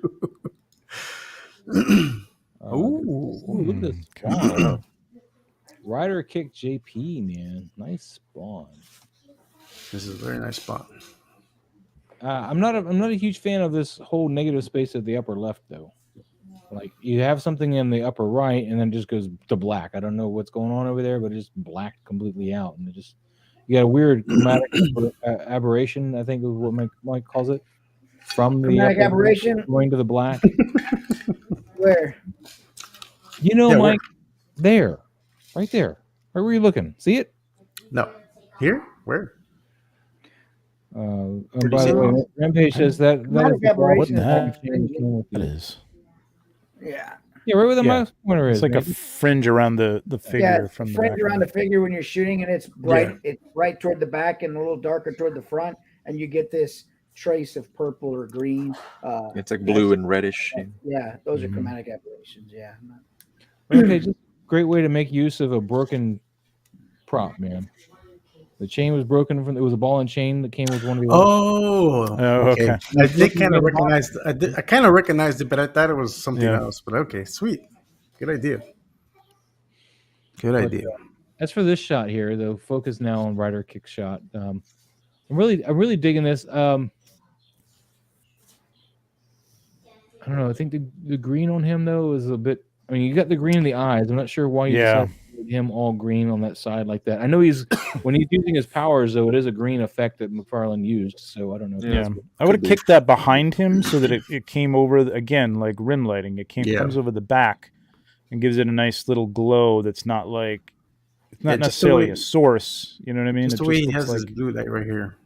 Ooh, look at this spawn. Rider kick JP, man. Nice spawn. This is a very nice spot. I'm not a huge fan of this whole negative space at the upper left, though. Like, you have something in the upper right, and then it just goes to black. I don't know what's going on over there, but it's just black completely out, and it just you got a weird chromatic aberration. I think is what Mike calls it. From the Chromatic upper aberration? left going to the black. Where? You know, Yeah, where? Mike, there, right there. Where were you looking? See it? No. Here? Where? And do you by see the way, it? Rampage says that is Chromatic the aberration What is the like heck? stringent. That is. Yeah. Yeah, right where the Yeah. mouse pointer is. It's like a man. fringe around the figure Yeah, from the fringe back. around the figure when you're shooting, and it's bright. Yeah. It's bright toward the back and a little darker toward the front, and you get this trace of purple or green. It's like blue and reddish. Yeah, those Mhm. are chromatic aberrations. Yeah. Rampage is a great way to make use of a broken prop, man. The chain was broken from. It was a ball and chain that came with one of the. Oh, okay. I did kind of recognize. I kind of recognized it, but I thought it was something Yeah. else. But okay, sweet, good idea. Good But, idea. As for this shot here, though, focus now on rider kick shot. I'm really digging this. I don't know. I think the green on him though is a bit. I mean, you got the green in the eyes. I'm not sure why you Yeah. decided to make him all green on that side like that. I know he's when he's using his powers though, it is a green effect that McFarlane used. So I don't know. if Yeah. that's Yeah, what- I would have be. kicked that behind him so that it came over again like rim lighting. It Yeah. comes over the back and gives it a nice little glow. That's not like it's not Yeah, just the necessarily way- a source. You know what I mean? Just It the way he looks has like, this blue light right here.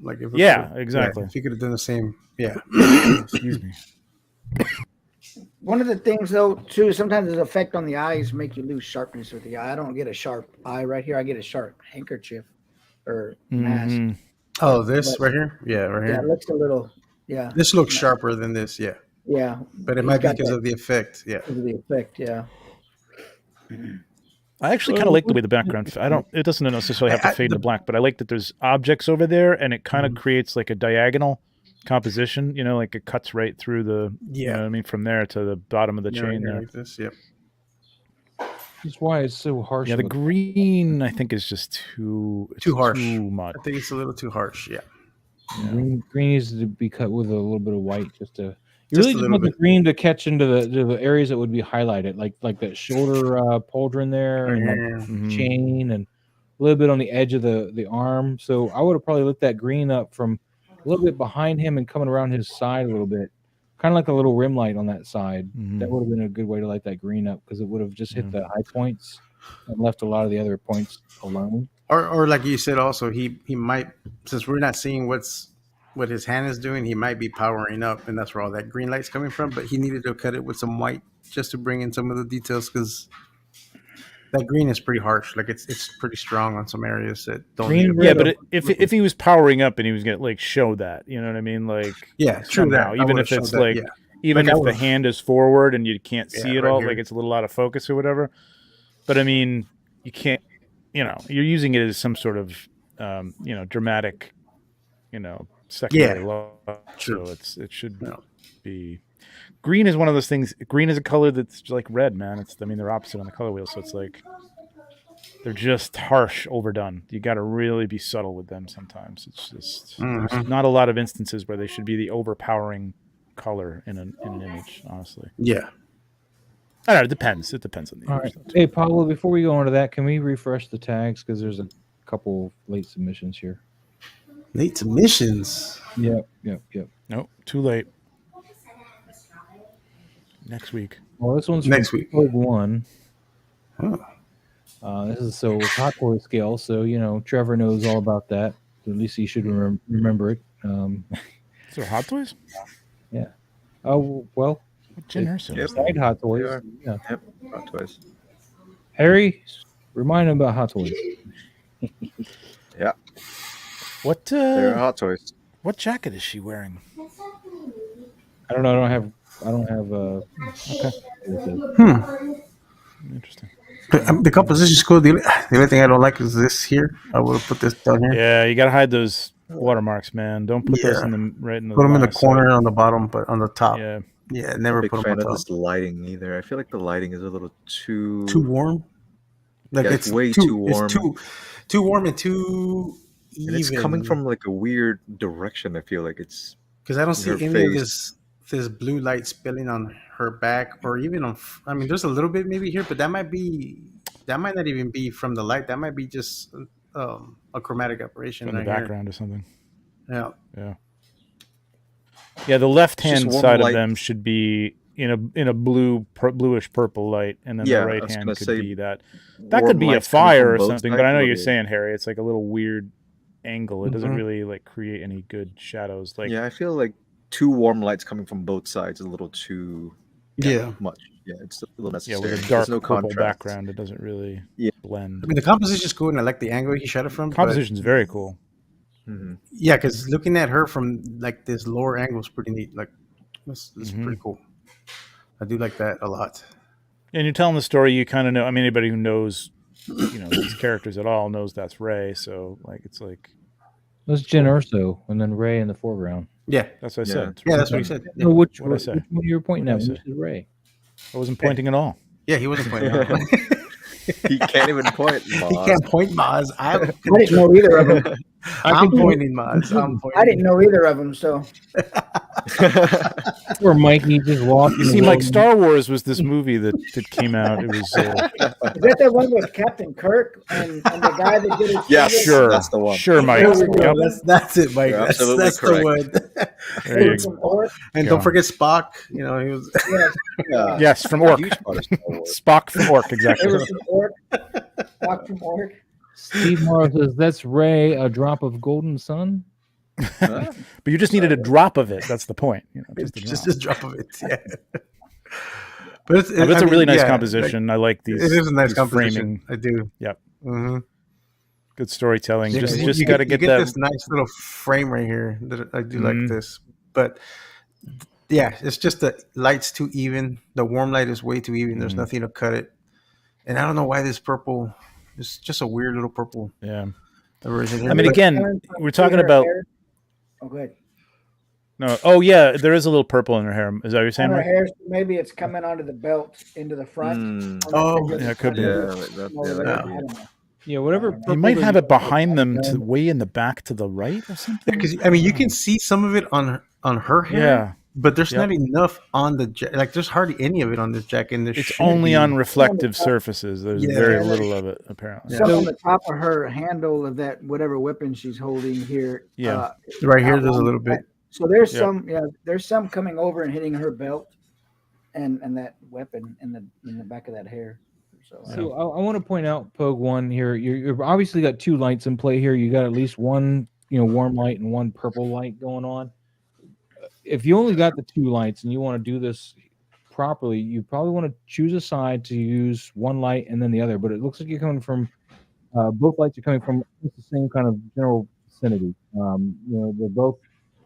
Like if it Yeah, could've- exactly. if he could have done the same, yeah. Excuse me. One of the things, though, too, sometimes the effect on the eyes make you lose sharpness with the eye. I don't get a sharp eye right here. I get a sharp handkerchief or mask. Mhm. Oh, this right here, yeah, right Yeah, it here. looks a little. Yeah, This looks sharper than this, yeah. yeah. But it He's might be got because that of the effect, yeah. because of the effect. Yeah. I actually kind of like the way the background. I don't. It doesn't necessarily have to fade to black, but I like that there's objects over there, and it kind of creates like a diagonal composition. You know, like it cuts right through the. You know what I mean, from there to the bottom of the Yeah, chain right here there. like this, yep. That's why it's so harsh. Yeah, the looking. green I think is just too Too harsh. too much. I think it's a little too harsh, yeah. Green needs to be cut with a little bit of white just to. You Just really a just little want the bit. green to catch into the areas that would be highlighted, like that shoulder pauldron there, Right and like here. Mhm. chain, and a little bit on the edge of the arm. So I would have probably lit that green up from a little bit behind him and coming around his side a little bit, kind of like a little rim light on that side. Mhm. That would have been a good way to light that green up because it would have just hit the high points and left a lot of the other points alone. Or like you said, also he might, since we're not seeing what his hand is doing, he might be powering up, and that's where all that green light's coming from. But he needed to cut it with some white just to bring in some of the details because that green is pretty harsh. Like it's pretty strong on some areas that don't. Green need and to- red Yeah, but if he was powering up and he was gonna like show that, you know what I mean? Like yeah, true somehow, that. I even would've if it's showed that, like yeah. even Like, I if the would've- hand is forward and you can't see Yeah, it right all, here. like it's a little out of focus or whatever. But I mean, you can't, you know, you're using it as some sort of, you know, dramatic, you know, secondary law. True. So it should No. be. Green is one of those things. Green is a color that's like red, man. I mean, they're opposite on the color wheel, so it's like they're just harsh, overdone. You got to really be subtle with them sometimes. It's just there's not a lot of instances where they should be the overpowering color in an image. Honestly, Yeah. I don't know. It depends. It depends on the All image. right. Hey, Pablo, before we go on to that, can we refresh the tags? Because there's a couple late submissions here. Late submissions. Yep. Nope, too late. Next week. Well, this one's Next from week. Rogue One. Huh. This is it's Hot Toy scale, so Trevor knows all about that. At least he should remember it. Is there Hot Toys? Yeah. Oh well. What Jyn Erso? Yep. Side Hot Toys. They are. Yeah. Yep. Hot Toys. Harry, remind him about Hot Toys. Yeah. What? They're Hot Toys. What jacket is she wearing? I don't know. I don't have. Okay. Interesting. The composition is cool. The only thing I don't like is this here. I would have put this down here. Yeah, you gotta hide those watermarks, man. Don't put those in the right in the. Put them in the last corner side. on the bottom, but on the top. Yeah. Yeah, never Big put them fan on of top. this lighting either. I feel like the lighting is a little too Warm. Like Yeah, it's way too warm. It's too warm and too even. and it's coming from like a weird direction. I feel like it's because I don't see her any of face. this blue light spilling on her back or even on. I mean, there's a little bit maybe here, but that might not even be from the light. That might be just a chromatic operation From the right background or something. here. Yeah. Yeah, the left hand just warm side light. of them should be in a bluish purple light, and then Yeah, the I right was hand gonna could say be that. That warm could be a lights coming fire from or both something, sides but I know of you're it. saying, Harry, it's like a little weird angle. It doesn't Mhm. really like create any good shadows. Like Yeah, I feel like two warm lights coming from both sides is a little too Yeah. much. Yeah, it's a little yeah, necessary. with a dark There's no purple contrast. background, it doesn't really Yeah. blend. I mean, the composition is cool, and I like the angle he shot it from. Composition's very cool. Mhm. Yeah, because looking at her from like this lower angle is pretty neat. Like, this is Mhm. pretty cool. I do like that a lot. And you're telling the story, you kind of know. I mean, anybody who knows, these characters at all knows that's Rey. So, like, it's like That's Jyn Erso, and then Ray in the foreground. Yeah, that's what I Yeah. said. yeah, that's what he said. Yeah, No, which What'd I say? one you were pointing What'd at I when you said Ray? I wasn't pointing at all. yeah he wasn't pointing out. He can't even point. He Maz. can't point Maz. I didn't know either of them. I'm pointing Maz. I'm pointing. I didn't know either of them. So Or Mikey just lost. You see, like Star Wars was this movie that came out. It was is that the one with Captain Kirk and the guy that did it? Yeah, sure, that's the one. sure, Mike. There we go. Yep. That's it, Mike. You're That's absolutely the correct. one. There you go. From Orc. And Yeah. don't forget Spock. He was. Yes, Yeah. Yes, from Orc. Huge part of Star Wars. Spock from Orc, they exactly. were from Orc. Spock from Orc. Steve Morrow says that's Ray, a drop of golden sun. Huh? But you just needed a drop of it. That's the point. Just a drop. Just a drop of it. Yeah. But it's But it's a really nice composition. I like these. It is a nice these composition. framing. I do. Yep. Mm-hmm. Good storytelling. You Just got to get that. this nice little frame right here. That I do Mhm. like this, but yeah, it's just the light's too even. The warm light is way too even. There's Mhm. nothing to cut it, and I don't know why this purple. It's just a weird little purple Yeah. version here. I mean, but- again, we're talking about. Oh, good. No. Oh, yeah. There is a little purple in her hair. Is that what you're saying, On her Mike? hair, maybe it's coming onto the belt into the front. Mm. Oh, yeah, it could be. Yeah, like that, yeah, that Yeah. could be. I don't know. Yeah, whatever. You might purple have they it use- behind them to way in the back to the right or something. because I mean, you can see some of it on her hair. Yeah. But there's Yep. not enough on the like. There's hardly any of it on this jacket. And there It's should only be. on reflective surfaces. There's Yeah. very little of it, apparently. Some on the top of her handle of that whatever weapon she's holding here. Yeah. Right here. There's a outlined little bit. that. So there's Yeah. there's some coming over and hitting her belt, and that weapon in the back of that hair. So So I want to point out, Pogue One here. You've obviously got two lights in play here. You got at least one, warm light and one purple light going on. If you only got the two lights and you want to do this properly, you probably want to choose a side to use one light and then the other. But it looks like you're coming from both lights are coming from the same kind of general vicinity. They're both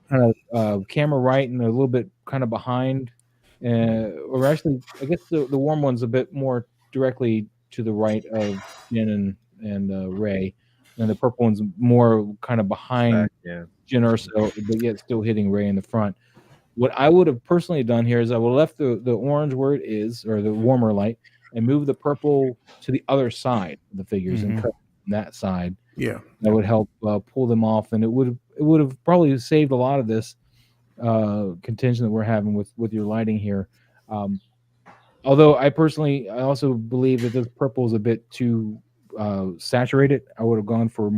kind of camera right and a little bit kind of behind. Or actually, I guess the warm one's a bit more directly to the right of Jyn and Ray, and the purple one's more kind of behind Yeah. Jyn Erso, but yet still hitting Ray in the front. What I would have personally done here is I would have left the orange where it is, or the warmer light, and move the purple to the other side of the figures and cut from that side. Yeah. That would help pull them off, and it would have probably saved a lot of this contention that we're having with your lighting here. Although I also believe that this purple is a bit too saturated. I would have gone for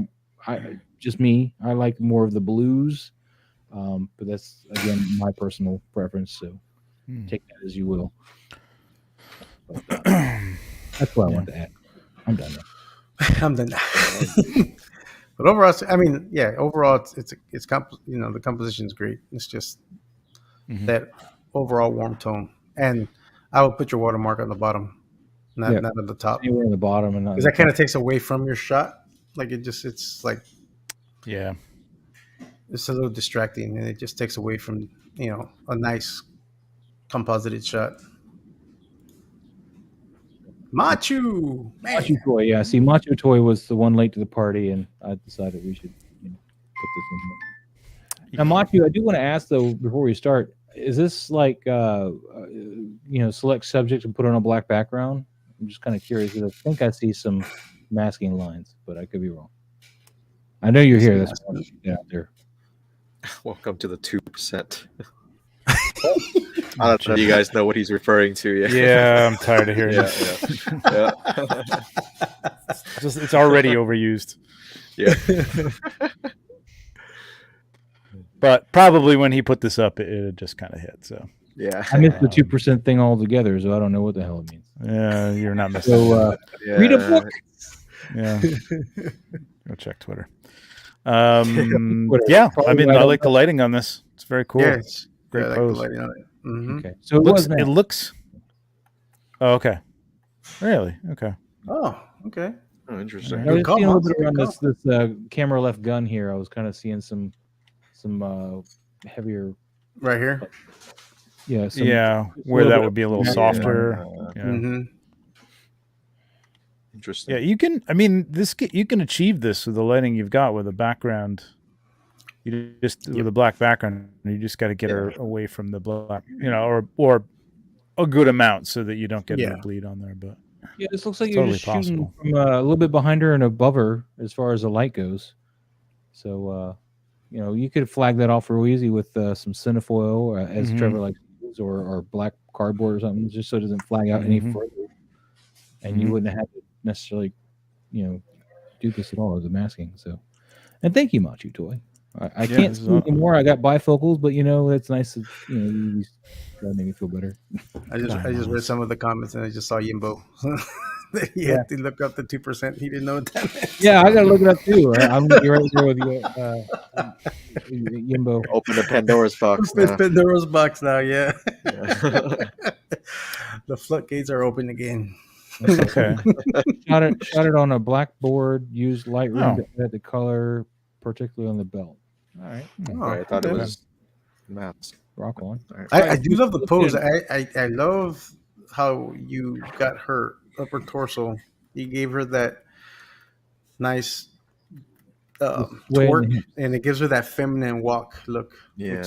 just me. I like more of the blues, but that's again my personal preference. So take that as you will. But, that's what I wanted to add. I'm done now. I'm done. But overall, I mean, yeah, overall, it's the composition is great. It's just that overall warm tone, and I would put your watermark on the bottom, not at the top. Anywhere in the bottom, and because that kind of takes away from your shot. Like it's like it's a little distracting, and it just takes away from a nice composited shot. Machu Toy, yeah. See, Machu Toy was the one late to the party, and I decided we should put this in here. Now, Machu, I do want to ask though before we start: is this like select subject and put on a black background? I'm just kind of curious because I think I see some masking lines, but I could be wrong. I know you're here. That's why I'm out there. Welcome to the 2%. I don't know if you guys know what he's referring to. Yeah, I'm tired of hearing it. Yeah. It's already overused. Yeah. But probably when he put this up, it just kind of hit. So yeah, I missed the 2% thing altogether, so I don't know what the hell it means. Yeah, you're not missing. So read a book. Yeah, go check Twitter. Yeah, I mean, I like the lighting on this. It's very cool. Yeah, great I pose. like the lighting on it. Mm-hmm. Okay, so it looks. Oh, okay. Really? Okay. Oh, okay. Oh, interesting. I was seeing a little bit around this camera left gun here. I was kind of seeing some heavier right here. Yeah. Where that would be a little softer. Mm-hmm. Interesting. Yeah, you can. I mean, you can achieve this with the lighting you've got with a background. You just with a black background, you just got to get her away from the black, or a good amount so that you don't get any bleed on there. But yeah, this looks like it's you're totally just shooting possible. from a little bit behind her and above her as far as the light goes. So you could flag that off real easy with some cinefoil, as Trevor likes to use, or black cardboard or something, just so it doesn't flag out any further. And you wouldn't have to necessarily, do this at all as a masking. So, and thank you, Machu Toy. I can't see anymore. I got bifocals, but it's nice. That made me feel better. I just read some of the comments and I just saw Yimbo. He had to look up the 2%. He didn't know what that meant. Yeah, I gotta look it up too. I'm gonna be right there with you, Yimbo. Open the Pandora's box. Open Pandora's box now. Yeah. The floodgates are open again. Okay. Shot it on a blackboard. Used Lightroom to add the color, particularly on the belt. All right. I thought it was maps. Rock on. I do love the pose. I love how you got her upper torso. You gave her that nice twerk, and it gives her that feminine walk look. Yeah,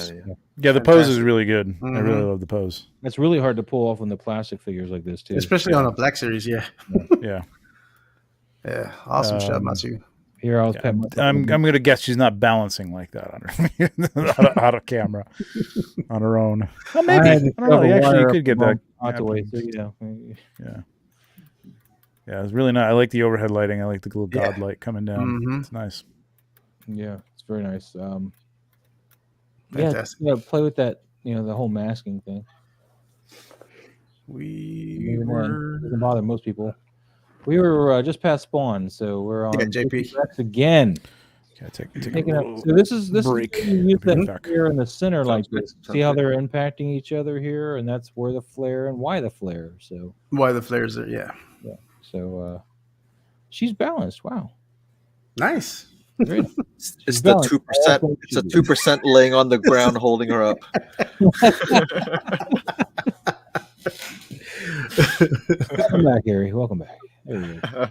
the pose is really good. I really love the pose. It's really hard to pull off on the plastic figures like this too, especially on a Black Series. Yeah. Awesome shot, Matsu. Here, I'm going to guess she's not balancing like that on her out of camera on her own. Oh, maybe. I don't know. Actually, you could get that out the way. So, Yeah, it's really nice. I like the overhead lighting. I like the little god light coming down. It's nice. Yeah, it's very nice. Fantastic. Play with that. The whole masking thing. Doesn't bother most people. We were just past spawn, so we're on JP again. Okay, taking up. So this is break. Use that flare in the center like this. See how they're impacting each other here, and that's where the flare and why the flare. So why the flares are yeah. So she's balanced. Wow, nice. Great. It's the 2%. It's a 2% laying on the ground, holding her up. Welcome back, Harry. Welcome back. There you go.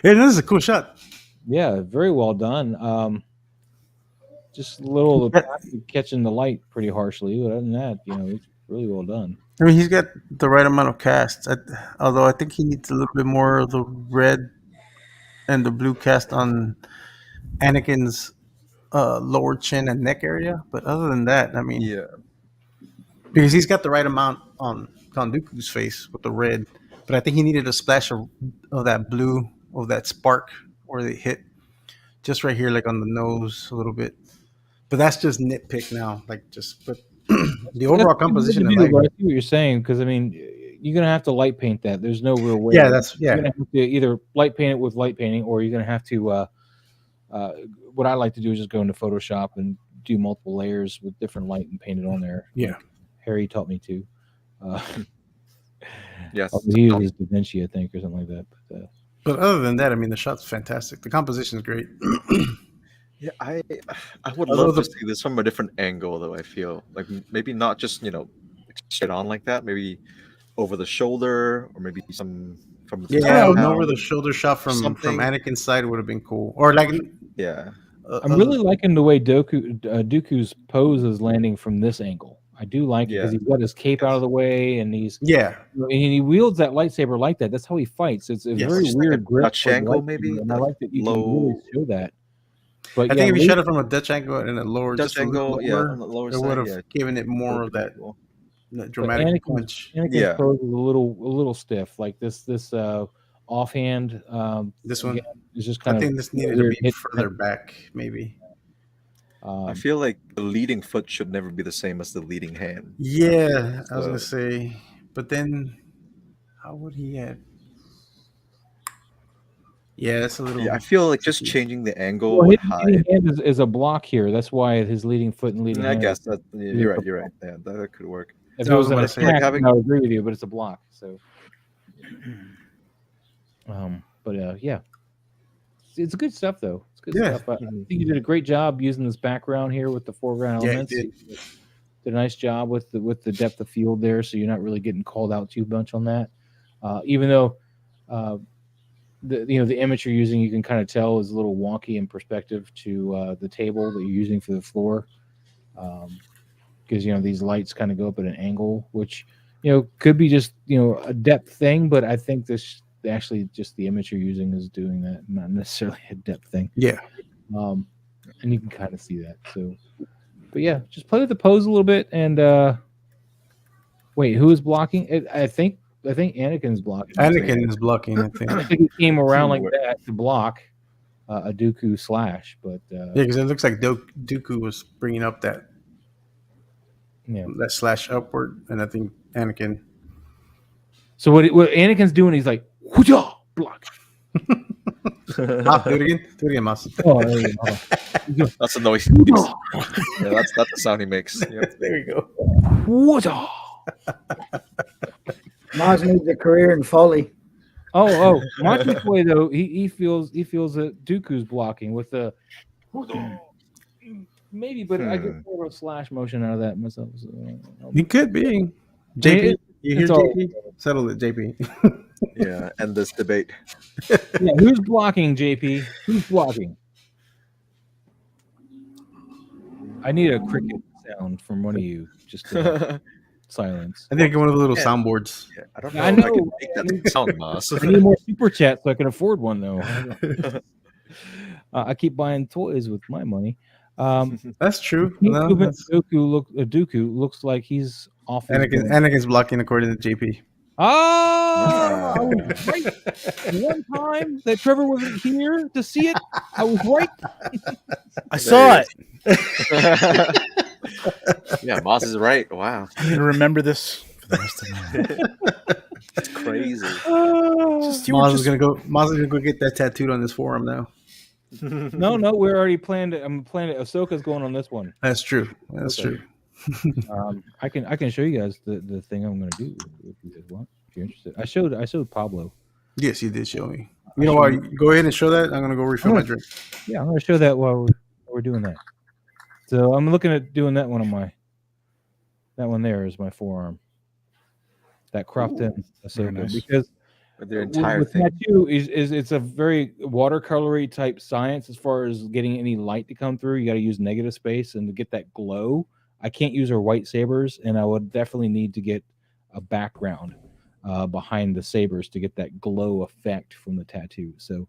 Hey, this is a cool shot. Yeah, very well done. Just a little catching the light pretty harshly, but other than that, it's really well done. I mean, he's got the right amount of cast. Although I think he needs a little bit more of the red and the blue cast on Anakin's lower chin and neck area. But other than that, I mean, because he's got the right amount on Dooku's face with the red. But I think he needed a splash of that blue, of that spark where they hit just right here, like on the nose a little bit. But that's just nitpick now. But The overall That's composition, I I like. see what you're saying, because I mean, you're gonna have to light paint that. There's no real way. Yeah, that's You're gonna have to either light paint it with light painting, or you're gonna have to. What I like to do is just go into Photoshop and do multiple layers with different light and paint it on there. Yeah. Like Harry taught me to. Yes. He uses DaVinci, I think, or something like that. But other than that, I mean, the shot's fantastic. The composition is great. Yeah, I would Although love to the- see this from a different angle, though. I feel like maybe not just straight on like that. Maybe over the shoulder, or maybe some from the Yeah, top an down. over the shoulder shot from Something. Anakin's side would have been cool. Or like, Yeah, I'm really liking the way Dooku's pose is landing from this angle. I do like it because Yeah. he's got his cape out of the way, and and he wields that lightsaber like that. That's how he fights. It's a Yes. very Just like a weird grip. Dutch for the angle, lightsaber, maybe, and I like like that you can low- really show that. But I yeah, think if you Luke- shot it from a Dutch angle and a lower, Dutch just a little angle, yeah, lower, on the lower it side, would have yeah. given it more of that dramatic Anakin's- punch. Anakin's Yeah. pose is a little stiff. Like this offhand. This one, is just kind I of. think this needed to weird be hit. further back, maybe. I feel like the leading foot should never be the same as the leading hand. Yeah, I was So- gonna say, but then how would he have? Yeah, it's a little. Yeah, I feel like just changing the angle Well, would his leading hide. hand is a block here. That's why his leading foot and leading I hand. guess that you're right. You're right. Yeah, that could work. If So it I was was an about to say, attack, like, having- I would agree with you, but it's a block. So, yeah, it's good stuff though. It's good Yeah. stuff. I think you did a great job using this background here with the foreground Yeah, he elements. did. You did a nice job with the depth of field there, so you're not really getting called out too much on that. Even though the image you're using, you can kind of tell is a little wonky in perspective to the table that you're using for the floor. Because these lights kind of go up at an angle, which could be just a depth thing, but I think this actually just the image you're using is doing that, not necessarily a depth thing. Yeah. And you can kind of see that. So, but yeah, just play with the pose a little bit. And wait, who is blocking? I think Anakin's blocking. Anakin is blocking, I think. I think he came around like that to block a Dooku slash, but Yeah, because it looks like Dooku was bringing up that slash upward, and I think Anakin. So what Anakin's doing? He's like, "Hoo-yah!" Block. Do it again, Mas. Oh, there you go. That's the noise. Yeah, that's the sound he makes. Yep. There you go. Hoo-yah! Maz needs a career in Foley. Oh, Monty's way though, he feels that Dooku's blocking with the maybe, but I get more of a slash motion out of that myself. So, He could be. JP, you hear it's all- JP? Settle it, JP. Yeah, end this debate. yeah, who's blocking, JP? Who's blocking? I need a cricket sound from one of you. Just silence. I think one of the little soundboards. Yeah, I don't know I if I know. can make that sound, Moss. I need more super chats so I can afford one though. I keep buying toys with my money. That's true. Heat No, movement that's- Dooku looks like he's off. his game. Anakin's blocking according to JP. Ah, I was right. One time that Trevor wasn't here to see it, I was right. I saw it. Yeah, Moss is right. Wow, I'm gonna remember this for the rest of my life. that's crazy. Maz is gonna go get that tattooed on this forearm now. No, we're already planned it. I'm planning it. Ahsoka's going on this one. That's true. That's Okay. true. I can show you guys the thing I'm going to do if you guys want. If you're interested, I showed Pablo. Yes, you did show me. You know what? Go ahead and show that. I'm gonna go refill my drink. Yeah, I'm going to show that while we're doing that. So I'm looking at doing that one on my. That one there is my forearm. That cropped in Ahsoka nice. because With their entire with thing. tattoo is it's a very watercolory type science as far as getting any light to come through. You got to use negative space, and to get that glow, I can't use our white sabers, and I would definitely need to get a background behind the sabers to get that glow effect from the tattoo. So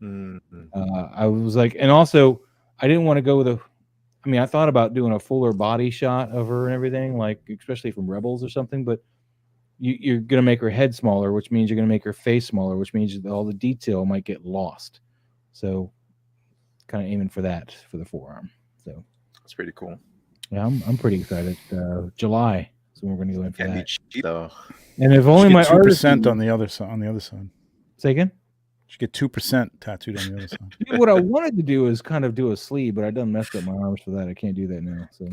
I was like, and also I didn't want to go with I thought about doing a fuller body shot of her and everything, like especially from Rebels or something, but you're going to make her head smaller, which means you're going to make her face smaller, which means all the detail might get lost. So kind of aiming for that for the forearm. So That's pretty cool. yeah, I'm pretty excited. July So we're going to go in for Can't be that. cheap though. And if only my 2% on the other side. On the other side, say again. you get 2% tattooed on the other side. What I wanted to do is kind of do a sleeve, but I done messed up my arms for that. I can't do that now. So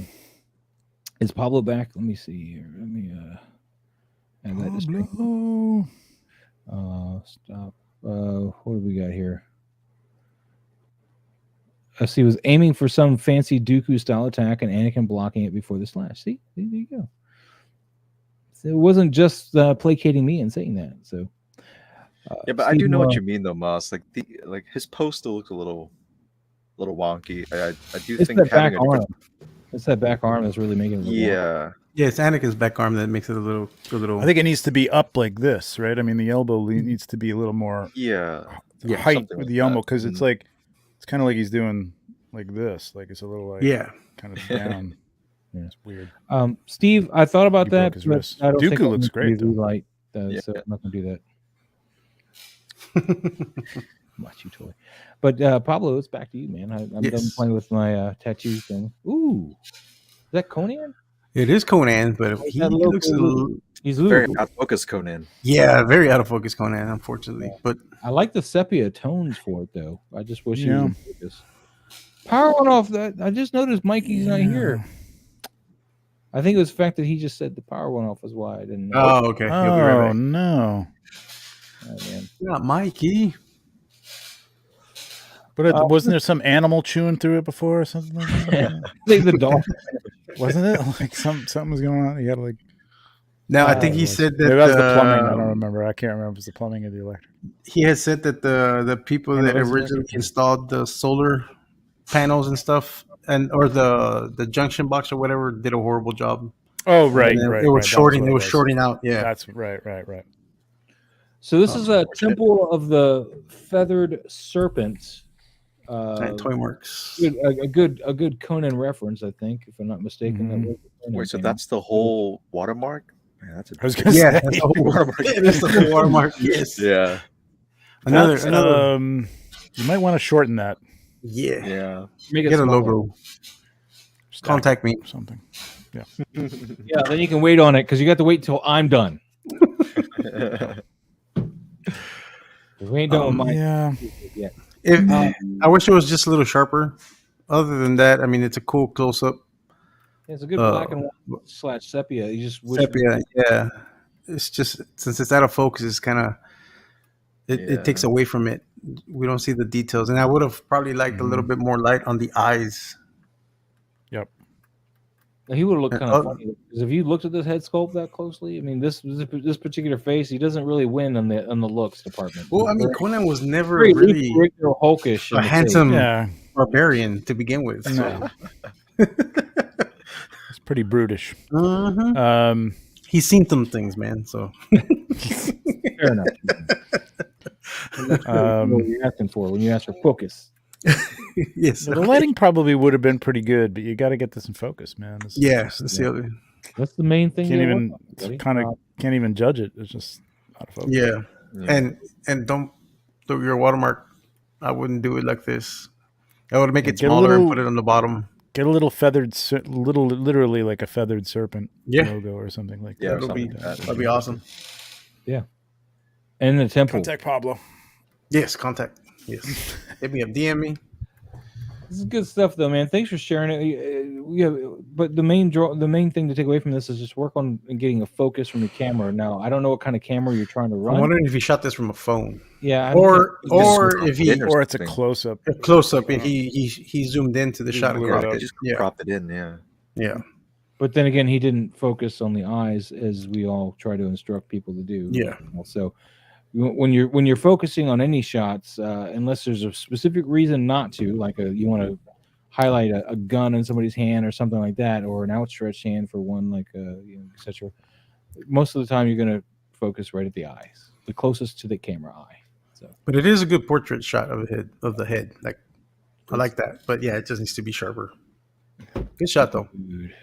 is Pablo back? Let me see here. Let me add that to screen. Stop. What do we got here? I see. Was aiming for some fancy Dooku style attack, and Anakin blocking it before the slash. See, there you go. So it wasn't just placating me and saying that. So Yeah, but I do know what you mean though, Moss. Like his pose still looks a little wonky. I do it's think that back having a arm. It's that back arm that's really making it look wonky. yeah. Yeah, it's Anakin's back arm that makes it a little. I think it needs to be up like this, right? I mean, the elbow needs to be a little more Yeah. height something with like the elbow that. because it's like it's kind of like he's doing like this, like it's a little like kind of down. Yeah. It's weird. Steve, I thought about He broke that. his But wrist. I don't think Dooku I'm looks gonna great, do though. light, Yeah. so I'm not gonna do that. Watch you toy. But Pablo, it's back to you, man. I'm done playing with my tattoo thing. Ooh, is that Conan? It is Conan, but he looks he's Very out of focus, Conan. Yeah, very out of focus, Conan. Unfortunately, but I like the sepia tones for it, though. I just wish he was Yeah. in focus. Power went off. That I just noticed Mikey's not here. I think it was the fact that he just said the power went off is why I didn't know. oh, okay. He'll be right back. No. Oh, man. Not Mikey. But wasn't there some animal chewing through it before or something like that? I think the dog. Wasn't it? Like something was going on. He had like Now I think he said that maybe that was the plumbing. I don't remember. I can't remember if it was the plumbing or the electric. he had said that the people that that's originally installed the solar panels and stuff or the junction box or whatever did a horrible job. Oh, right, And right. It was right. shorting. It was shorting out. Yeah. That's right. So this is a temple of the feathered serpent. Toyworks. A good Conan reference, I think, if I'm not mistaken. Mhm. That was Conan Wait, so thing. that's the whole watermark? Man, that's I was gonna Yeah, say. that's the whole watermark. That's the whole watermark. Yes. yeah. Another. You might want to shorten that. Yeah. Yeah. Make it Get a smaller. logo. Contact me. Or something. Yeah, then you can wait on it because you got to wait till I'm done. We ain't done with mine Yeah. yet. I wish it was just a little sharper. Other than that, I mean, it's a cool close up. It's a good black and white / sepia. You just wish Sepia, yeah. It's just since it's out of focus, it's kind of it takes away from it. We don't see the details, and I would have probably liked a little bit more light on the eyes. Yep. he would have looked kind of funny because if you looked at this head sculpt that closely, I mean, this particular face, he doesn't really win on the looks department. Well, I mean, Conan was never Very really hulkish, a handsome Yeah. barbarian to begin with. No. It's pretty brutish. Mhm. He's seen some things, man. So Fair enough. What you're asking for when you ask for focus. yes, The lighting probably would have been pretty good, but you got to get this in focus, man. This is yeah, just- that's the other. That's the main thing. can't you're even working on, can't even judge it. It's just out of focus. Yeah, and don't do your watermark. I wouldn't do it like this. I would make it Get a smaller little- and put it on the bottom. Get a little feathered, literally like a feathered serpent Yeah. logo or something like Yeah, that. That'd be awesome. And the temple. Contact Pablo. Yes, contact. Yes, hit me up, DM me. This is good stuff, though, man. Thanks for sharing it. But the main thing to take away from this is just work on getting a focus from your camera. Now, I don't know what kind of camera you're trying to I'm run. wondering if he shot this from a phone, Yeah, or if he Or Or it's a something. close up. a close up and he zoomed into the shot. blew and it cropped up. They it. just Yeah, cropped it in, yeah. yeah, but then again, he didn't focus on the eyes as we all try to instruct people to do. Yeah. So when you're focusing on any shots, unless there's a specific reason not to, like you want to highlight a gun in somebody's hand or something like that, or an outstretched hand for one, like etc. Most of the time, you're going to focus right at the eyes, the closest to the camera eye. So but it is a good portrait shot of the head. Like I like that, but yeah, it just needs to be sharper. Good shot though. dude.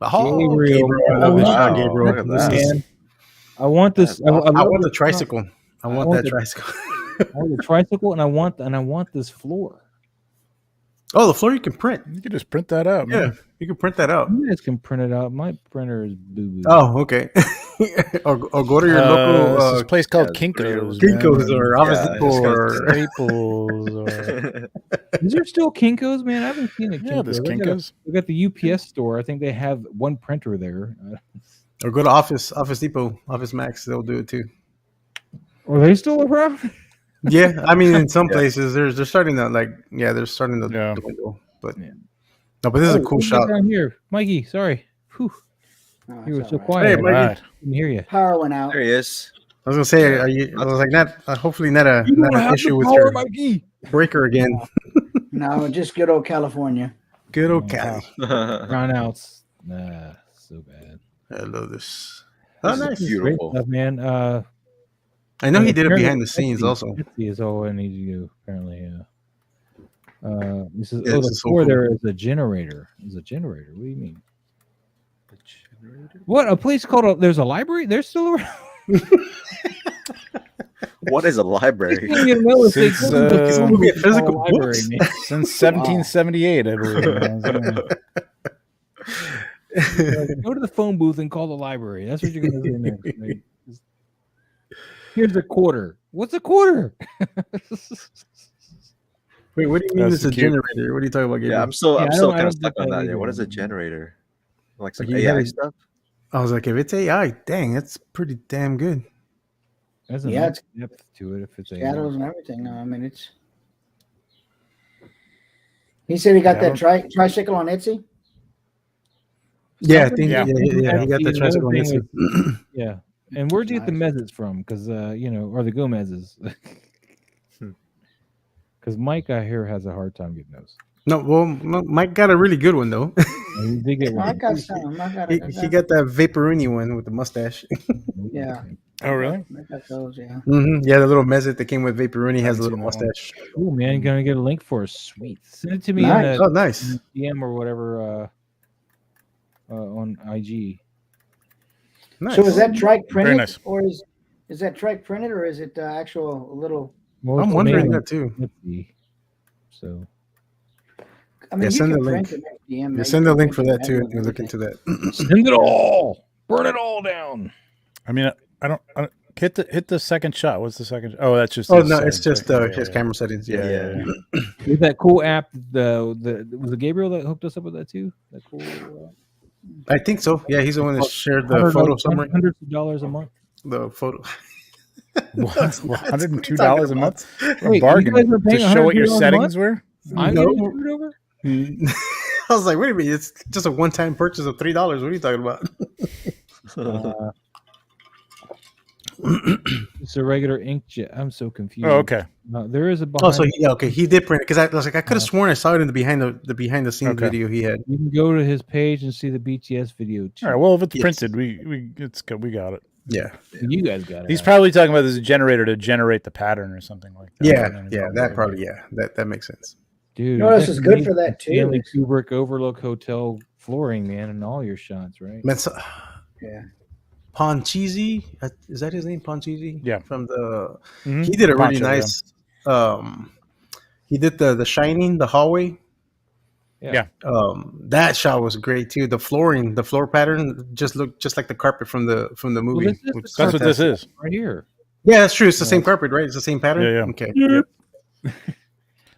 Oh, Gabriel. Gabriel. I love this shot, Wow, Gabriel. look at that. This is- Man, I want this. I I love want the this- tricycle. I want want that the- tricycle. I want the tricycle, and I want this floor. Oh, the floor you can print. You can just print that out, Yeah, man. you can print that out. You guys can print it out. My printer is boo-boo. Oh, okay. or go to your local This is a place called yeah, Kinko's. Kinko's or Office Yeah, Depot It's got or Staples. Or... Is there still Kinko's, man? I haven't seen it. Yeah, there's Kinko's. We got the UPS store. I think they have one printer there. or go to Office Depot, Office Max. They'll do it too. Are they still around? Yeah, I mean, in some Yeah. places, they're starting to they're starting to dwindle. But Yeah. no, but this is a cool what do we shot. got down here, Mikey. Sorry, Whew, No, you were it's so all right. quiet. Hey, I Mikey. Right. didn't hear you. Power went out. There he is. I was gonna say, are you? I was like, not hopefully not You don't an have issue the with power, your Mikey. breaker again. No, just good old California. Good old Oh, Cali. Brownouts. Nah, so bad. I love this. Oh, This is nice. beautiful. Great stuff, man. I know he did it apparently behind the scenes Etsy- also. Etsy is all I need to do. Apparently, this is Yeah, the this is so floor cool. there is a generator. Is a generator. What do you mean? What, a place called there's a library? They're still around. What is a library? Since, It's gonna be a physical books. Since 1778, I believe. Go to the phone booth and call the library. That's what you're going to do next. Right? Here's a quarter. What's a quarter? Wait, what do you mean That's it's a cute. generator? What are you talking about? Gabriel? Yeah, I'm still I kind of don't stuck get on that that. Yeah, either. what is a generator? Like some Like you AI had- stuff? I was like, if it's AI, dang, that's pretty damn good. There's a Yeah, nice depth to it if it's a Shadows and everything. No, I mean it's. He said he got Yeah, that tricycle on Etsy. Yeah, I think Yeah. he got the The tricycle on other thing Etsy. Yeah. And where'd you get the Nice. mezzes from? Because or the Gomez's. Because Mike I hear has a hard time getting those. No, well, Mike got a really good one though. And he did get I one. got some. I got. he got that Vaporini one with the mustache. Yeah. Oh, really? I got those. Yeah. Yeah, the little mezet that came with Vaporini has a Haven't little seen that one. mustache. Cool, man. You're gonna get a link for us. Sweet. Send it to me Nice. in Oh, nice. a DM or whatever on IG. Nice. So is that trike printed, nice. or is that trike printed, or is it actual little? Well, I'm it's wondering made that too. on Etsy, so I mean, Yeah, you send can the print link. it next DM. Yeah, send the link for that too. And look into that. send it all. Burn it all down. I mean, I don't hit the second shot. What's the second? Oh, that's just. Oh his no, settings, it's just right? his camera settings. Yeah. With that cool app, was it Gabriel that hooked us up with that too? That cool. I think so. Yeah, he's the one that shared the $100 photo summary. Hundreds of dollars a month. The photo. What? $102 a talking month? Wait, A you bargain guys are to paying show what your $102 a settings were. I'm No. getting screwed over. I was like, wait a minute, it's just a one-time purchase of $3. What are you talking about? It's a regular inkjet. I'm so confused. Oh, okay. There is a Oh, behind. so he did print it because I was like, I could have sworn I saw it in the behind the scenes Okay. video he had. You can go to his page and see the BTS video too. All right. Well, if it's Yes. printed, we got it. Yeah, You guys got it. He's probably talking about this generator to generate the pattern or something like that. that makes sense. dude. No, this is good for that too. Stanley Kubrick Overlook Hotel flooring, man, and all your shots, right? Man, so, Yeah. Ponchisi, is that his name? Ponchisi? Yeah. From the Mhm. he did a really Poncho, yeah. nice. He did the Shining, the hallway. Yeah. That shot was great too. The floor pattern just looked just like the carpet from the movie. this is which the That's what this is. Right here. Yeah, that's true. It's the same carpet, right? It's the same pattern. Yeah, yeah. Okay. Yep.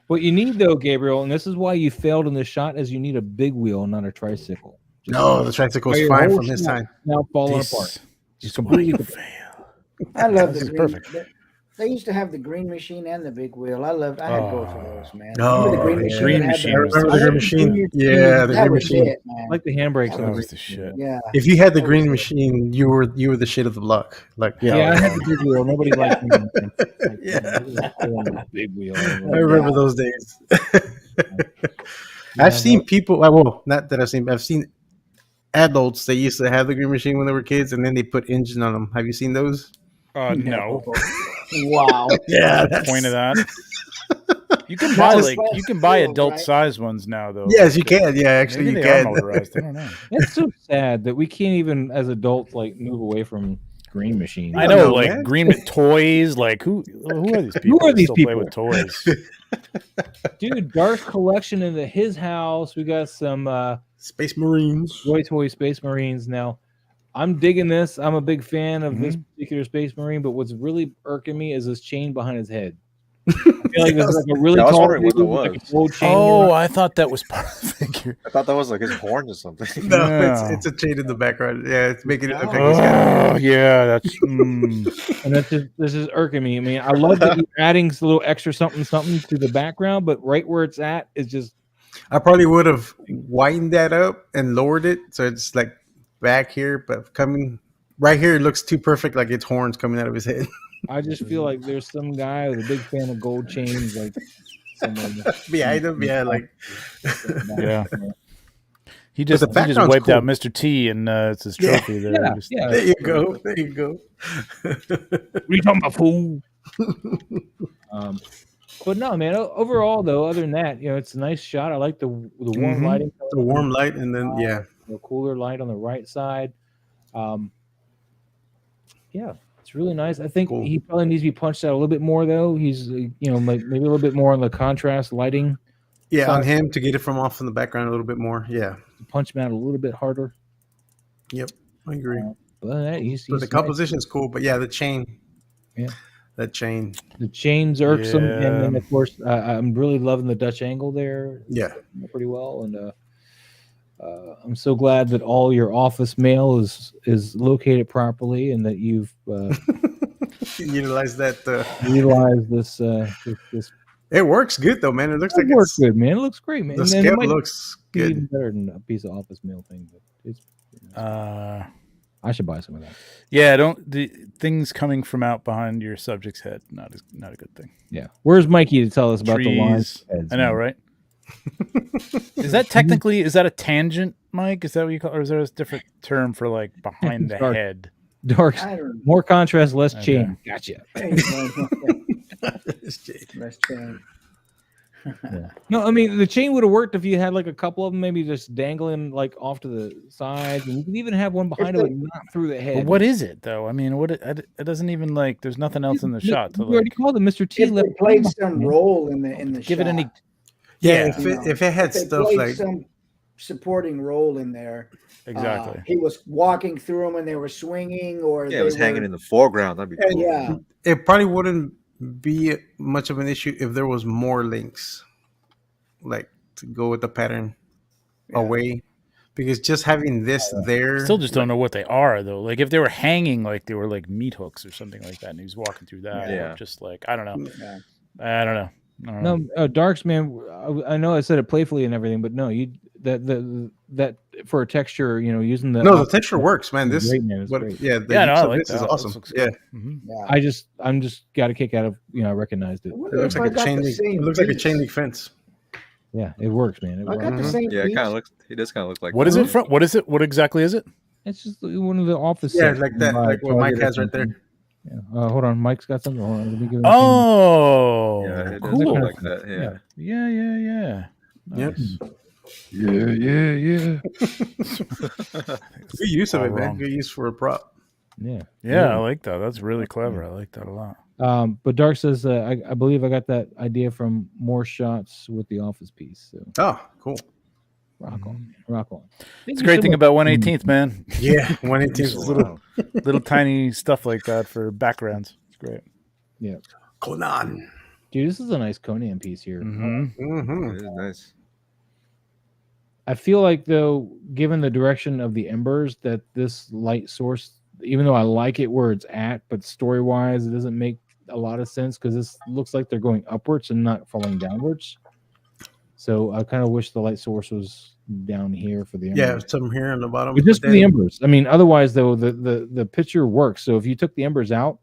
What you need though, Gabriel, and this is why you failed in this shot, is you need a big wheel, not a tricycle. No, the tricycle is Your fine whole from his shot time. Now falling This apart. is completely why you different. fail. I love This the is green. perfect. They used to have the green machine and the big wheel. I had both of those, man. Oh, Remember the green yeah. machine? Green that had machine I was remember the green machine. Yeah, the That green was machine. it, man. Like the handbrakes. That on was the the shit. Yeah. If you had the That green was it. machine, you were the shit of the block. Like Yeah, I had the big wheel. Nobody liked me. Yeah. Big wheel. I remember those days. Yeah, I've seen people. Well, not that I've seen adults that used to have the green machine when they were kids, and then they put engine on them. Have you seen those? No. Wow. Yeah, That's the point of that. You can That buy was you can buy cool, adult right? size ones now though. Yes, you can. Yeah, actually, Maybe you they are can. motorized. I don't know. That's so sad that we can't even, as adults, like move away from. green machine. I know, know, like man. green toys. Like who are these people? Who are that these still play people? with toys? Dude, Dark's collection into his house. We got some Space Marines. Toy Space Marines. Now, I'm digging this. I'm a big fan of this Mhm. particular Space Marine, but what's really irking me is this chain behind his head. I feel like there's like a really Yeah, I was tall wondering what dude that with, like was. a gold chain. Oh, I thought that was part of the figure. I thought that was like his horn or something. No, Yeah. it's a chain in the background. Yeah, it's making it look like he's got Oh, yeah, that's. And this is irking me. I mean, I love that you're adding a little extra something to the background, but right where it's at is just I probably would have widened that up and lowered it so it's like back here, but coming right here, it looks too perfect, like its horns coming out of his head. I just feel like there's some guy with a big fan of gold chains, like somewhere Behind him, yeah, like Yeah. He just background's wiped cool. out Mr. T, and it's his Yeah. trophy there. Yeah, Just- yeah. there you go, there you go. What are you talking about, fool? But no, man. Overall, though, other than that, it's a nice shot. I like the warm Mhm. lighting, The warm light, and then yeah, the cooler light on the right side. Yeah, it's really nice. I think Cool. he probably needs to be punched out a little bit more, though. He's like maybe a little bit more on the contrast lighting. yeah, So- on him to get it from off in the background a little bit more. Yeah, To punch him out a little bit harder. yep, I agree. But he's But the nice. composition's cool. But yeah, the chain. Yeah. That chain. The chains irksome, Yeah. and then of course I'm really loving the Dutch angle there. Yeah. Pretty well, and I'm so glad that all your office mail is located properly, and that you've Utilize that. utilized this. This It works good though, man. It looks like works it's good, man. It looks great, man. the And then it scale might looks be good. even better than a piece of office mail thing, but it's. I should buy some of that. Yeah, the things coming from out behind your subject's head, not a good thing. Yeah, where's Mikey to tell us about the lines? Trees. I know, right? Is that a tangent, Mike? Is that what you call, or is there a different term for like behind the Sorry. head? Dark, I don't more contrast, less Okay. chain. Gotcha. Let's change. No, I mean the chain would have worked if you had like a couple of them, maybe just dangling like off to the sides, and you can even have one behind it, like, not through the head. But what is it though? I mean, it doesn't even like. There's nothing else in the shot. To You already like, called it Mr. T. If they played some role in the give it any. shot, Yeah, Yeah. if it had if they stuff played like some supporting role in there. Exactly. He was walking through them and they were swinging, or Yeah, it was hanging in the foreground. That'd be And- cool. Yeah, it probably wouldn't be much of an issue if there was more links, like to go with the pattern away, because just having this there, Still just don't know what they are though. Like if they were hanging, like they were like meat hooks or something like that, and he was walking through that. Yeah. Or just like I don't know. yeah. I don't know. No, Darks, man. I know I said it playfully and everything, but no, you that for a texture, using the no, the texture works, man. It's This, great, man. It's what, great. yeah, the Yeah, no, use I of like this is that. awesome. This looks Yeah, Mhm. Yeah. I'm just got a kick out of I recognized it. I it wonder looks if like I a got chain the link. same It looks like a piece. chain link fence. Yeah, it works, man. It I works. got the same Yeah, it piece. kind of looks. He does kind of look like. What is that. it from? What is it? What exactly is it? It's just one of the office. Yeah, sets like you that, buy like at what Mike Target or has right there. something. Yeah. Hold on, Mike's got something. Hold on, let me give him. Oh, Yeah, it does cool. look like that. Yeah. Yeah. Yep. Nice. Yeah. Good use of All it, man. wrong. Good use for a prop. Yeah. Yeah, I like that. That's really clever. I like that a lot. But Dark says, I believe I got that idea from more shots with the office piece. So Oh, cool. rock on, man. Rock on. It's a great thing about 1/18th, man. Yeah, 1/18 Just is little tiny stuff like that for backgrounds. It's great. Conan. Dude, this is a nice Conan piece here. Mm-hmm. Mm-hmm. It is nice. I feel like, though, given the direction of the embers, that this light source, even though I like it where it's at, but story-wise, it doesn't make a lot of sense because this looks like they're going upwards and not falling downwards. So I kind of wish the light source was down here for the embers. Yeah, some here on the bottom. But just but for the then- embers. I mean, otherwise, though, the picture works. So if you took the embers out,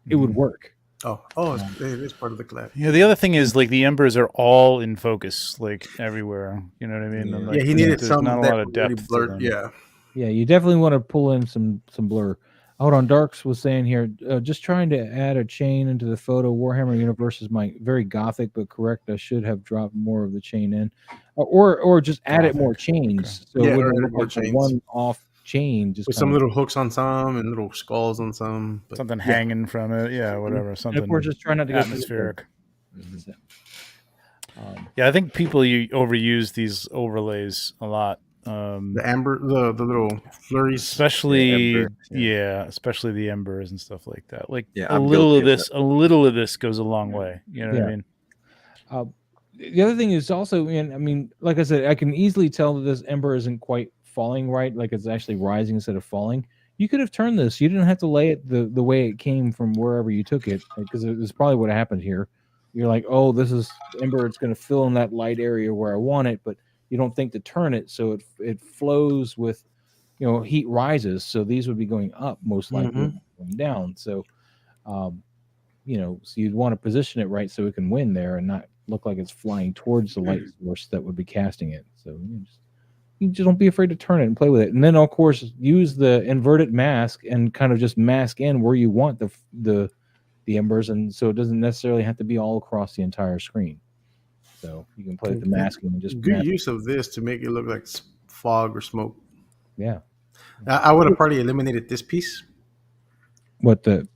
it would work. it is part of the collab. Yeah, the other thing is like the embers are all in focus, like everywhere. You know what I mean? Yeah. And, like, Yeah, he needed there's some not a that lot of really depth. to blurred. them. Yeah, Yeah, you definitely want to pull in some blur. Hold on, Darks was saying here, just trying to add a chain into the photo. Warhammer Universe is my very gothic, but correct. I should have dropped more of the chain in, or just added more chains. So Yeah, it or would added look more like the chains. one off chain, just with kind some of, little hooks on some and little skulls on some. But Something yeah. hanging from it, yeah, whatever. and Something of course, just try not to go atmospheric. So, Yeah, I think people overuse these overlays a lot. The amber, the little flurries. Especially ember, especially the embers and stuff like that. Like Yeah, a I'm little guilty of of this, a little of this goes a long way. You know what I mean? The other thing is also, I mean, like I said, I can easily tell that this ember isn't quite falling right, like it's actually rising instead of falling. You could have turned this. You didn't have to lay it the way it came from wherever you took it, because it was probably what happened here. You're like, oh, this is ember. It's going to fill in that light area where I want it, but you don't think to turn it, so it flows with, heat rises. So these would be going up most likely, going down. So, so you'd want to position it right so it can win there and not look like it's flying towards the light source that would be casting it. So you just don't be afraid to turn it and play with it. And then, of course, use the inverted mask and kind of just mask in where you want the embers, and so it doesn't necessarily have to be all across the entire screen. So you can play with the masking and just good use of this to make it look like fog or smoke. Yeah, I would have probably eliminated this piece. What, the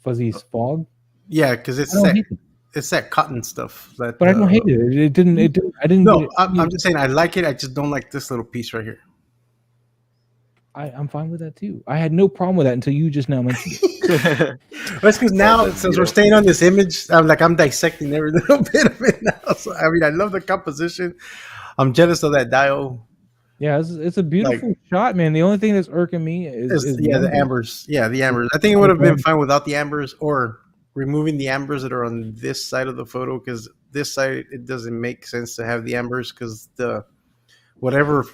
fuzzy fog? Yeah, because it's that cotton stuff. But I don't hate it. It didn't. I didn't. No, I'm just saying I like it. I just don't like this little piece right here. I'm fine with that too. I had no problem with that until you just now mentioned it. That's because now, since we're staying on this image, I'm dissecting every little bit of it now. So I mean, I love the composition. I'm jealous of that dial. Yeah, it's a beautiful shot, man. The only thing that's irking me is the ambers. Yeah, the ambers. I think it would have been fine without the ambers, or removing the ambers that are on this side of the photo, because this side it doesn't make sense to have the ambers, because the whatever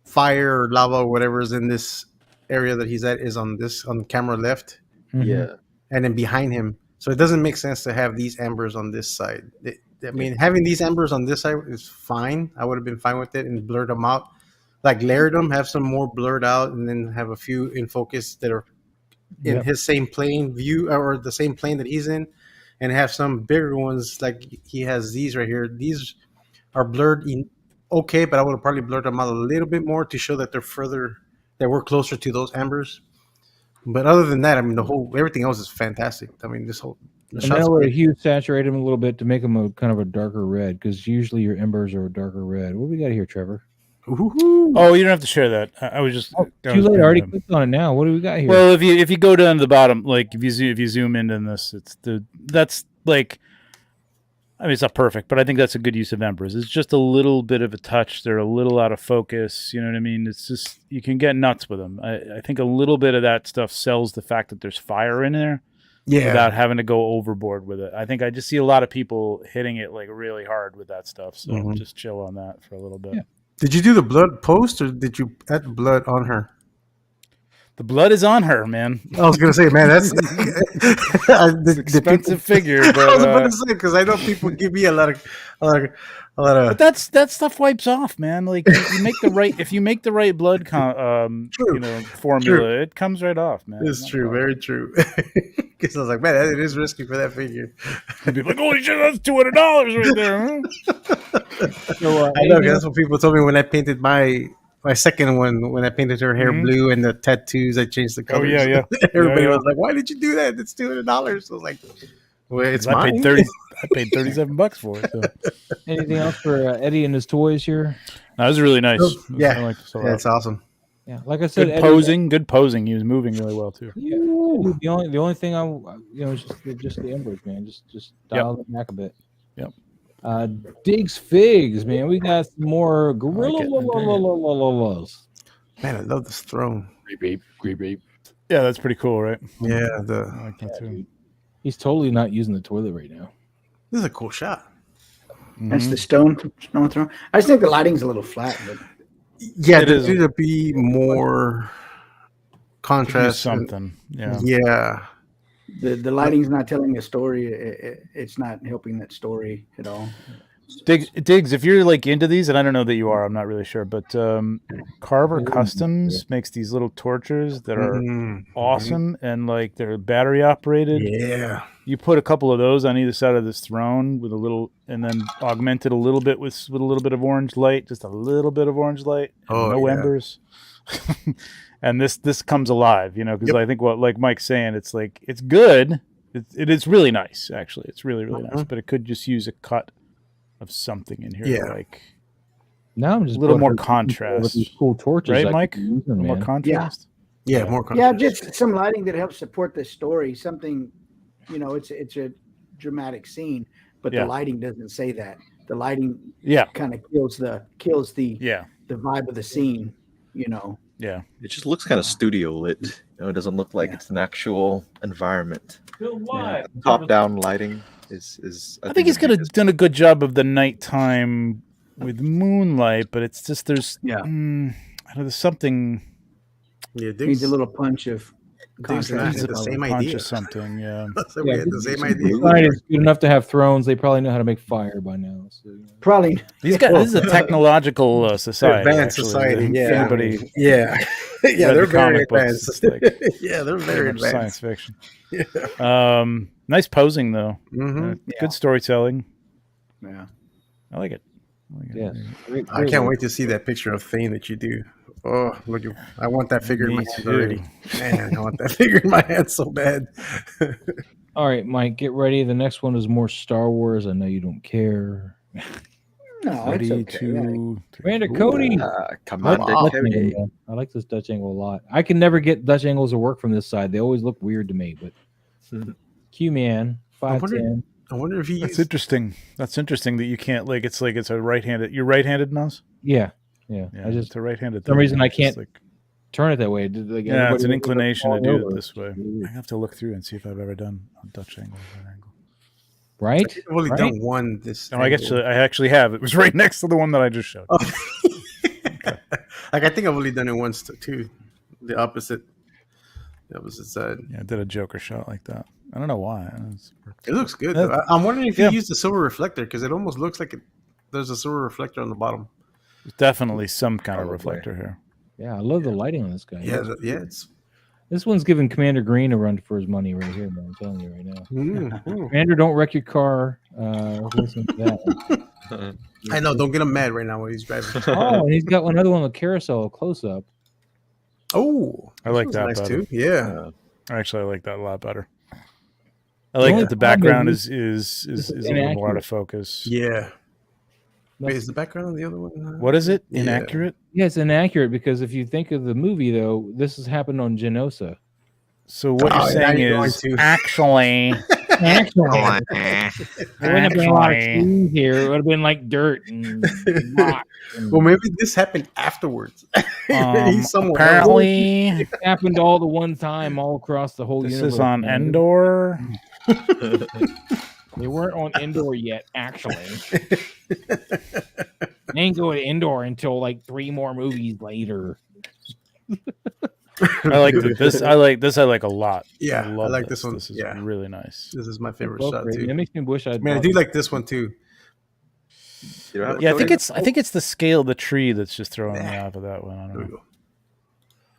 fire or lava or whatever is in this area that he's at is on the camera left. Yeah, and then behind him, so it doesn't make sense to have these ambers on this side. I mean, having these ambers on this side is fine. I would have been fine with it and blurred them out, like layered them, have some more blurred out, and then have a few in focus that are in his same plane view, or the same plane that he's in, and have some bigger ones like he has these right here. These are blurred in okay, but I would have probably blurred them out a little bit more to show that that we're closer to those ambers. But other than that, I mean, everything else is fantastic. I mean, and then I would have hue saturate them a little bit to make them a kind of a darker red, because usually your embers are a darker red. What do we got here, Trevor? Ooh. Oh, you don't have to share that. I was just too late. I already clicked on it now. What do we got here? Well, if you go down to the bottom, like if you zoom in on this, that's like, I mean, it's not perfect, but I think that's a good use of embers. It's just a little bit of a touch. They're a little out of focus. You know what I mean? It's just, you can get nuts with them. I think a little bit of that stuff sells the fact that there's fire in there, without having to go overboard with it. I think I just see a lot of people hitting it like really hard with that stuff. So just chill on that for a little bit. Yeah. Did you do the blood post, or did you add blood on her? The blood is on her, man. I was gonna say, man, that's expensive figure. But, I was about to say, because I know people give me a lot of. But that stuff wipes off, man. Like if you make the right blood formula, it comes right off, man. It's true, very true. Because I was like, man, it is risky for that figure. And people like, holy shit, that's $200 right there. Huh? So, I know, that's what people told me when I painted my second one, when I painted her hair blue and the tattoos, I changed the colors. Oh, yeah. Everybody was like, why did you do that? It's $200. I was like, well, it's mine. I paid $37 for it. So. Anything else for Eddie and his toys here? That was really nice. Yeah, it's awesome. Yeah, like I said, good posing. He was moving really well too. Yeah. The only thing is just the embers, man. Just dial them back a bit. Yep. Diggs Figs, man. We got some more gorillas. Man, I love this throne. Creep. Yeah, that's pretty cool, right? Yeah, I like that too. Dude. He's totally not using the toilet right now. This is a cool shot. That's the stone throne. I just think the lighting's a little flat, but yeah, there needs to be more contrast. Something. Yeah. Yeah. The lighting's not telling a story. It's not helping that story at all. Diggs, if you're like into these, and I don't know that you are, I'm not really sure, but Carver Customs makes these little torches that are awesome, and like they're battery operated. Yeah. You put a couple of those on either side of this throne with a little, and then augment it a little bit with a little bit of orange light, just a little bit of orange light, and no embers. And this comes alive, because Yep. I think what like Mike's saying, it's like it's good. It is really nice, actually. It's really really nice, but it could just use a cut of something in here, Yeah. like Now I'm just a little more with contrast, these cool torches, right, I Mike? could use A them, little more man. contrast. Yeah, more Yeah, contrast. just some lighting that helps support the story. Something, it's a dramatic scene, but Yeah. the lighting doesn't say that. The lighting Yeah, kind of kills the yeah, the vibe of the scene. yeah. It just looks kind of studio lit. It doesn't look like Yeah. it's an actual environment. Yeah. Top down lighting is. I think he's done a good job of the nighttime with moonlight, but it's just there's Yeah. I don't know, there's something. Yeah, Needs a little punch of Diggs and I contrast. had the same punch idea. or something. Yeah. So we had the same idea. Society is good enough to have thrones. They probably know how to make fire by now. So, Probably. These guys. This is a technological society. Advanced actually. society. If Yeah. anybody Yeah. Yeah, read they're the very comic books, advanced. it's like Yeah, they're very very much science advanced. fiction. Yeah. Nice posing though. Mhm. Good storytelling. Yeah. I like it. yes. I can't wait to see that picture of Thane that you do. Oh, look! I want that figure in Me my hand too. already. Man, I want that figure in my hand so bad. All right, Mike, get ready. The next one is more Star Wars. I know you don't care. No, it's Ready okay. to Commander Cody. Commander Dutch Cody. angle, man. I like this Dutch angle a lot. I can never get Dutch angles to work from this side. They always look weird to me. But Q-Man, 5'10". I wonder if he. That's interesting. That's interesting that you can't it's a right-handed. You're right-handed, Naz? Yeah. Yeah, I just it's a right-handed. some reason I It's just can't turn it that way. yeah, it's an inclination to do it this way. Weird. I have to look through and see if I've ever done a Dutch angle. Right angle. Right? I've only Right? done one. This. No, I actually have. It was right next to the one that I just showed. Oh. Like I think I've only done it once too. The opposite side. Yeah, I did a Joker shot like that. I don't know why. It looks good. Yeah. Though. I'm wondering if Yeah. you used the silver reflector because it almost looks like there's a silver reflector on the bottom. There's definitely some kind of Probably. reflector here. Yeah, I love the lighting on this guy. Yeah, it's. This one's giving Commander Green a run for his money right here, man. I'm telling you right now. Mm. Commander, don't wreck your car. Listen to that. I know. Don't get him mad right now when he's driving. Oh, and he's got another one with carousel close up. Oh, I like this that one's nice better. too. Yeah. Actually, I like that a lot better. I like only that the problem background is is this a is little more out inaccurate. of focus. Yeah. Wait, That's- is the background on the other one? What is it? Yeah. Inaccurate? Yeah, it's inaccurate because if you think of the movie, though, this has happened on Genosa. So what Oh, you're now saying you're going is to- actually Actually, there wouldn't have been a lot of Actually. trees here. It would have been like dirt and rocks. And Well, maybe this happened afterwards. He's somewhere else. apparently it happened all the one time, all across the whole this universe. is on man. Endor. They weren't on Endor yet, actually. They ain't go to Endor until like 3 more movies later. I like this. I like this. I like a lot. Yeah, I love like this one. This is Yeah. really nice. This is my favorite Both shot great. too. It makes me wish I'd. Man, I bought do it. like this one too. You don't have a Yeah, I think Cody? it's the scale of the tree that's just throwing me off of that one. I There don't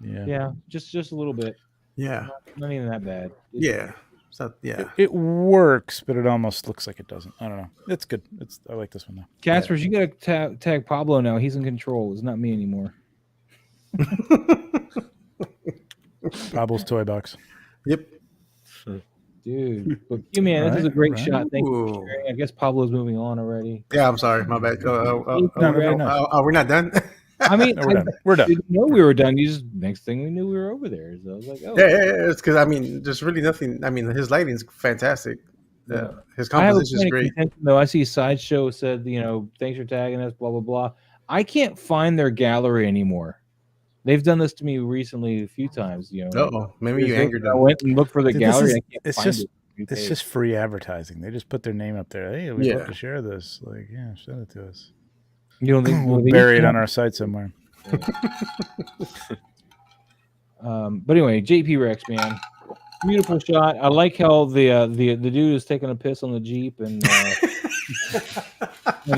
we know. go. Yeah. Yeah, just a little bit. Yeah, Not even that bad. yeah. So, yeah. It works, but it almost looks like it doesn't. I don't know. It's good. I like this one though. Caspers, you got to tag Pablo now. He's in control. It's not me anymore. Pablo's toy box. Yep. Dude, but you man, this is a Alright, great alright. shot. Thank you Ooh. for sharing. I guess Pablo's moving on already. Yeah, I'm sorry. My bad. No, very nice. We're not done. I mean, No, we're done. We're I done. didn't know we were done. You just next thing we knew we were over there. So I was like, oh, Yeah. It's because I mean, there's really nothing. I mean, his lighting's fantastic. His I have a composition is point of great. contention, though. I see Sideshow said, thanks for tagging us, blah blah blah. I can't find their gallery anymore. They've done this to me recently a few times. Oh, maybe you angered I them. went and looked for the Dude, this gallery. is- I can't it's find just- it. It's just free advertising. They just put their name up there. Hey, we'd Yeah. love to share this. Like, yeah, send it to us. you know We'll bury it on our site somewhere. But anyway, JP Rex, man, beautiful shot. I like how the dude is taking a piss on the Jeep, and, and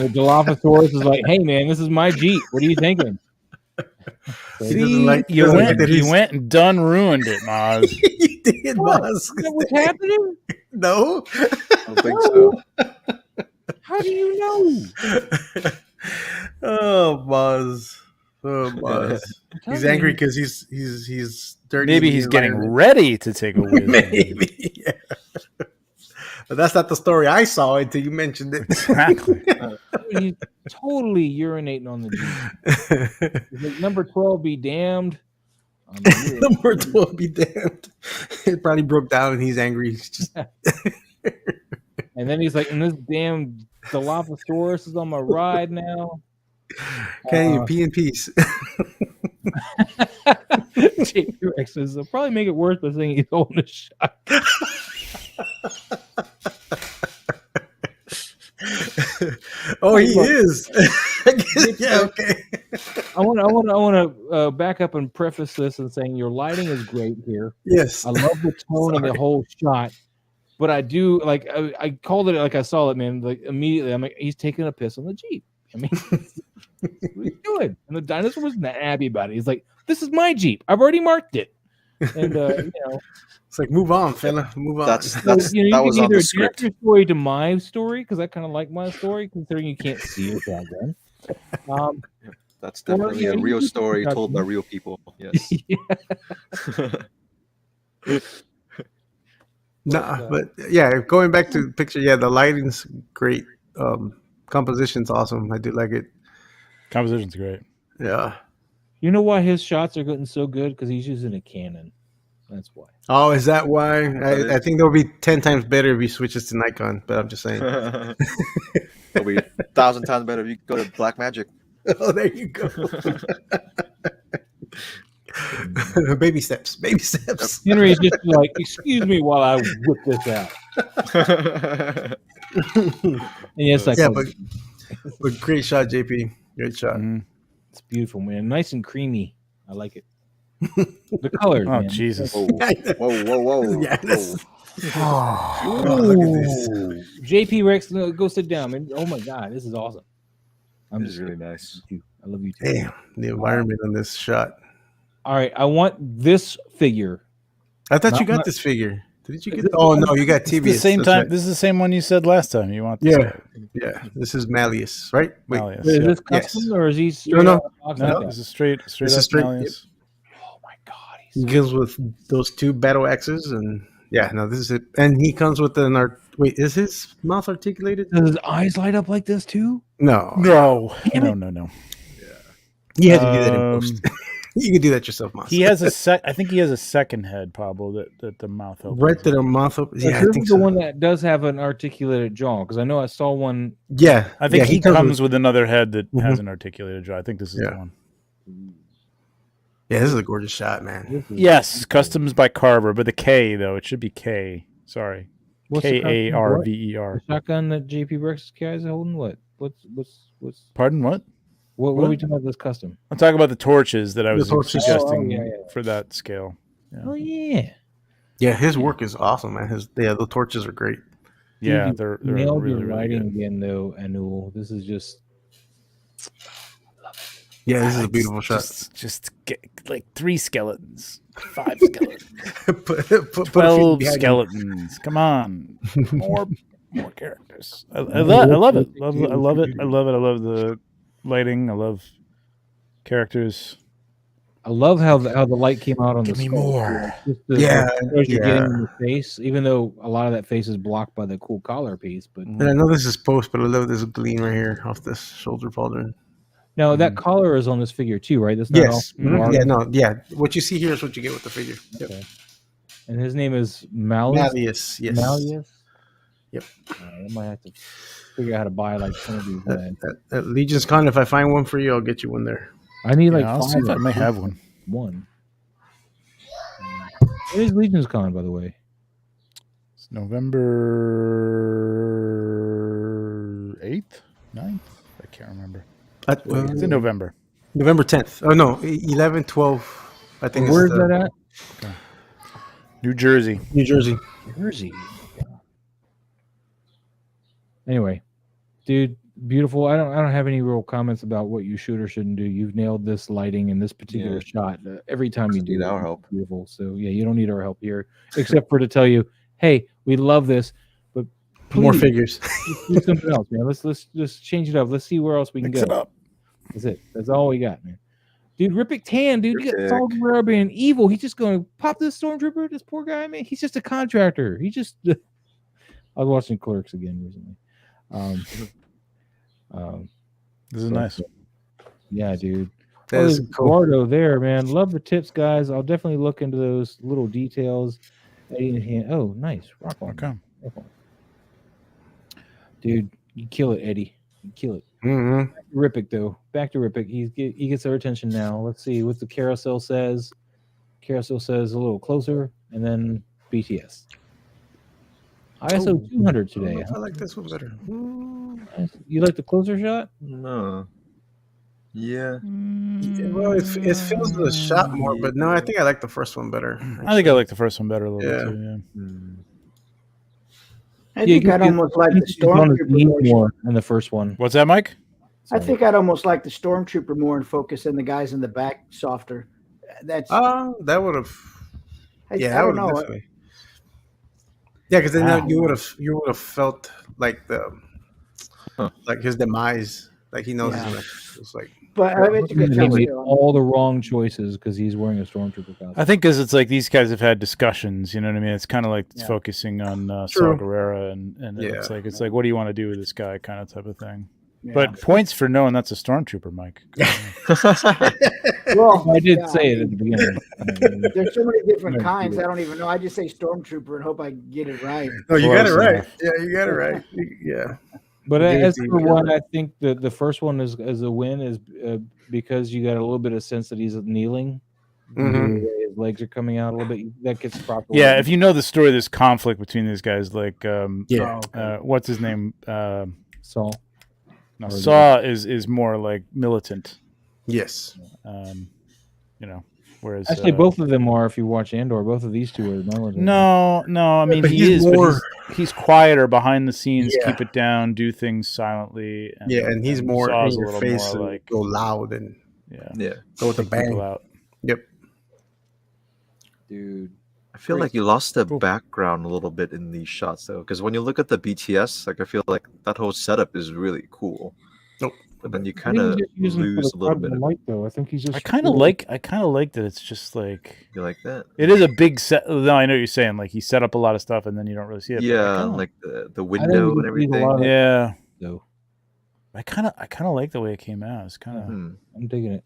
the Dilophosaurus is like, "Hey, man, this is my Jeep. What are you thinking?" So, He doesn't like- you doesn't like went, that you he's- went and done ruined it, Maz. He did, What? boss. is that what's happening? No. I don't think so. How do you know? Oh, Buzz. Oh, boss. I'm telling He's you, angry because he's dirty. Maybe in the he's getting environment. ready to take a whiz. Maybe. Yeah. But that's not the story I saw until you mentioned it. Exactly. he's totally urinating on the Jeep. He's like, number 12 be damned. Number 12 be damned. It probably broke down and he's angry. He's just And then he's like, and this damn Dilophosaurus is on my ride now. okay, pee in peace. JP Rex says, they'll probably make it worse by saying he's holding a shot. Oh, he is. Yeah, okay. I want to back up and preface this and saying your lighting is great here. Yes. I love the tone of the whole shot, but I do like I called it like I saw it, man. Like immediately, I'm like, he's taking a piss on the Jeep. I mean, what are you doing? And the dinosaur was not happy about it. He's like, "This is my Jeep. I've already marked it." And It's like, move on, fella. Move on. That's so, you that can was on either the adapt script. your story to my story because I kind of like my story, considering you can't see it back then. That's definitely a real story told by real people. Yes. Nah, but yeah, going back to the picture, yeah, the lighting's great. Composition's awesome. I do like it. Composition's great. Yeah. You know why his shots are getting so good? Because he's using a Canon. That's why. Oh, is that why? I is. think they'll be 10 times better if he switches to Nikon, but I'm just saying. It'll be 1,000 times better if you go to Black Magic. Oh, there you go. Baby steps. Baby steps. Henry's just like, excuse me while I whip this out. And yes, Yeah, but great shot, JP. Great shot. Mm-hmm. it's beautiful, man. Nice and creamy. I like it. The colors. Oh, man. Jesus. Whoa, whoa. Yeah, that's- Oh, look at this. JP Rex, go sit down, man. Oh my God, this is awesome. I'm This is just really kidding. nice. I love you too. Damn, the environment on this shot. All right, I want this figure. I thought you Not- got this figure. Did you Is get? this Oh the no, you got It's the TBS. same That's time. right. This is the same one you said last time. You want this Yeah. guy. Yeah, this is Malleus, right? Wait, Malleus, Is yeah. this custom or is he straight No. out of the box No, like that? this is straight This up is straight- Malleus. Oh my God, he he's comes with those two battle axes, and yeah, no, this is it. And he comes with an art. Wait, is his mouth articulated? does his eyes light up like this too? No, No, Damn no. you had to do that in post. Um, You can do that yourself, Moss. He has I think he has a second head, Pablo. That the mouth opens. right to the mouth open. Yeah, I this think is so. the one that does have an articulated jaw because I know I saw one. Yeah, I think yeah, he comes with another head that Mhm. has an articulated jaw. I think this is Yeah. the one. Yeah, this is a gorgeous shot, man. This is- Yes, customs by Carver, but the K though it should be K. Sorry, What's the custom- Karver. The shotgun that JP Rex guy is holding. What's Pardon, what? what are What? we talking about? This custom? I'm talking about the torches that I The was torches. suggesting Oh, yeah. for that scale. Oh yeah, Yeah, his work is awesome, man. The torches are great. Yeah, Dude, they're you nailed really, your really writing good. again, though, Anul. This is just Yeah, this is a beautiful shot. Just get like 3 skeletons, 5 skeletons, put a few 12 behind him. skeletons. Come on, more characters. I love it. I love it. I love the lighting. I love characters. I love how the light came out on Give the me skull. more. Just Yeah, as you're getting yeah. in the face, even though a lot of that face is blocked by the cool collar piece. But And I know this is post, but I love this gleam right here off this shoulder pauldron. no, that collar is on this figure too, right? That's not Yes. all Mhm. marked. Yeah, no, yeah. What you see here is what you get with the figure. Yep. Okay. And his name is Malleus. Malleus, yes. Malleus? Yep. I might have to figure out how to buy like some of these. At Legion's Con, if I find one for you, I'll get you one there. I need Yeah, like I'll 5. see if I of may them. have one. One. It is Legion's Con, by the way. It's November 8th, 9th. I can't remember. It's in November. November 10th. Oh, no, 11, 12. I think Where's it's that at? New Jersey. New Jersey. Jersey. Anyway, dude, beautiful. I don't have any real comments about what you should or shouldn't do. You've nailed this lighting in this particular shot every time you Doesn't do need it. our help. Beautiful. So yeah, you don't need our help here, except for to tell you, hey, we love this, but More please, figures. let's do something else, man. Let's just change it up. Let's see where else we can Mix go. it up. That's it. That's all we got, man. Dude, Rippick tan, dude. You got Rippick. Saul Guerrero being evil. He's just going to pop this stormtrooper. This poor guy, man. He's just a contractor. He just. I was watching Clerks again recently. This is nice. Yeah, dude. That's cool. Eduardo there, man. Love the tips, guys. I'll definitely look into those little details. Oh, nice. Rock on. Okay. Dude, you kill it, Eddie. You kill it. Mm-hmm. Back to Rippick, though. Back to Rippick. He gets our attention now. Let's see what the carousel says. Carousel says a little closer, and then BTS. ISO 200 today. I like this one better. You like the closer shot? No. Yeah. Well, it feels the shot more, but no, I think I like the first one better. I think I like the first one better a little bit too. Yeah. I think I'd almost like the Stormtrooper more in the first one. What's that, Mike? I think I'd almost like the Stormtrooper more and focus on the guys in the back softer. That's that would have. Yeah, I don't know. Definitely. Yeah, because then you would have felt like like his demise, like he knows it's like. But I mean, it's a good he made all the wrong choices because he's wearing a stormtrooper costume. I think because it's like these guys have had discussions. You know what I mean? It's kind of like it's focusing on Saw Gerrera, and it's like what do you want to do with this guy, kind of type of thing. Yeah. But points for knowing that's a stormtrooper, Mike. Well, I did say it at the beginning. There's so many different kinds. I don't even know. I just say stormtrooper and hope I get it right. No, you got it right. Yeah, you got it right. Yeah. But as for what I think the first one is as a win is because you got a little bit of sense that he's kneeling. Mm-hmm. His legs are coming out a little bit. That gets proper. Yeah, if you know the story, there's conflict between these guys. Like, what's his name? Saul. No, Saw is more like militant. Yes. You know, whereas actually both of them are. If you watch Andor, both of these two are militant. No. I mean, he's quieter behind the scenes. Keep it down. Do things silently. And he's more in your face and like go loud and go with the bang. Yep. Dude, I feel like you lost the background a little bit in these shots though, because when you look at the BTS, like I feel like that whole setup is really cool. Nope. But then you kind of lose a little bit. Light, though. I think he's just. I kind of like that. It's just like you like that. It is a big set. No, I know what you're saying. Like he set up a lot of stuff, and then you don't really see it. Yeah, like the window and everything. Yeah. So I kind of like the way it came out. It's kind of. I'm digging it.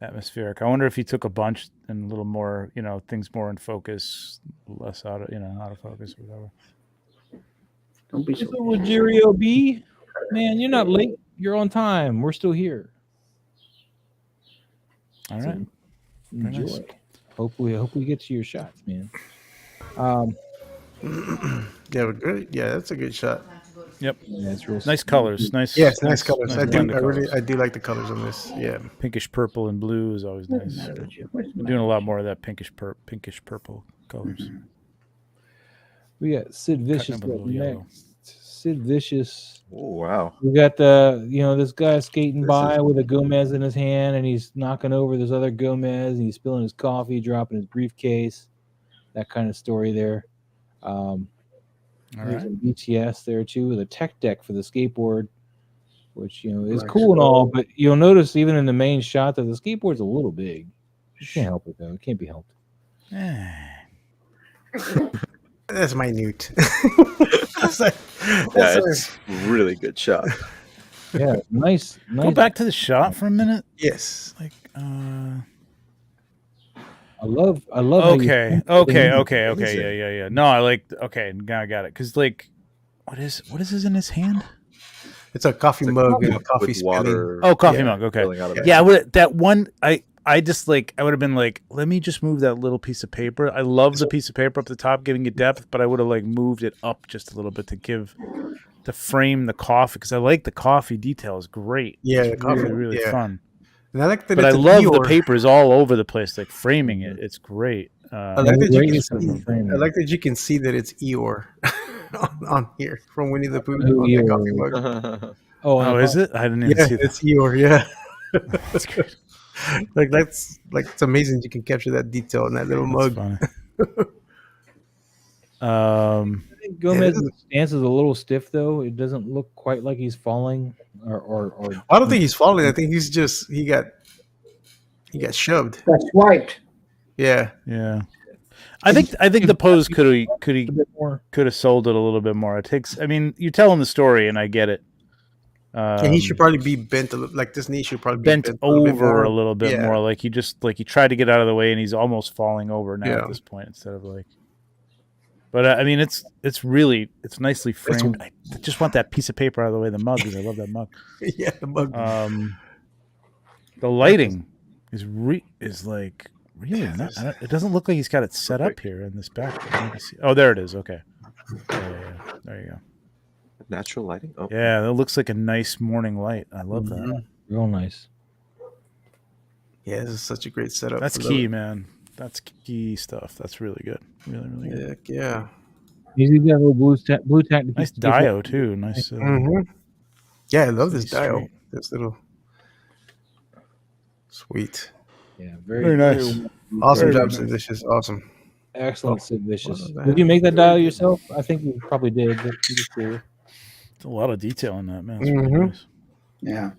Atmospheric. I wonder if he took a bunch and a little more, things more in focus, less out of focus or whatever. Don't be so. Rogerio B, man, you're not late. You're on time. We're still here. All right. Enjoy. Nice. Hopefully, we get to your shots, man. Yeah, good. Yeah, that's a good shot. Yep. Yeah, it's real nice colors. Nice. Yes, nice colors. I do like the colors on this. Yeah. Pinkish purple and blue is always nice. I'm doing a lot more of that pinkish purple colors. We got Sid Vicious next. Sid Vicious. Oh wow. We got this guy skating by with a Gomez in his hand, and he's knocking over this other Gomez, and he's spilling his coffee, dropping his briefcase. That kind of story there. There's a BTS there too with a tech deck for the skateboard, which is cool and all, but you'll notice even in the main shot that the skateboard's a little big. You can't help it though; it can't be helped. That's minute. It's really good shot. Yeah, nice. Go back to the shot for a minute. Yes, like I love. Okay. Yeah. No, I like. Okay, now I got it. Because what is this in his hand? It's a coffee mug and a coffee water. Oh, coffee mug. Okay. Yeah, that one. I just I would have been like, let me just move that little piece of paper. I love the piece of paper up the top, giving it depth, but I would have moved it up just a little bit to frame the coffee because I like the coffee detail is great. Yeah, it's really fun. And I like that. But I love the papers all over the place, like framing it. It's great. I like that you can see that it's Eeyore on here from Winnie the Pooh on the coffee mug. Oh, is it? I didn't even see that. It's Eeyore. Yeah, that's great. It's amazing you can capture that detail in that little mug. I think Gomez's stance is a little stiff though. It doesn't look quite like he's falling or I don't think he's falling. I think he's He got shoved. Got swiped. Yeah. Yeah. I think the pose could A bit more. have sold it a little bit more. It takes. I mean, you're telling the story, and I get it. And he should probably be bent a little. Like this knee should probably be bent bent a little bit over more. a little bit Yeah. more. Like he tried to get out of the way, and he's almost falling over now Yeah. at this point instead of like. But I mean, it's nicely framed. I just want that piece of paper out of the way. The mug, because I love that mug. Yeah, the mug. The lighting is like really not. It doesn't look like he's got it set up here in this back. Oh, there it is. Okay. Yeah. There you go. Natural lighting. Oh, Yeah, that looks like a nice morning light. I love that. Real nice. Yeah, this is such a great setup. That's for key, man. That's key stuff. That's really good. Really, really good. Heck yeah. He's got a little blue tack. Nice dio too. Nice. Yeah, I love this Pretty dial. straight. This little sweet. Yeah, Very nice. Awesome Very job, nice. Sid Vicious. Awesome. Excellent, Sid Vicious. what was that? Did you make that dial yourself? I think you probably did. But you just do. It's a lot of detail in that, man. It's really Mhm. nice. Yeah.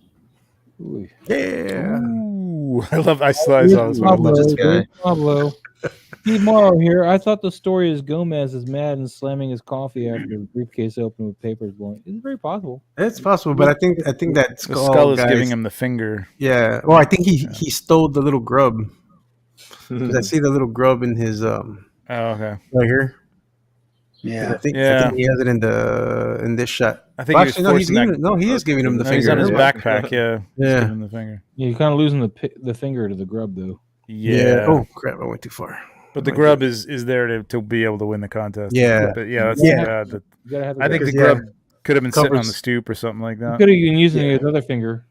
Ooh. Yeah. Ooh, I saw this one. Pablo, this guy. Pablo. Steve Morrow here. I thought the story is Gomez is mad and slamming his coffee after the briefcase open with papers blowing. It's very possible. It's possible, but I think that The skull is guys- giving him the finger. Yeah. Well, I think he stole the little grub. 'Cause I see the little grub in his Oh, okay. right here. Yeah. I think Yeah. he has it in this shot. I think Well, he was actually, no, he's forcing that. giving, no, he is giving him the No, finger. he's on his Yeah. backpack. Yeah. He's Yeah. giving him the finger. Yeah, you're kind of losing the finger to the grub though. Yeah. Oh crap! I went too far. But the grub is there to be able to win the contest. Yeah. But yeah, that's Yeah. bad. That, You gotta have. I think the Because, grub could have been sitting on covers- the stoop or something like that. could have been using his other finger.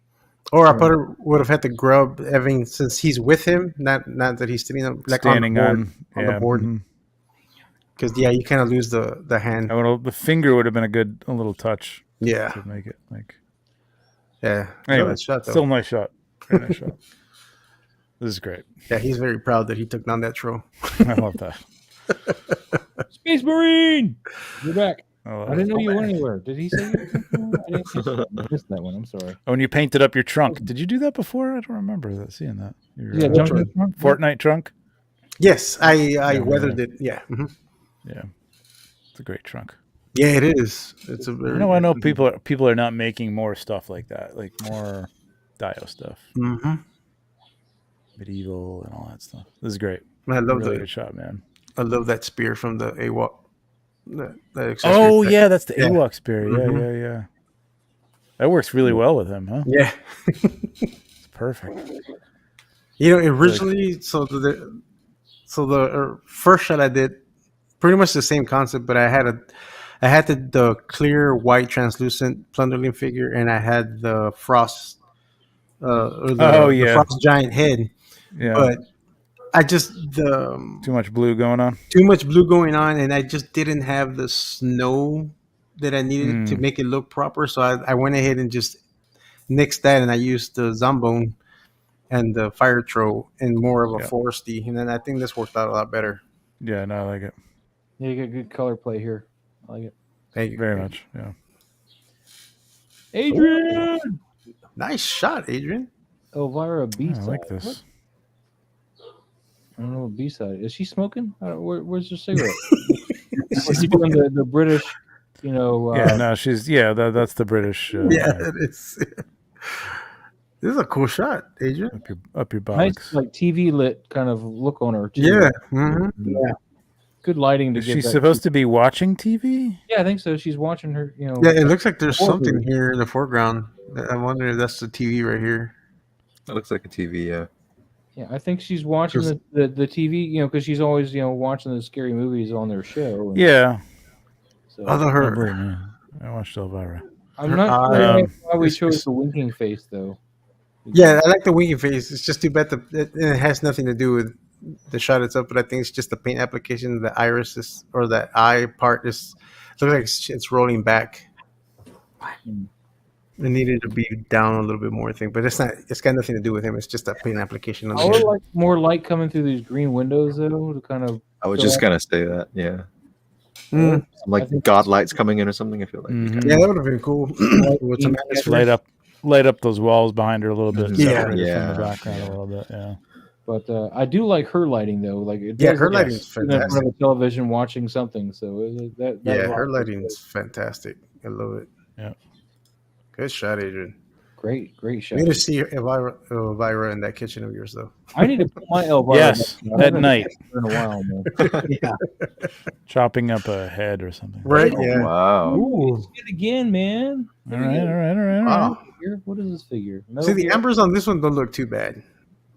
Or I would have had the grub having since he's with him, not that he's sitting up, like Standing on the board. mhm. Because yeah, you kind of lose the hand. The finger would have been a little touch Yeah, to make it like. yeah. Anyway, Nice shot though. still nice shot. Very nice shot. This is great. Yeah, he's very proud that he took down that troll. I love that. Space Marine, you're back. Oh, I didn't know you went anywhere. Did he say? I didn't see that. I missed that one. I'm sorry. Oh, and you painted up your trunk. Did you do that before? I don't remember seeing that. Your, Yeah, jump in the front. Fortnite trunk. Yes, I weathered it. Yeah, Yeah, it's a great trunk. yeah, it is. It's a very. I know people are not making more stuff like that, like more Dio stuff, Mm-hmm. medieval and all that stuff. This is great. I love Really good shot, man. I love that spear from the AWOC. That accessory Oh pack. yeah, that's the Yeah. Ewok spear. Yeah, Mhm. yeah. That works really well with him, huh? Yeah. It's perfect. You know, originally, so the first shot I did, pretty much the same concept, but I had the clear white translucent Plunderling figure, and I had the frost, the frost giant head. Yeah. But I just Too much blue going on. too much blue going on, and I just didn't have the snow that I needed to make it look proper. So I went ahead and just nixed that, and I used the Zombone and the Fire Troll and more of a foresty, and then I think this worked out a lot better. Yeah, no, I like it Yeah, you got good color play here. I like it. Thank you. very much. Yeah. Adrian. Nice shot, Adrian. Elvira B Yeah, I side. like this. I don't know what B side is. She smoking? Where's her cigarette? Is she doing the British? You know. Yeah, no, she's that's the British. It is. This is a cool shot, Adrian. Up your Nice, box. like TV lit kind of look on her. Too. Yeah. Mm-hmm. Yeah. Good lighting to Is get. she that supposed to be watching TV? Yeah, I think so. She's watching her. You know. Yeah, it looks like there's Forward. something here in the foreground. I wonder if that's the TV right here. That looks like a TV. Yeah. Yeah, I think she's watching the TV. You know, because she's always watching the scary movies on their show. and Yeah. So Although Oh, boy, her, man. I watched Elvira. I'm not sure why we chose the winking face though. yeah, I like the winky face. It's just too bad it has nothing to do with the shot itself, but I think it's just the paint application. The iris is, or that eye part is looks like it's rolling back. It needed to be down a little bit more, I think, but it's not. It's got nothing to do with him. It's just a paint application. On I the would head. like more light coming through these green windows though to kind of. I was just gonna say that. Yeah. Mm. Some, like god lights coming in or something. I feel like. Mhm. Yeah, that would have been cool. With some atmosphere. Light up those walls behind her a little bit. Yeah. separate her Yeah. From the background a little bit. Yeah. But I do like her lighting though. Like it Yeah, does her look lighting like is she's in front fantastic. of a television watching something. So that Yeah, her rock is lighting good. is fantastic. I love it. Yeah. Good shot, Adrian. Great We shot. need to see Elvira in that kitchen of yours, though. I need to put my Elvira. Yes, back. I at haven't night, seen her in a while, man. Yeah. chopping up a head or something. Right? Oh, Yeah. wow. Ooh, it's good again, man. All right. Wow. Figure? What is this figure? Metal See, the Gear? embers on this one don't look too bad,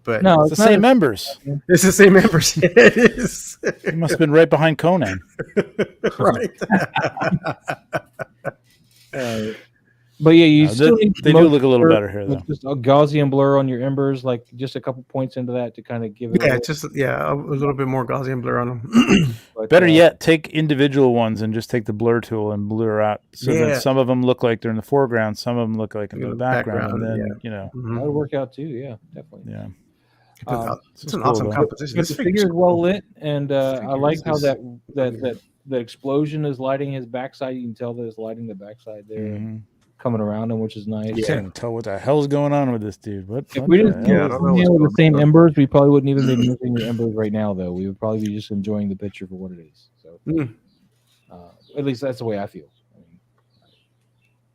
but No, It's the same members. it's the same embers. Yeah, it is. It must have been right behind Conan. Right. But yeah, you still need they do most look a little blur, better here, though. Just a Gaussian blur on your embers, like just a couple points into that to kind of give it. Yeah, a little bit more Gaussian blur on them. but, Better yet, take individual ones and just take the blur tool and blur out. So Yeah. that some of them look like they're in the foreground, some of them look like in In the the background, background, and then that Mhm. would work out too. Yeah, definitely. yeah. It's It's an cool, awesome though. composition. But This the figure's figure is cool. well lit, and I figure like is how just- that explosion is lighting his backside. You can tell that it's lighting the backside there, Mhm. coming around him, which is nice. I can't even tell what the hell's going on with this dude. What If we the didn't hell Yeah, I is don't this? know what's with the going same on. embers, we probably wouldn't even be moving the embers right now, though. We would probably be just enjoying the picture for what it is. So, at least that's the way I feel. I mean,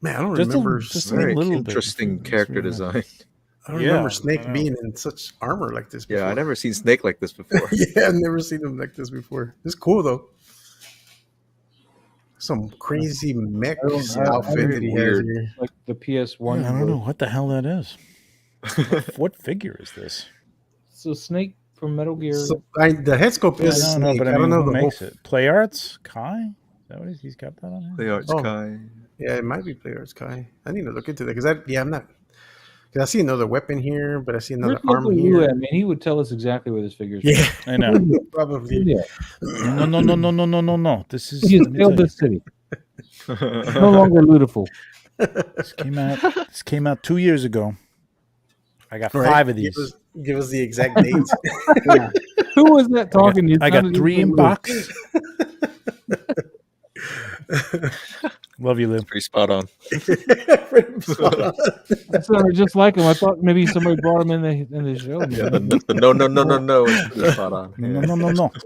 Man, I don't Just a- remember. just a Very little bit. interesting It's character really nice. design. I don't Yeah, remember I Snake know. being in such armor like this before. Yeah, I never seen Snake like this before. Yeah, I've never seen him like this before. It's cool though. Some crazy mech I don't- outfit very that he weird. has here. like the PS1. Yeah, I don't know what the hell that is. What figure is this? So Snake from Metal Gear. So, the head sculpt Yeah, is no, Snake. but I I mean, don't know who the whole. makes it? Play Arts? Kai? Is that what he's got that on The here? Arts Oh. Kai. Yeah, it might be Player's Kai. I need to look into that because I'm not. Because I see another weapon here, but I see another Where's arm Local here. Lou at, man? He would tell us exactly where this figure is. Yeah, I know. probably. Yeah. No. This is. He has let me failed tell you, this city. No longer beautiful. This came out 2 years ago. I got Right. 5 of these. Give us the exact dates. Yeah. Who was that talking? You I got sounded 3 in like box. Love you, Lou. Pretty spot on. That sounded just like him. I thought maybe somebody brought him in the show. Yeah, man. no. It's pretty spot on. No. Yeah.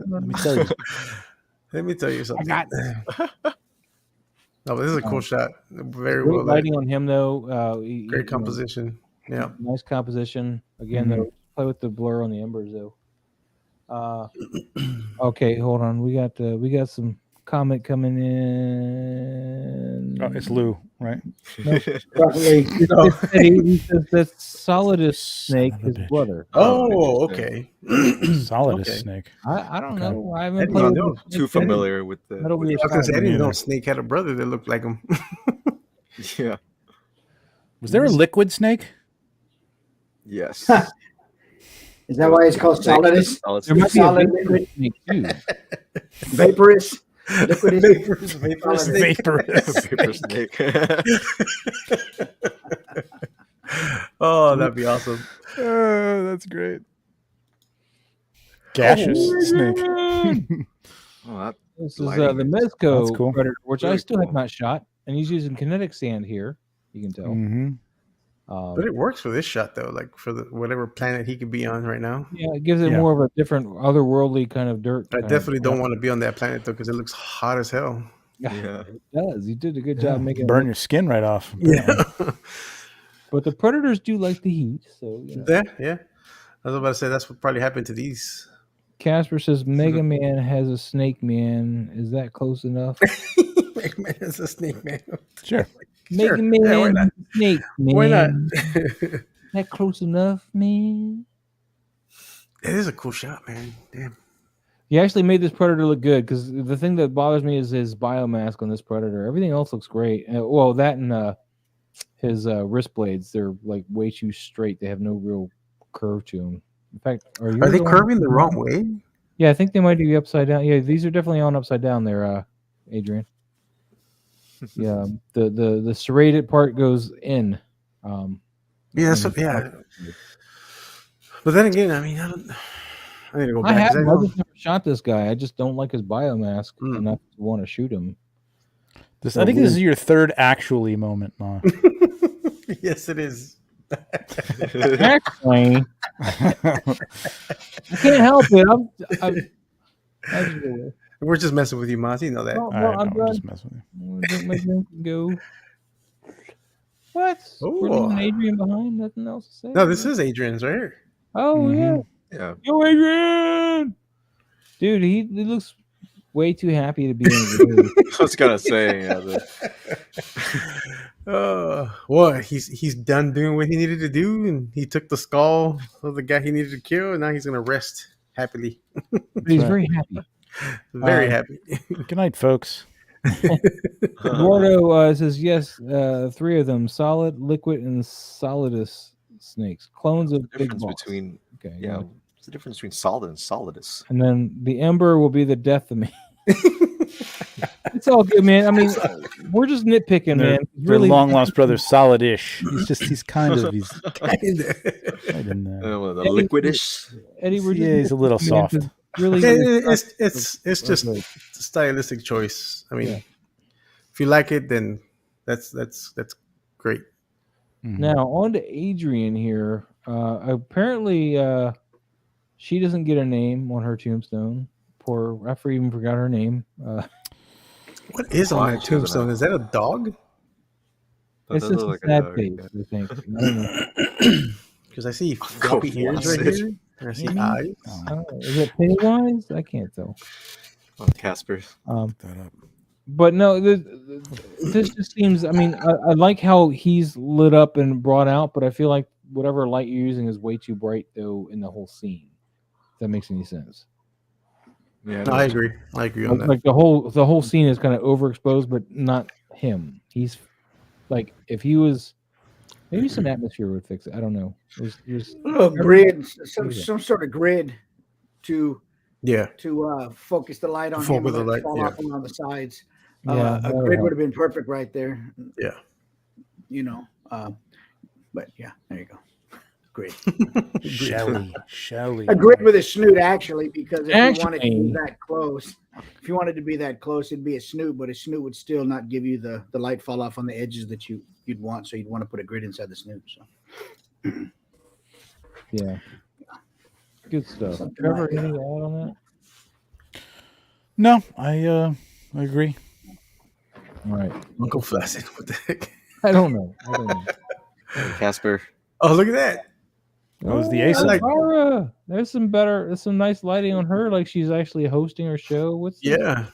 Let me tell you. Let me tell you something. got No, but this is a cool shot. Very Great well lit. lighting on him though. Great composition. Yeah. Nice composition. Again, though, play with the blur on the embers though. Okay, hold on. We got some comment coming in. Oh, it's Lou, right? Probably. He says that Solidus Snake, Son of a his bitch. brother. Oh, okay. Solid Okay. as Snake. I don't Okay. know. I I haven't didn't played know. with Snake Too yet. familiar with the. Metal Gear I was gonna say, I Solid. didn't know neither. Snake had a brother that looked like him. Yeah. Was there a liquid snake? Yes. Is that why it's called solidus? There might be a Solid Vaporous Snake too. Vaporous? Liquid Vapor Snake. Vaporous. Paper Snake. Oh, that'd be awesome. That's great. Gaseous snake. Oh, that, This is Lighting. the Mezco That's cool. Predator, which I Really still have cool. not shot, and he's using kinetic sand here. You can tell. Mm-hmm. But it works for this shot though, like for the whatever planet he could be on right now. Yeah, it gives it Yeah. more of a different, otherworldly kind of dirt. I definitely don't want to be on that planet though, because it looks hot as hell. yeah. It does. You did a good job making it Burn look- your skin right off. Yeah. But the predators do like the heat, so you know. Yeah. I was about to say that's what probably happened to these. Casper says Mega Man has a snake man. Is that close enough? Mega Man is a snake man. Sure. Mega Sure. Man Yeah, why not? has a snake man. Why not? That close enough, man. It is a cool shot, man. Damn. He actually made this predator look good because the thing that bothers me is his biomask on this predator. Everything else looks great. Well, that and his wrist blades, they're like way too straight. They have no real curve to them. In fact, Are they curving the wrong way? Yeah, I think they might be upside down. Yeah, these are definitely on upside down there, Adrian. Yeah, the serrated part goes in. Yeah, yeah. But then again, I mean, I need to go I back. have 'cause I know- never shot this guy. I just don't like his biomask enough to want to shoot him. I think this is your third actually moment, Ma. Yes, it is. Actually, I can't help it. I'm just, We're just messing with you, Moz. You know that. no, I I'm know, I'm done. just messing with you. I'm gonna drink my drink and go. What? We're Ooh. leaving Adrian behind. Nothing else to say. No, this is Adrian's right here. Oh yeah. Yeah. Yo, Adrian! Dude, he looks way too happy to be in the I was gonna say, What? He's done doing what he needed to do, and he took the skull of the guy he needed to kill, and now he's gonna rest happily. But he's right. very happy. Very happy. Good night, folks. Eduardo says yes. 3 of them: solid, liquid, and solidus snakes, clones of the big difference boss. between Okay, yeah, what's the difference between solid and solidus? And then the ember will be the death of me. It's all good, man. I mean, we're just nitpicking, They're, man. they're Really, long lost brother, solid-ish. He's kind of the liquidish. Eddie, we're just he's a little nitpicking, man, soft. 'cause really, It's just a stylistic choice. I mean, if you like it, then that's great. Now on to Adrian here. Apparently, she doesn't get a name on her tombstone. Poor, I even forgot her name. What is on that tombstone? Is that a dog? It's just a sad face, I think. I don't know. Because I see floppy ears right here. And I see eyes. I don't know. Is it Pennywise? I can't tell. Oh, Casper. that up. But no, this just seems. I mean, I like how he's lit up and brought out, but I feel like whatever light you're using is way too bright, though, in the whole scene. If that makes any sense. Yeah, I agree. I agree on that. Like the whole scene is kind of overexposed, but not him. He's like, if he was, maybe some atmosphere would fix it. I don't know. There's A grid, some sort of grid to focus the light on him and let it fall off around the sides. Yeah, a grid would have been perfect right there. Yeah. You know, but yeah, there you go. Grid. Shall we? A grid with a snoot, actually, because if you wanted to be that close, it'd be a snoot, but a snoot would still not give you the light fall off on the edges that you'd want. So you'd want to put a grid inside the snoot. So yeah. Good stuff. Trevor, anything to add on that? No, I agree. All right. Uncle Flaccid, what the heck? I don't know. Casper. Oh, look at that. That was the ace. Laura. There's some nice lighting on her, like she's actually hosting her show. What's this? Yeah.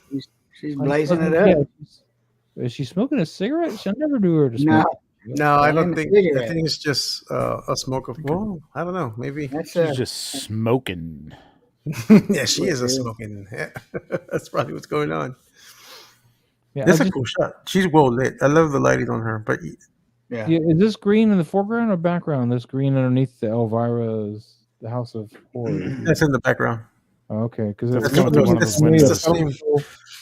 She's blazing it up. Yeah, is she smoking a cigarette? She'll never do her to No. smoke. No, I don't think. I think it's just a smoke of. Well, I don't know. Maybe She's just smoking. yeah, she is a smoking. Yeah. That's probably what's going on. Yeah, That's a cool shot. She's well lit. I love the lighting on her. But yeah, is this green in the foreground or background? This green underneath the Elvira's, the House of Horrors. That's in the background. Oh, okay, because it's coming through one of those windows.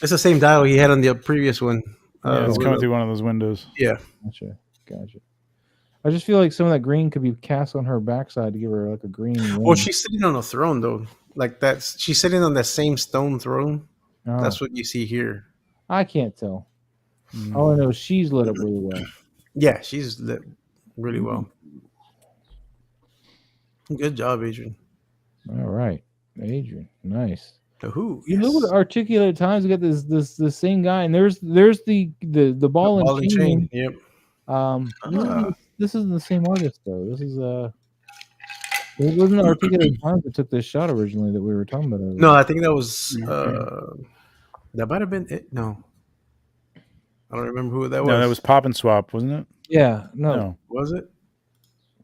It's the same dial he had on the previous one. Yeah, it's coming through one of those windows. Yeah. Gotcha. I just feel like some of that green could be cast on her backside to give her like a green ring. Well, she's sitting on a throne though. Like she's sitting on that same stone throne. Oh. That's what you see here. I can't tell. All I know is she's lit up really well. Yeah, she's lit really well. Good job, Adrian. All right, Adrian, nice. Who? You look at articulated times. We got this same guy, and there's the ball and chain. Yep. This isn't the same artist though. This is it wasn't articulated times that took this shot originally that we were talking about. No, I think that was that might have been it. No, I don't remember who that was. No, that was Pop and Swap, wasn't it? Yeah, no. Was it?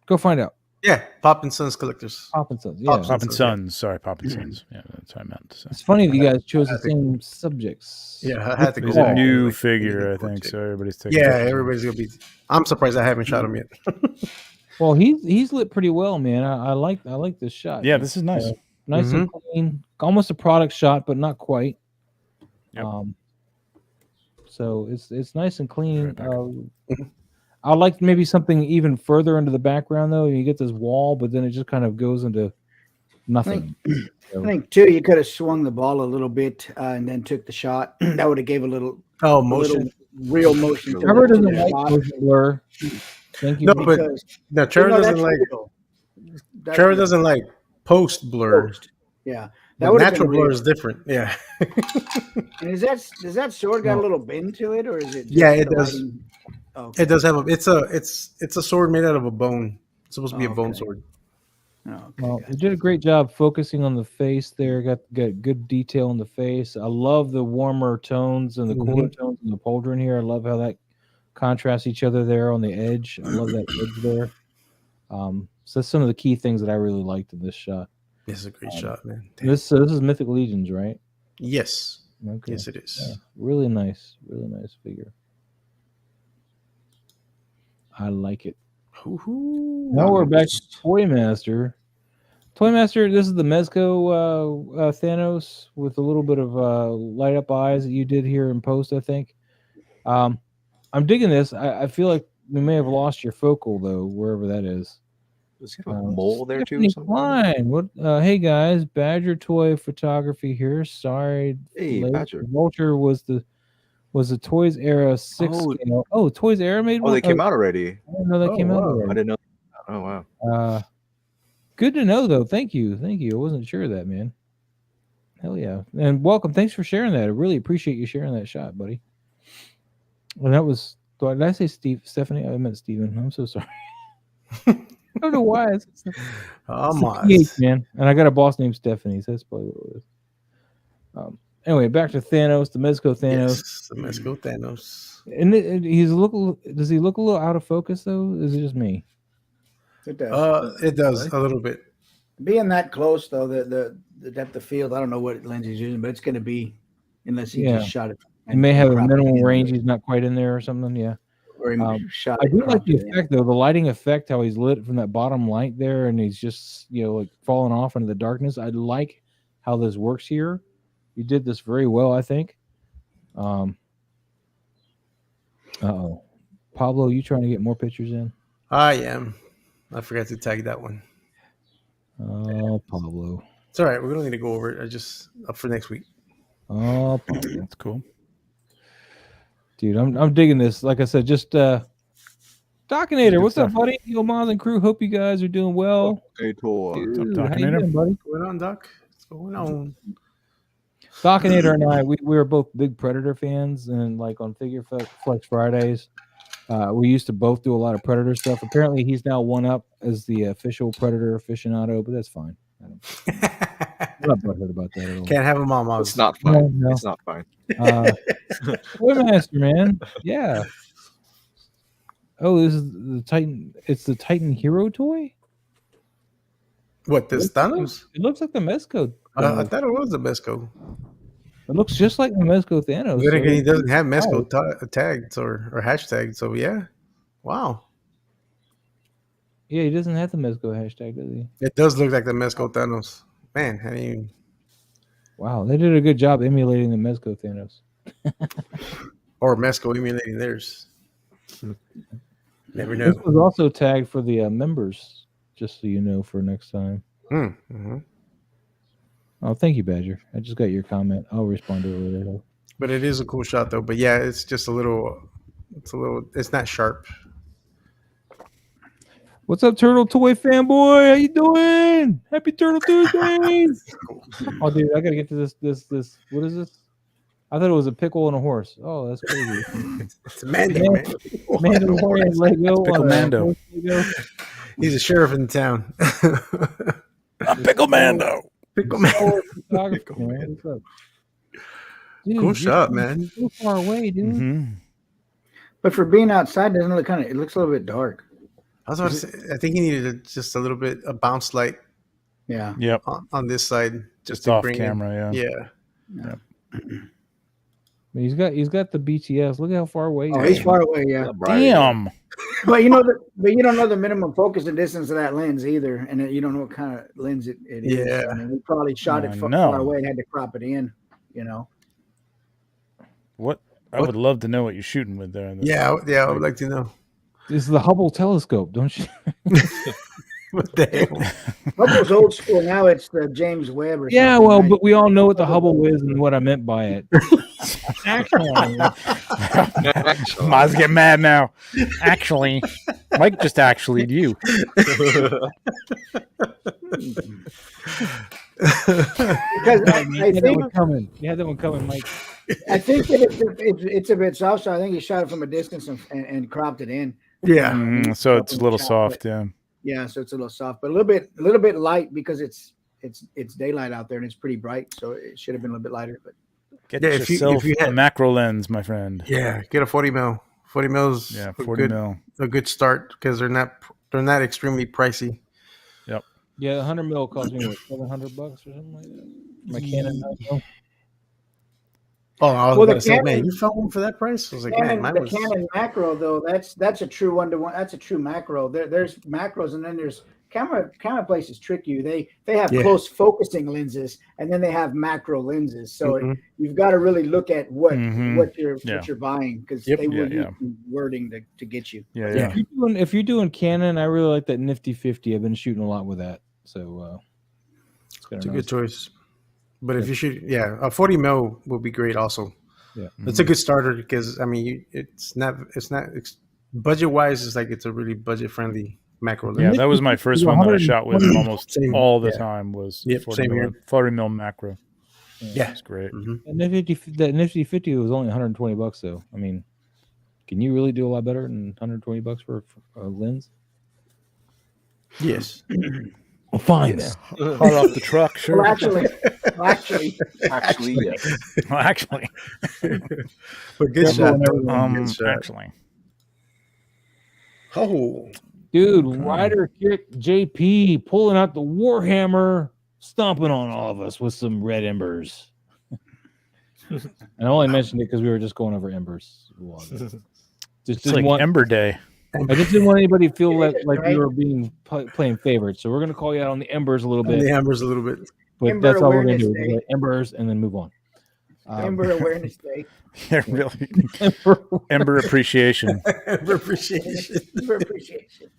Go find out. Yeah, Pop and Sons Collectors. Pop and Sons, yeah. Pop and Sons. Sorry, Pop and Sons. Yeah, that's what I meant to say. It's funny that you guys chose the same subjects. Yeah, I had to go. It's a new figure, I think. So everybody's taking. Yeah, everybody's gonna be. I'm surprised I haven't shot him yet. Well, he's lit pretty well, man. I like this shot. Yeah, this is nice. Nice and clean. Almost a product shot, but not quite. Yep. So it's nice and clean. I like maybe something even further into the background though. You get this wall, but then it just kind of goes into nothing. I think too, you could have swung the ball a little bit and then took the shot. That would have gave a little motion, real motion. Trevor doesn't like motion blur. Thank you. No, but Trevor doesn't like. Trevor doesn't like post blur. Yeah, that natural blur is different. Yeah. And does that sword got a little bend to it, or is it? Just it does. lighting? Okay. It does have it's a sword made out of a bone. It's supposed to be a bone sword. Okay, well, they did a great job focusing on the face there. Got good detail in the face. I love the warmer tones and the cooler tones in the pauldron here. I love how that contrasts each other there on the edge. I love that edge there. So that's some of the key things that I really liked in this shot. This is a great shot, man. This is Mythic Legions, right? Yes. Okay. Yes, it is. Yeah, really nice figure. I like it. Now we're back to Toymaster. Toymaster, this is the Mezco Thanos with a little bit of light up eyes that you did here in post, I think. I'm digging this. I feel like we may have lost your focal though, wherever that is. Does he have a mole there Stephanie too? Klein. What? Hey guys, Badger Toy Photography here. Sorry, Hey, late. Badger. Vulture was the Toys Era 6 scale. Oh, Toys Era made one. Oh, they came out already. I didn't know they came out already. I didn't know. Oh wow. Good to know though. Thank you. I wasn't sure of that, man. Hell yeah. And welcome. Thanks for sharing that. I really appreciate you sharing that shot, buddy. And that was, did I say Stephanie? I meant Steven. I'm so sorry. I don't know why. It's PH, man. And I got a boss named Stephanie, so that's probably what it was. Anyway, back to Thanos, the Mezco Thanos. Yes, the Mezco Thanos. And does he look a little out of focus though? Is it just me? It does. It does a little bit. Being that close though, the depth of field, I don't know what lens he's using, but it's going to be, unless he just shot it. He may have a minimum range. He's not quite in there or something. Yeah. Or he shot I do like the effect though, the lighting effect, how he's lit from that bottom light there, and he's just like falling off into the darkness. I like how this works here. You did this very well, I think. Pablo, you trying to get more pictures in? I am. I forgot to tag that one. Oh, Pablo. It's all right. We don't need to go over it. I just up for next week. Oh, Pablo. That's cool. Dude, I'm digging this. Like I said, just Dockinator, what's up, buddy? Yo, Miles and crew, hope you guys are doing well. Hey, Tor. Dude, What's up, how you Dockinator? doing, buddy? What's going on, Doc? What's going on? Dockinator and I, we were both big Predator fans, and like on Figure Flex Fridays, we used to both do a lot of Predator stuff. Apparently, he's now one up as the official Predator aficionado, but that's fine. I'm not butthurt about that at all. Can't have them all, Miles. It's not fine. No. It's not fine. Toymaster, man. Yeah. Oh, this is the Titan. It's the Titan Hero toy? What, this Thanos? It looks like the Mezco. I thought it was the Mezco. It looks just like the Mezco Thanos. But again, he doesn't have Mezco tagged or hashtagged, so yeah. Wow. Yeah, he doesn't have the Mezco hashtag, does he? It does look like the Mezco Thanos. Man, I mean... Wow, they did a good job emulating the Mezco Thanos. Or Mezco emulating theirs. Never know. This was also tagged for the members, just so you know, for next time. Mm-hmm. Oh, thank you, Badger. I just got your comment. I'll respond to it later. But it is a cool shot, though. But yeah, it's just a little... It's not sharp. What's up, Turtle Toy fanboy? How you doing? Happy Turtle Tuesday! Oh, dude, I gotta get to this. What is this? I thought it was a pickle and a horse. Oh, that's crazy. It's a Mando, man. Mandalorian Lego. Pickle Mando. He's a sheriff in town. A Pickle Mando. Pickle Mando. Dude, Cool shot, man. So far away, dude. Mm-hmm. But for being outside, doesn't look it looks a little bit dark. I was about to say, I think he needed just a little bit, a bounce light Yeah. Yep. on this side. Just off camera, Yeah. He's got the BTS. Look how far away. Oh, he's far away. Yeah. Damn. But you don't know the minimum focus and distance of that lens either, and you don't know what kind of lens it is. Yeah. I mean, we probably shot it far away and had to crop it in. What? I would love to know what you're shooting with there. Yeah, I would like to know. This is the Hubble telescope, don't you? What the hell? Hubble's old school. Now it's the James Webb or Yeah, something, well, right? but we all know what the Hubble is and what I meant by it. Actually, Miles get mad now. Actually, Mike just actually'd you. Because I you had that think one coming. You had that one coming, Mike. I think that it's a bit soft, so I think he shot it from a distance and cropped it in. Yeah. So it's a little soft, yeah. Yeah, so it's a little soft, but a little bit light because it's daylight out there and it's pretty bright, so it should have been a little bit lighter. But Get Yeah, yourself if you had, a macro lens, my friend. yeah, get a 40 mil. 40 mils. Yeah, 40 mil. A good start because they're not extremely pricey. Yeah, 100 mil cost me what, $700 or something like that. My Canon. Oh, I was Well, about the to say, man, Canon- you found one for that price? I was like, Canon, man, the mine was. Canon macro though, that's a true 1-to-1. That's a true macro. There's macros and then there's camera places trick you. They have Yeah. close focusing lenses and then they have macro lenses. So Mhm. you've got to really look at what you're buying because Yep. they will Yeah, use wording to get you. Yeah. If you're doing Canon, I really like that Nifty 50. I've been shooting a lot with that, so It's a good choice. But if you should, a 40 mil will be great also. Yeah, It's a good starter because I mean, it's not budget wise. It's like it's a really budget friendly macro lens. Yeah, that was my first one that I shot with almost Same. all the Yeah. time was Yep, 40 same here. 40 mil macro. Yeah. It's great. And that Nifty 50 was only $120 though. I mean, can you really do a lot better than $120 for a lens? Yes. Well, fine then. Hot off the truck, sure. Well, actually, Yes. Well, actually, But good shot. actually, Oh, Dude, Rider Kick JP pulling out the Warhammer, stomping on all of us with some red embers. And I only mentioned it because we were just going over embers. Just it's didn't like want, Ember Day. I just didn't want anybody to feel like we were being playing favorites. So we're going to call you out on the embers a little bit. the embers a little bit. But Ember that's all we're going to do. Awareness We're gonna embers and then move on. Ember Awareness Day. Yeah, really. Ember appreciation. Ember appreciation. Ember appreciation.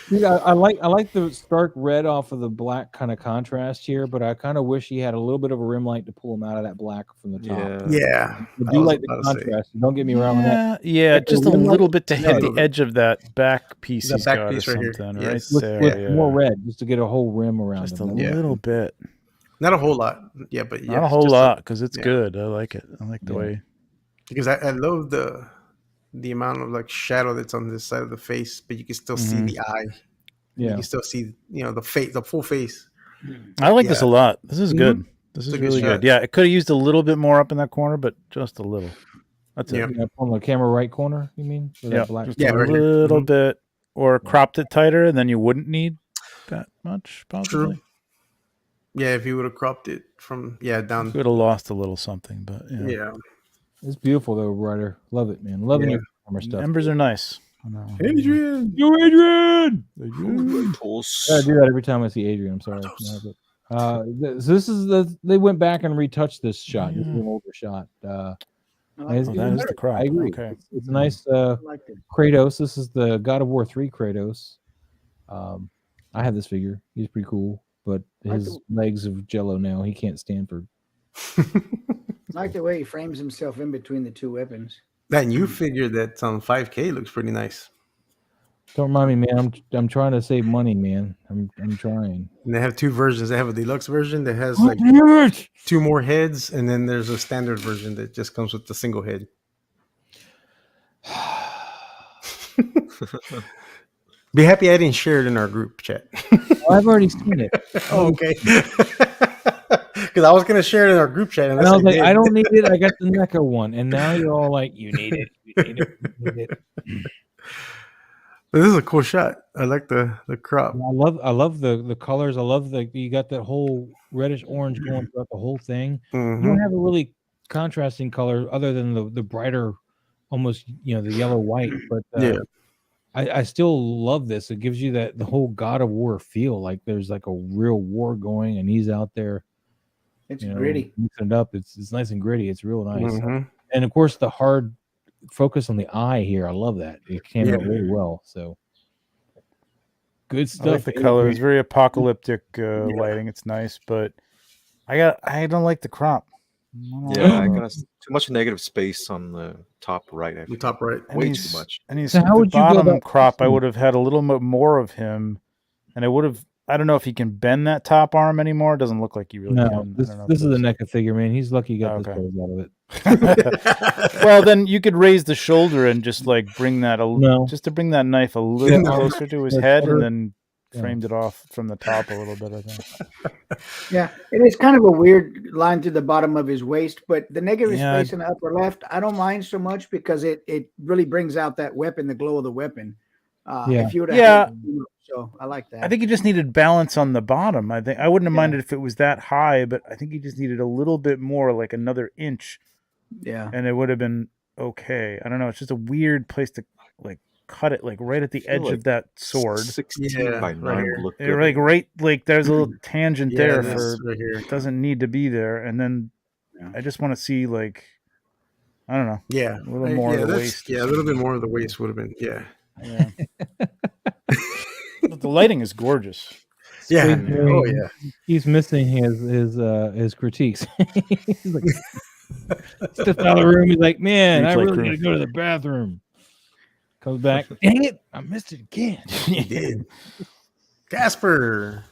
Dude, I like the stark red off of the black kind of contrast here, but I kind of wish he had a little bit of a rim light to pull him out of that black from the top. Yeah. I do like the contrast. Don't get me wrong on that. Yeah, just a little bit to hit Yeah. the edge of that back piece The he's back got piece or right here. something, Yes. right With there. more red, just to get a whole rim around Just a him. little bit. Not a whole lot. Yeah, but yeah. Not a whole just lot because it's yeah. good. I like it. I like the way. Because I love the amount of like shadow that's on this side of the face, but you can still see the eye. Yeah. You can still see, the face, the full face. I like this a lot. This is good. This is a good really shot. good. Yeah, it could have used a little bit more up in that corner, but just a little. That's it. Yeah, on the camera right corner, you mean? Where that Yeah, black just Yeah, a right here. little bit, or cropped it tighter, and then you wouldn't need that much. Possibly. True. Yeah, if you would have cropped it from down. You would have lost a little something, but yeah. Yeah. It's beautiful though, Ryder. Love it, man. Loving your camera stuff. Embers are nice. Adrian. Yo, Adrian! I Tools. do that every time I see Adrian. I'm sorry. So this is they went back and retouched this shot. This is an older shot. that is the crop. I agree. Okay. It's a nice I like it. Kratos. This is the God of War 3 Kratos. I have this figure. He's pretty cool, but his legs of jello now. He can't stand for. I like the way he frames himself in between the two weapons. That new figure that's on 5K looks pretty nice. Don't remind me, man. I'm trying to save money, man. I'm trying. And they have two versions. They have a deluxe version that has Oh, like damn it! 2 more heads, and then there's a standard version that just comes with the single head. Be happy I didn't share it in our group chat. I've already seen it. Oh, okay. Because I was going to share it in our group chat. And I was like, I don't need it. I got the NECA one. And now you're all like, you need it. You need it. You need it. This is a cool shot. I like the crop. I love the colors. I love you got that whole reddish orange going throughout the whole thing. Mhm. You don't have a really contrasting color other than the brighter, almost the yellow white. But I still love this. It gives you the whole God of War feel. Like there's like a real war going, and he's out there. It's gritty. Mixing it up. It's nice and gritty. It's real nice. Mhm. And of course, the hard focus on the eye here. I love that. It came out really well. So Good I stuff. like the color. It's very apocalyptic lighting. It's nice, but I don't like the crop. Yeah, I got too much negative space on the top right. I The think. top right. Way too much. And he's So how the would you go bottom about crop. I fixing would have had a little bit more of him, and I would have. I don't know if he can bend that top arm anymore. It doesn't look like he really No, can. this I don't know is if a it NECA figure, man. He's lucky he got this Okay. pose out of it. Well, then you could raise the shoulder and just like bring that No. just to bring that knife a little No. closer to his The head, shoulder- and then Yeah. framed it off from the top a little bit. I think. Yeah, it is kind of a weird line to the bottom of his waist, but the negative Yeah. space in the upper left, I don't mind so much because it really brings out that weapon, the glow of the weapon. Yeah. If you would Yeah. have, so I like that. I think he just needed balance on the bottom. I think I wouldn't have Yeah. minded if it was that high, but I think he just needed a little bit more, like another inch, yeah, and it would have been okay. I don't know. It's just a weird place to like cut it, like right at the feel edge like of that sword. 16 Yeah, by right 9 here. would look Or, good. like there's a little tangent Yeah, there this for right here. it doesn't need to be there, and then Yeah. I just want to see like I don't know. Yeah, A little more of the that's- waist or Yeah, a little bit more of the waist would have been. Yeah, Yeah. But the lighting is gorgeous. yeah. Space Oh Marine, yeah. He's missing his critiques. He's like, steps out of the room. He's like, man, I Replay really crew. got to go to the bathroom. Comes back. Dang it, I missed it again. He did. Casper.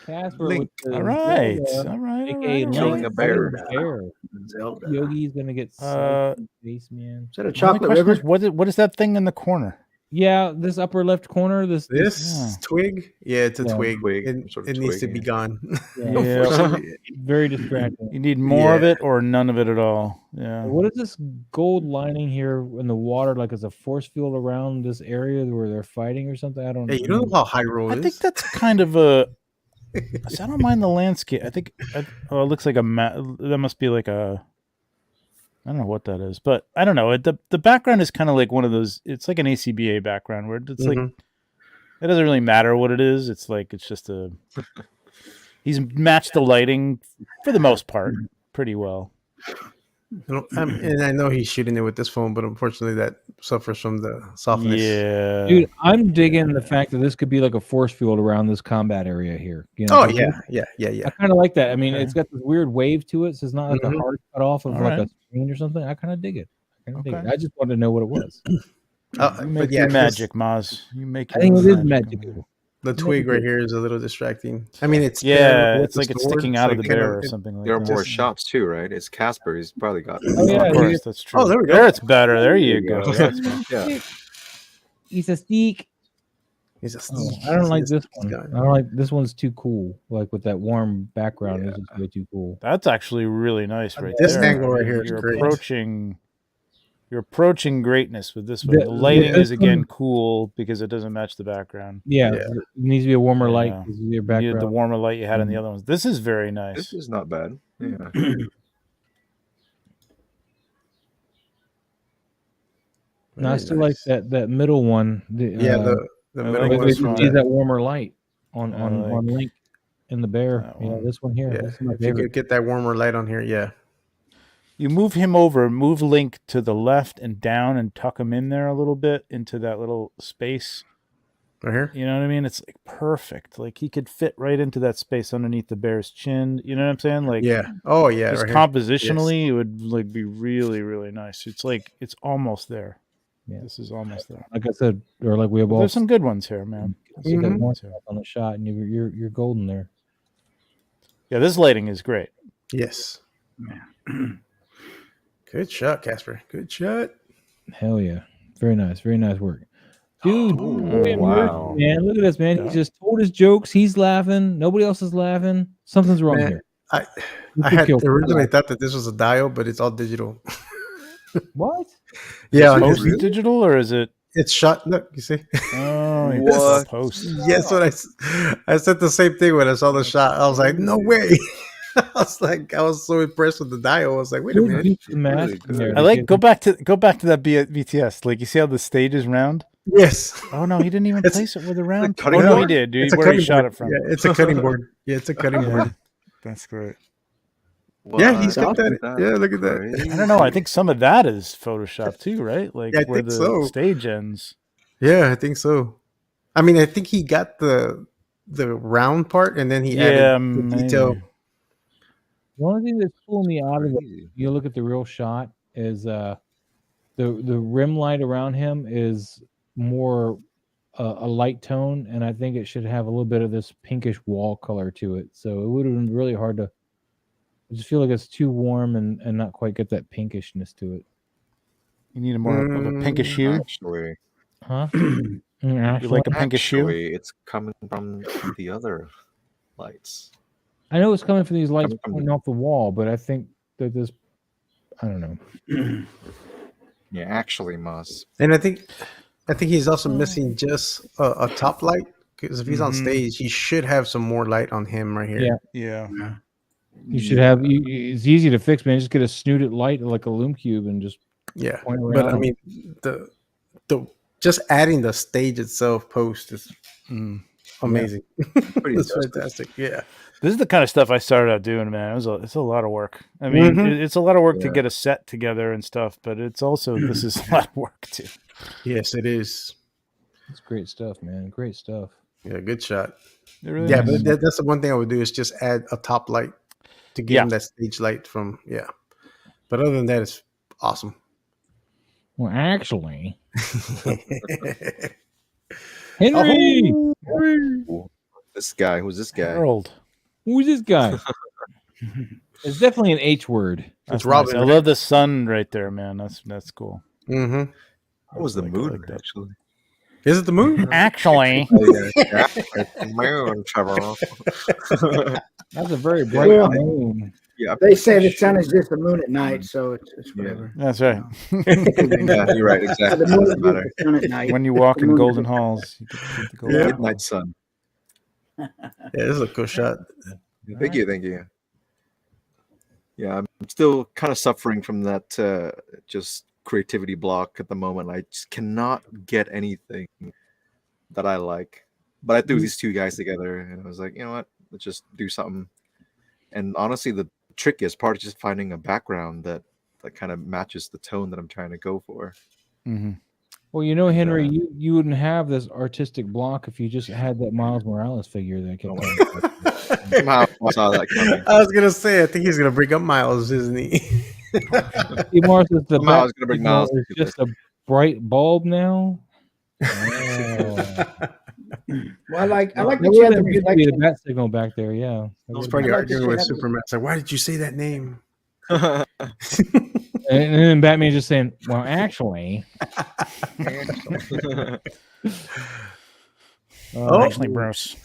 Casper Link. with the All right, Zelda, all right, all A.K.A. right. Killing Link a bear. fighting bear. Zelda. Yogi's gonna get Uh, sniped in the face, man. Is that a My only chocolate question river? is, what is that thing in the corner? Yeah, this upper left corner. This This twig. Yeah, it's a Yeah. twig. Twig, It, sort of it needs to twig, be yeah. gone. yeah, Yeah. very distracting. You need more of Yeah. it or none of it at all. Yeah. What is this gold lining here in the water? Like it's a force field around this area where they're fighting or something? I don't Hey, you know how Hyrule I is? think that's kind of a. I don't mind the landscape. I think. It looks like a map. That must be like a. I don't know what that is, but I don't know. The background is kind of like one of those. It's like an ACBA background where it's like Mhm. it doesn't really matter what it is. It's like it's just a. He's matched the lighting for the most part pretty well. And I know he's shooting it with this phone, but unfortunately, that suffers from the softness. Yeah, Dude, I'm digging the fact that this could be like a force field around this combat area here. You know, Oh 'cause yeah. I kind of like that. I mean, Okay. it's got this weird wave to it, so it's not like Mhm. a hard cut off of All like right. a screen or something. I kind of dig it. Okay. I just wanted to know what it was. You But make yeah, your this- magic, Maz. You make. I your think it own is magical. The twig right here is a little distracting. I mean, it's Yeah, with it's the like it's sword, sticking out of the like kind bear or something like There are that. more shots too, right? It's Casper. He's probably got. Oh, yeah, Of course, that's true. Oh, there we go. There, it's better. There you There go. you go. That's better. Yeah. He's a steak. He's a Oh, I don't like this one. guy. I don't like this one's too cool. Like with that warm background, this is way too cool. That's actually really nice right This there. angle right here is You're great. You're approaching greatness with this one. The- The lighting is this again one- cool because it doesn't match the background. Yeah, Yeah. it needs to be a warmer light. Yeah. This is your You needed background. the warmer light you had in the Mhm. other ones. This is very This nice. is not bad. Yeah. No, I Very still nice. like that middle one. The, Yeah, the I middle like it one this is one. needs that warmer light on I on like Link in the bear. that Yeah, one. this one here. Yeah, This is my if you favorite. could get that warmer light on here, yeah. You move him over, move Link to the left and down and tuck him in there a little bit into that little space. Right here. You know what I mean? It's like perfect. Like he could fit right into that space underneath the bear's chin. You know what I'm saying? Like Yeah. Oh yeah. just Right here. compositionally, it would like be really, really nice. It's like it's almost there. Yeah. This is almost there. Like I said, or like we have all There's some good ones here, man. see that Mhm. one shot on the shot, and you're golden there. Yeah, this lighting is great. Yes. Good shot, Casper. Good shot. Hell yeah, very nice work, dude. Oh, boy, wow. man, look at this, man. Yeah. He just told his jokes. He's laughing. Nobody else is laughing. Something's wrong Man, here. I You I could had kill- originally thought that this was a dial, but it's all digital. What? Yeah, Post it's, digital or is it? it's shot. Look, you see. Oh, you What? post. Yes, what I said the same thing when I saw the shot. I was like, no way. I was so impressed with the dial. I was like, wait a Dude, minute. beat the mask really in good. there I like because- go back to that BTS. Like you see how the stage is round. Yes. Oh no, he didn't even It's- place it with a round. cutting Oh no, he board. did, dude. It's a Where he cutting shot board. it from. Yeah, it's a cutting board. Yeah, it's a cutting Yeah. board. That's great. Yeah, he's Wow, got that. Yeah, look at that. crazy. I don't know. I think some of that is Photoshop too, right? Like Yeah, I where think the so. stage ends. Yeah, I think so. I mean, I think he got the round part, and then he added the detail. maybe. The only thing that's pulling me out of it, you look at the real shot, is the rim light around him is more a light tone, and I think it should have a little bit of this pinkish wall color to it. So it would have been really hard to. I just feel like it's too warm and not quite get that pinkishness to it. You need a more of a pinkish hue. Actually, Huh? You like a pinkish hue? it's coming from the other lights. I know it's coming from these lights Coming from pointing off the wall, but I think that this, I don't know. Yeah, actually, Moss. And I think he's also missing just a top light, because if he's on Mhm. stage, he should have some more light on him right here. Yeah. Yeah. You should have. It's easy to fix, man. Just get a snooted light like a lume cube and just Yeah. point But I around. mean, the just adding the stage itself post is amazing. Pretty It's impressive. fantastic. Yeah. This is the kind of stuff I started out doing, man. It's a lot of work. I mean, it's a lot of work to Yeah. get a set together and stuff, but it's also this is a lot of work too. Yes, it is. It's great stuff, man. Great stuff. Yeah, good shot. It really Yeah, is. but that's the one thing I would do is just add a top light to give him that stage light from But other than that, it's awesome. Well, actually, Henry, Ooh, this guy, who's this guy? Harold. who's this guy? It's definitely an H word. That's Robin, nice. I right? love the sun right there, man. That's cool. Mm-hmm. What was the I mood, like that. actually? Is it the moon? Actually, Yeah, it's the moon, Trevor. That's a very bright Well, moon. Yeah, They say the sun is just the moon at night, so it's whatever. that's right. yeah, you're right. So Exactly. the moon is Doesn't just matter. the sun at night. When you walk The in moon golden is- halls, you get the golden Yeah. halls. Midnight sun. Yeah, this is a cool shot. Thank you. Yeah, I'm still kind of suffering from that just creativity block at the moment. I just cannot get anything that I like. But I threw these two guys together, and I was like, you know what? Let's just do something. And honestly, the trickiest part is just finding a background that kind of matches the tone that I'm trying to go for. Mhm. Well, you know, Henry, you wouldn't have this artistic block if you just had that Miles Morales figure that kept coming. Somehow I saw that coming. I was gonna say, I think he's gonna bring up Miles, isn't he? Steve Morris is the Somehow I back was gonna bring signal Miles is into just a bright bulb now. Oh. Well, I like That that would you have have the been good to be the reflection. bat signal back there, yeah. He's probably I like that arguing you with have the- Superman. It's like, why did you say that name? And then Batman just saying, "Well, actually, Oh. Actually, Bruce.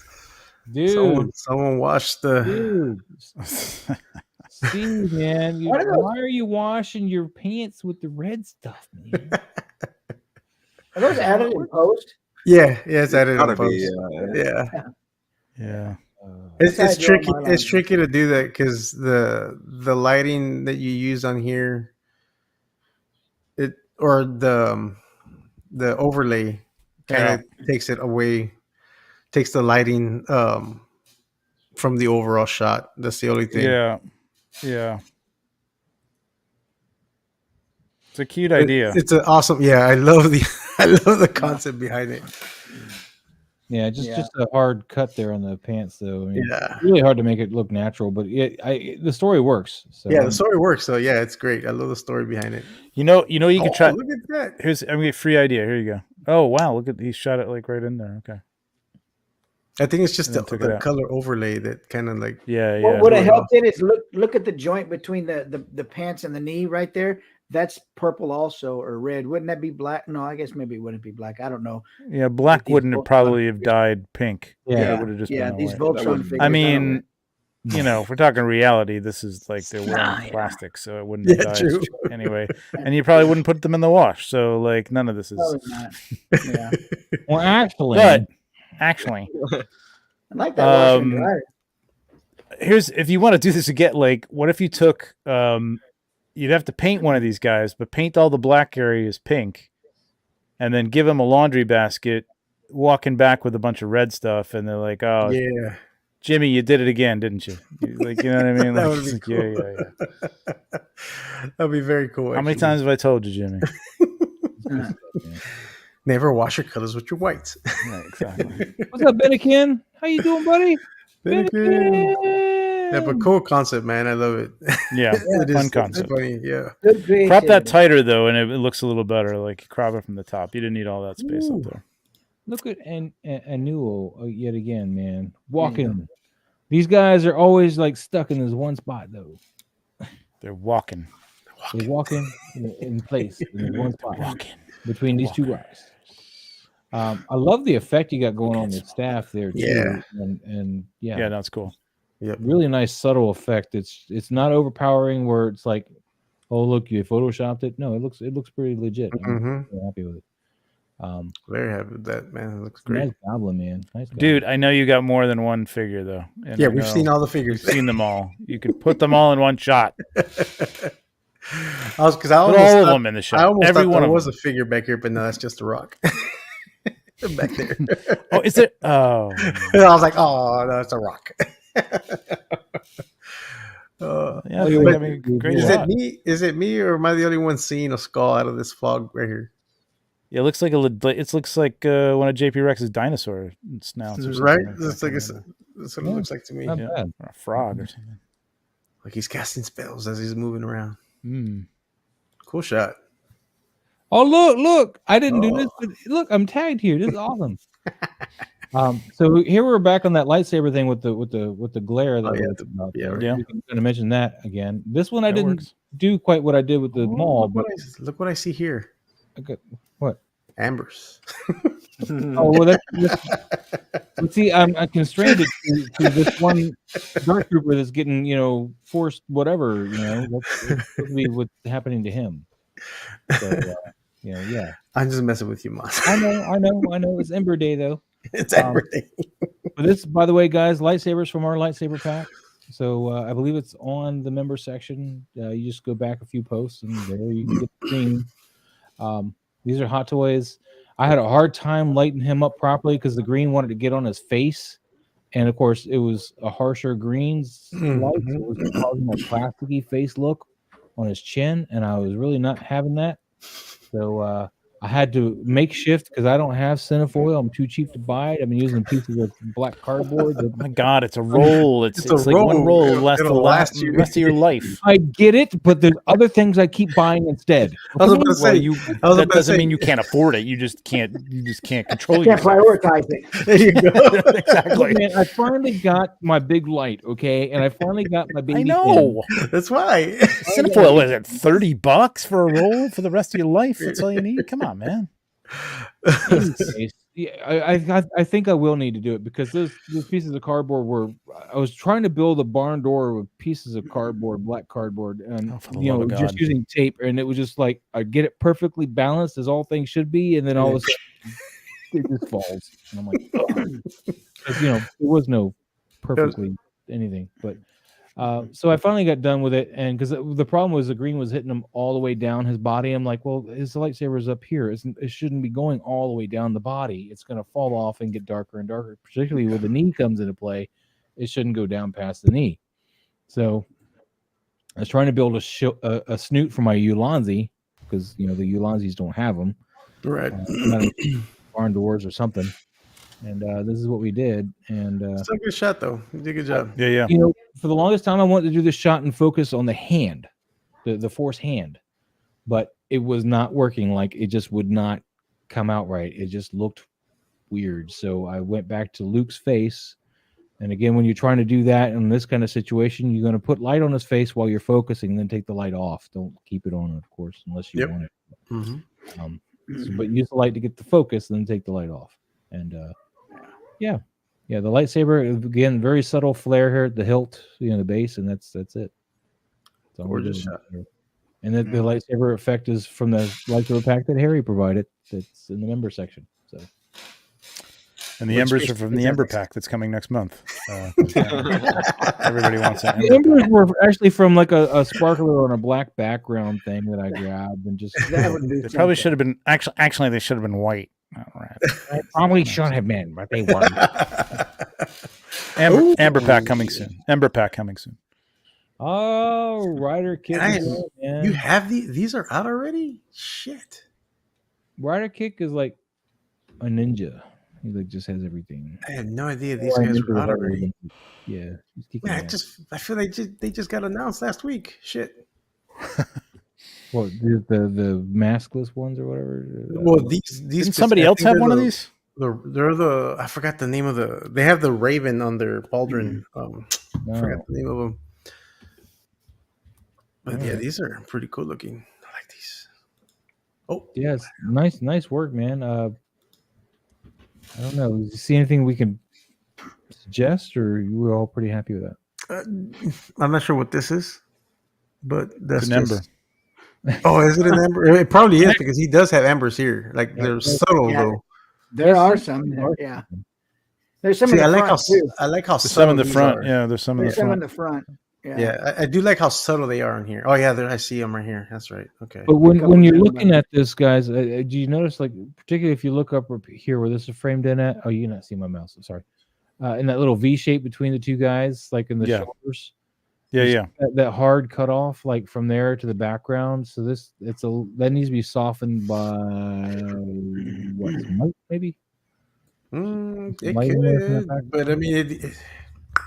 dude, Someone watched the. dude, Steve, man, What are those- why are you washing your pants with the red stuff, man?" Are those added in post? Yeah, it's added in Gotta post. be. Yeah, Yeah. it's That's tricky. how I draw my It's line. tricky to do that because the lighting that you use on here, the overlay kind of takes it away, takes the lighting from the overall shot. That's the only thing. Yeah. Yeah. It's a cute idea. It's an awesome. Yeah, I love the concept behind it. Yeah, just a hard cut there on the pants, though. I mean, Yeah. it's really hard to make it look natural, but the story works. So Yeah, the story works. So yeah, it's great. I love the story behind it. You know, you could try. Look at that. Here's a free idea. Here you go. Oh wow, look at he shot it like right in there. Okay. I think it's just And then took it the out. color overlay that kind of like. Yeah. What Yeah. would have helped it is look at the joint between the pants and the knee right there. That's purple also, or red. Wouldn't that be black? No, I guess maybe it wouldn't be black. I don't know. Yeah. Black these wouldn't have Voltron probably have figures- dyed pink. Yeah. It would have just been these white. Voltron wouldn't- figures. I don't mean, you know, if we're talking reality, this is like they're wearing Yeah. plastic, so it wouldn't have Yeah, died true. anyway. And you probably wouldn't put them in the wash. So like none of this is. probably not. Yeah, well, actually, But actually, I like that washer and Um, dryer. here's if you want to do this again, like what if you took you'd have to paint one of these guys, but paint all the black areas pink, and then give them a laundry basket, walking back with a bunch of red stuff, and they're like, "Oh, Yeah, Jimmy, you did it again, didn't you?" Like, you know what I mean? that Like, would be it's like, cool. yeah. That'd be very cool. How many actually. times have I told you, Jimmy? Never wash your colors with your whites. Right, exactly. What's up, Bennikin? How you doing, buddy? Bennikin. Bennikin! Yeah, but cool concept, man. I love it. Yeah, It fun is concept. funny. Yeah. Good Crop that creativity. tighter though, and it looks a little better. Like crop it from the top. You didn't need all that space Ooh. up there. Look at Anuo yet again, man. Walking. These guys are always like stuck in this one spot, though. They're walking. They're walking in place in this one spot Walking. between these two rocks. I love the effect you got going on the staff there too. Yeah. And yeah, Yeah, that's cool. Yep. really nice subtle effect. It's not overpowering where it's like, oh look, you photoshopped it. No, it looks pretty legit. I'm really happy with it. Very happy with that, man. It looks Nice great. goblin, man. Nice goblin. Dude, I know you got more than one figure though. And Yeah, I we've know seen all the We've figures. seen them all. You could put them all in one shot. Because I Put almost all of thought- them in the I shot. almost Every thought one there of was them. a figure back here, but no, that's just a rock back there. Oh, is it? Oh, And I was like, oh, no, it's a rock. yeah. Oh, But, but- great Is shot. Is it me, or am I the only one seeing a skull out of this fog right here? Yeah, it looks like it looks like one of JP Rex's dinosaur snouts, or something Right? like It's that. like that's what it Yeah. looks like to me. Not Yeah. bad. Or a frog or something. Like he's casting spells as he's moving around. Mm. Cool shot. Oh look! I didn't do Oh. this, but look, I'm tagged here. This is awesome. So here we're back on that lightsaber thing with the glare that Oh, yeah, we talked about. yeah, there. yeah. We can kind of mention that again. This one I That didn't works. do quite what I did with the mall, but Look what I see here. what? Ambers. Oh well, but see, I'm constrained to this one dark trooper that's getting forced whatever that's supposed to be what's happening to him. So yeah. I'm just messing with you, Moss. I know. It's Ember Day though. It's everything. But this, by the way, guys, lightsabers from our lightsaber pack. So I believe it's on the member section. You just go back a few posts, and there you can get the green. These are Hot Toys. I had a hard time lighting him up properly because the green wanted to get on his face, and of course, it was a harsher green light, so it was causing a plasticky face look on his chin, and I was really not having that. So I had to makeshift because I don't have cinefoil. I'm too cheap to buy it. I've been using pieces of black cardboard. Oh my God, it's a roll. It's It's a like one roll. roll lasts It'll the last you. rest of your life. I get it, but there's other things I keep buying instead. I was about to Well, say, you I was that about to doesn't say- mean you can't afford it. You just can't control Can't yourself. prioritize it. there you go. Exactly. Man, I finally got my big light, okay, and I finally got my baby. I know. That's why. Cinefoil, was it $30 for a roll for the rest of your life? That's all you need. Come on, man. Anyways, yeah, I think I will need to do it because those pieces of cardboard were. I was trying to build a barn door with pieces of cardboard, black cardboard, and Oh, for the love of just God. using tape, and it was just like I get it perfectly balanced as all things should be, and then all of a sudden it just falls, and I'm like, because there was no perfectly anything, but. So I finally got done with it, and because the problem was the green was hitting him all the way down his body. I'm like, well, his lightsaber is up here. It shouldn't be going all the way down the body. It's going to fall off and get darker and darker, particularly when the knee comes into play. It shouldn't go down past the knee. So I was trying to build a snoot for my Ulanzi because the Ulanzis don't have them. Right. Barn doors or something. And this is what we did. And It's a good shot, though. You did a good job. Yeah. for the longest time, I wanted to do this shot and focus on the hand, the force hand, but it was not working. Like it just would not come out right. It just looked weird. So I went back to Luke's face. And again, when you're trying to do that in this kind of situation, you're going to put light on his face while you're focusing, then take the light off. Don't keep it on, of course, unless you want it. Mm-hmm. But use the light to get the focus, then take the light off. And yeah, the lightsaber again, very subtle flare here at the hilt, the base, and that's it. That's all we're Gorgeous doing shot. here. And then the lightsaber effect is from the lightsaber pack that Harry provided. That's in the member section. So And the Which embers makes are from me the Ember jealous. Pack that's coming next month. Everybody wants an the Ember embers Pack. were actually from like a sparkler on a black background thing that I grabbed and just. That would do They probably something. should have been actually they should have been white. All right. I probably should have been, but they weren't. Amber Pack coming soon. Ember Pack coming soon. Oh, Rider Kick. Nice. is out, man. You have these are out already? Shit. Rider Kick is like a ninja. He like just has everything. I had no idea these Or a guys ninja were with out already. Yeah, he's kicking Man, ass. I feel like they just got announced last week. Shit. What the maskless ones or whatever? Well, these Didn't somebody else have one of these? They're the I forgot the name of the. They have the raven on their pauldron. I forgot No. the name of them. But yeah, Alright. these are pretty cool looking. I like these. Oh, Yeah, it's nice work, man. I don't know. Do you see anything we can suggest, or you were all pretty happy with that? I'm not sure what this is, but that's It's an ember. just. Oh, is it an ember? It probably is because he does have embers here. Like they're subtle yeah. though. There are some. Yeah. There's some See, in the I like front how too. I like how There's some subtle in the these front. are. Yeah, there's some in the There's some in front. the front. Yeah. Yeah, I do like how subtle they are in here. Oh yeah, there I see them right here. That's right. Okay. But when couple you're of them, looking at this, guys, do you notice, like, particularly if you look up here where this is framed in at? Oh, you cannot see my mouse. I'm sorry. In that little V shape between the two guys, like in the Yeah. shoulders. Yeah, There's yeah. That hard cutoff, like from there to the background. So that needs to be softened by what, some light, maybe? It Lighting there from the back? could, but I mean,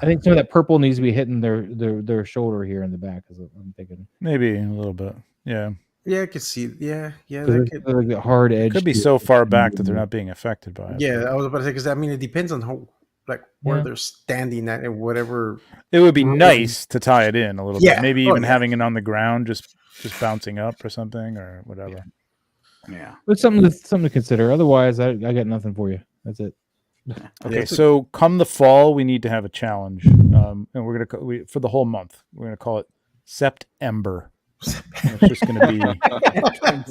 I think some of that purple needs to be hitting their shoulder here in the back. Is what I'm thinking. Maybe a little bit. Yeah. yeah, I could see. Yeah, So that there's could. like the hard edge. Could be to it. so far back that they're not being affected by it. Yeah, I was about to say because I mean, it depends on how, like, where Yeah. they're standing at and whatever. It would be Right. nice to tie it in a little Yeah. bit. Maybe Oh, even yeah. having it on the ground, just bouncing up or something or whatever. Yeah. But something to consider. Otherwise, I got nothing for you. That's it. Okay, it's a- so come the fall, we need to have a challenge, and we're gonna for the whole month. We're gonna call it September. It's just gonna be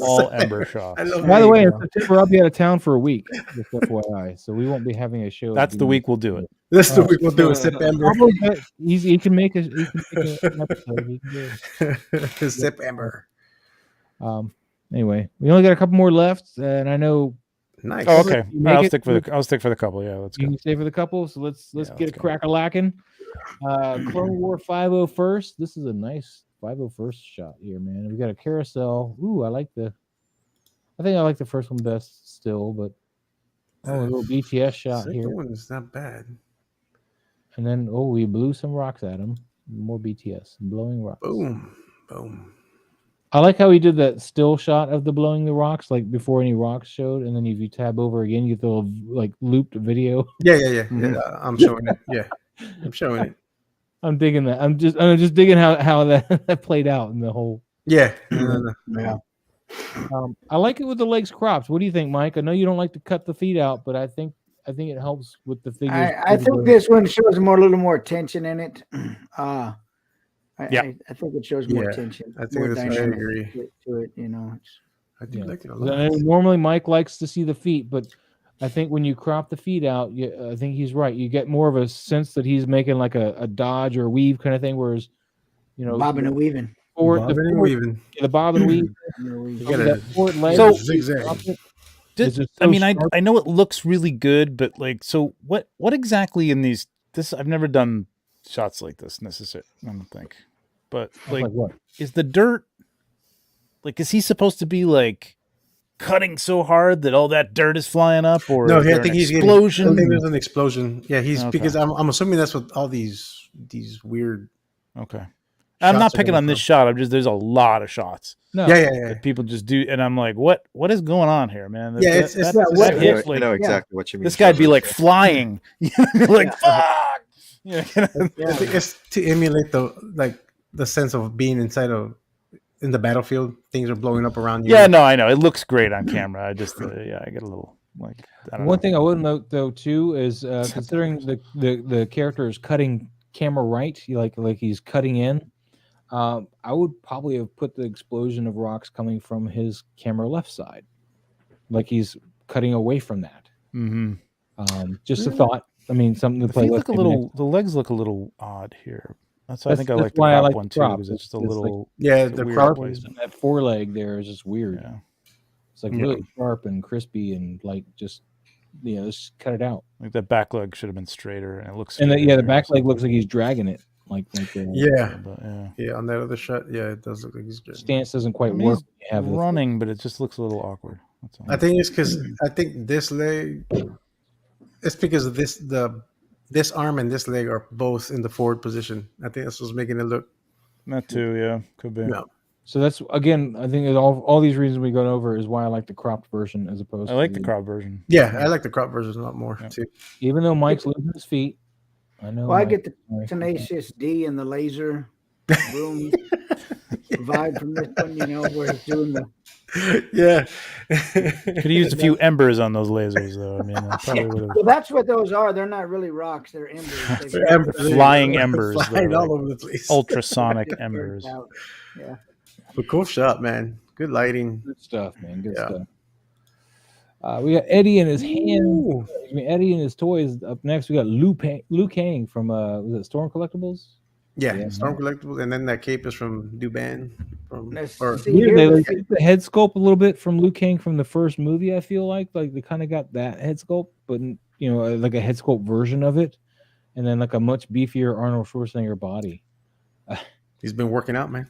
all ember shots. I love By that the way, you in go. September I'll be out of town for a week. Just FYI, so we won't be having a show. That's the week we'll do it. This is the week we'll do in September. He can make an episode. He can do it. September. Anyway, we only got a couple more left, and I know Nice. Oh, okay. You make I'll it stick for the couple. Yeah, let's you go. can stay for the couple. So let's Yeah, get let's a go. crack a lacking. Clone War 501st. This is a nice 501st shot here, man. We got a carousel. Ooh, I think I like the first one best still, but a little BTS shot Second here. one is not bad. And then we blew some rocks at him. More BTS. Blowing rocks. Boom. Boom. I like how he did that still shot of the blowing the rocks, like before any rocks showed, and then if you tab over again, you get the little like looped video. Yeah. Mhm. Yeah, I'm showing it. Yeah. I'm showing it. I'm digging that. I'm just digging how that, that played out in the whole. Yeah. Yeah. I like it with the legs cropped. What do you think, Mike? I know you don't like to cut the feet out, but I think it helps with the figures. I think this one shows a little more tension in it. Yeah. I think it shows more Yeah, tension. I think more that's- I dynamic agree. to it. You know, I do Yeah. like it a I lot. know normally Mike likes to see the feet, but I think when you crop the feet out, I think he's right. You get more of a sense that he's making like a dodge or weave kind of thing, whereas bobbing and weaving. Bobbing and weaving. the bob and weave, You gotta that forward leg, So- zigzag. is just I so mean, sharp. I know it looks really good, but like, so what exactly in these? This I've never done shots like this necessarily. I don't think, but like, what? is the dirt like? Is he supposed to be like cutting so hard that all that dirt is flying up, or No, is I there think an he's explosion? I think there's an explosion. Yeah, he's Okay. because I'm assuming that's what all these weird. Okay, I'm not shots are picking coming on this from. shot. I'm just there's a lot of shots No, Yeah. that people just do, and I'm like, what is going on here, man? Yeah, it's that what- hit, I like, know exactly what you mean. this guy'd be like flying, like Yeah. fuck. Yeah, I think it's to emulate the sense of being in the battlefield. Things are blowing up around you. yeah, no, I know it looks great on camera. I just I get a little like I don't One know. thing I would note though too is considering the character is cutting camera right, like he's cutting in. I would probably have put the explosion of rocks coming from his camera left side, like he's cutting away from that. Mm-hmm. Just a thought. I mean, something to The play feet with. look a maybe little. next- The legs look a little odd here. That's why I That's- think I that's like the why I crop like one the too crop. because it's just a It's like- little. Yeah, it's a the weird crop placement. That foreleg there is just weird. Yeah. It's like Yeah. really sharp and crispy and like just just cut it out. Like that back leg should have been straighter, and it looks. And the straighter back or leg looks like he's dragging it. Like Yeah, something, but yeah. yeah. On that other shot, yeah, it does look like he's good. stance doesn't I quite mean, work. he's when you have the running, but it just looks a little awkward. That's all. I think it's because I think this leg. It's because of this arm and this leg are both in the forward position. I think that's what's making it look. That too, yeah, could be. Yeah. So that's again, I think all these reasons we got over is why I like the cropped version as opposed. I like the crop version. Yeah, I like the crop version a lot more too. Even though Mike's losing his feet, I know. Well, I Mike- get the Tenacious D and the laser room vibe from this one, where he's doing the. Yeah. Could have used a few embers on those lasers, though. I mean, I probably would have. Well, that's what those are. They're not really rocks. They're embers. They're embers. Flying embers, Flying though, all like over the place. ultrasonic embers. Yeah. But cool shot, man. Good lighting. Good stuff, man. Good Yeah. stuff. We got Eddie and his hand. Ooh. Eddie and his toys. Up next, we got Liu Kang from was it Storm Collectibles? Yeah, Yeah, Storm Collectibles, and then that cape is from Duban. Let's Or see Weird, here. they took the head sculpt a little bit from Liu Kang from the first movie. I feel like they kind of got that head sculpt, but like a head sculpt version of it, and then like a much beefier Arnold Schwarzenegger body. he's been working out, man.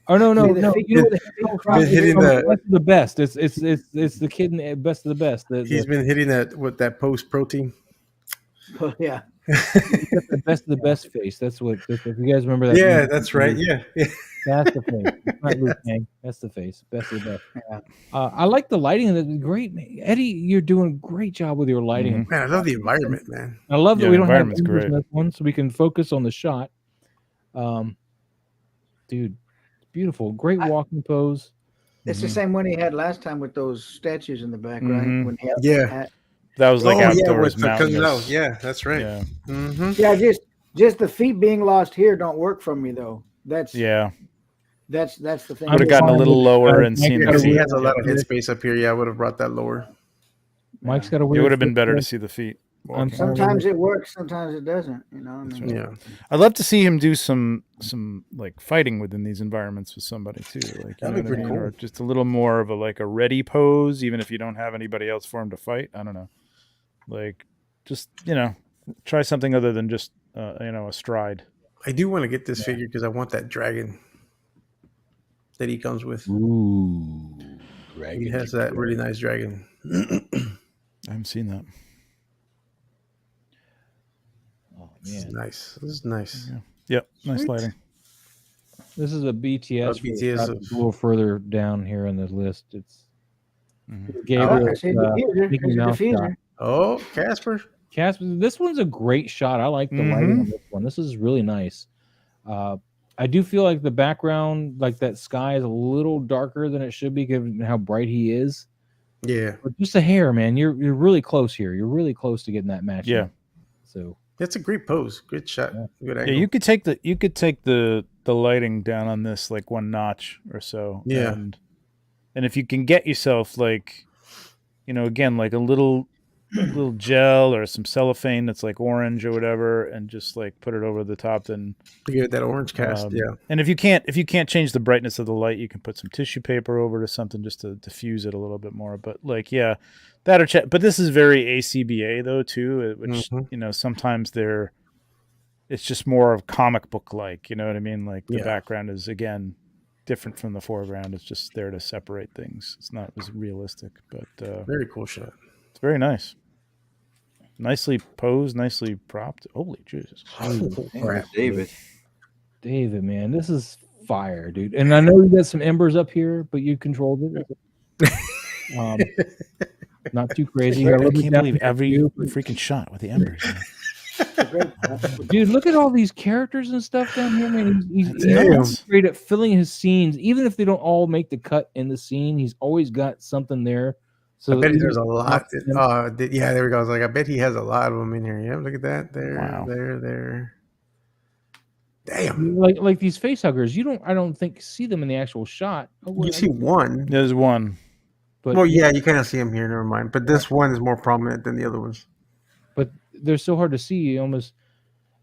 Oh no! See, the feet- You know what the head sculpt Been hitting from the- Best of the best. It's the kid in the Best of the Best. He's been hitting that with that post protein. Oh, yeah. The Best of the Best face. That's what. If you guys remember that. Yeah, movie, that's right. Yeah. That's the face. It's not Liu Kang. That's the face. Best of the best. Yeah. I like the lighting. That's great, Eddie. You're doing a great job with your lighting. Man, I love the environment, man. I love that Yeah, we the don't have environment's embers in great. this one, so we can focus on the shot. Dude, beautiful. Great walking pose. It's the same one he had last time with those statues in the back, right? Mhm. When he had Yeah. hat. That was like outdoors with the comes mountainous. out. Yeah, that's right. Yeah, Mm-hmm. Yeah, just the feet being lost here don't work for me though. That's yeah. that's the thing. Would have gotten a little lower and seen Mike the got a He feet. has a lot of headspace up here. Yeah, I would have brought that lower. Mike's got a It weird. would have been better to foot see the feet. I'm walking. sorry. Sometimes it works, sometimes it doesn't. I mean, Yeah. I'd love to see him do some like fighting within these environments with somebody too. Like, That'd be what I pretty mean? cool. Or just a little more of a ready pose, even if you don't have anybody else for him to fight. I don't know. Like, just try something other than just a stride. I do want to get this figure because I want that dragon that he comes with. Ooh, He has that really nice dragon. I haven't seen that. Oh This is man, nice. This is nice. Yep, nice Sweet. lighting. this is a BTS. BTS It's a little further down here on the list. It's Mhm. Gabriel. here's the diffuser. Mickey Here's the Mouse diffuser. shot. Oh, Casper. Casper, this one's a great shot. I like the lighting on this one. This is really nice. I do feel like the background, like that sky, is a little darker than it should be, given how bright he is. Yeah, But just a hair, man. You're really close here. You're really close to getting that match. Yeah. So that's a great pose. Good shot. Yeah. Good Yeah, angle. you could take the lighting down on this like one notch or so. Yeah. And if you can get yourself like, again, like a little gel or some cellophane that's like orange or whatever, and just like put it over the top, then to get that orange cast. Yeah. And if you can't change the brightness of the light, you can put some tissue paper over it or something just to diffuse it a little bit more. But like, yeah, that or check. But this is very ACBA though too, which sometimes it's just more of comic book like. You know what I mean? Like the Yeah. background is again different from the foreground. It's just there to separate things. It's not as realistic, but Very cool shot. it's very nice. Nicely posed, nicely propped. Holy Jesus! Crap. David, man, this is fire, dude. And I know you got some embers up here, but you controlled it. Not too crazy. You got a I little bit can't down believe here every too. freaking shot with the embers. Dude, look at all these characters and stuff down here, man. He's Damn. great at filling his scenes, even if they don't all make the cut in the scene. He's always got something there. So I bet even there's a if- lot. Yeah, there we go. I was like, I bet he has a lot of them in here. Yeah, look at that. There, Wow. there. Damn. like these face huggers. I don't think see them in the actual shot. Oh, You see one. There's one. but Well, yeah, you kind of see him here. Never mind. But this one is more prominent than the other ones. but they're so hard to see. You almost,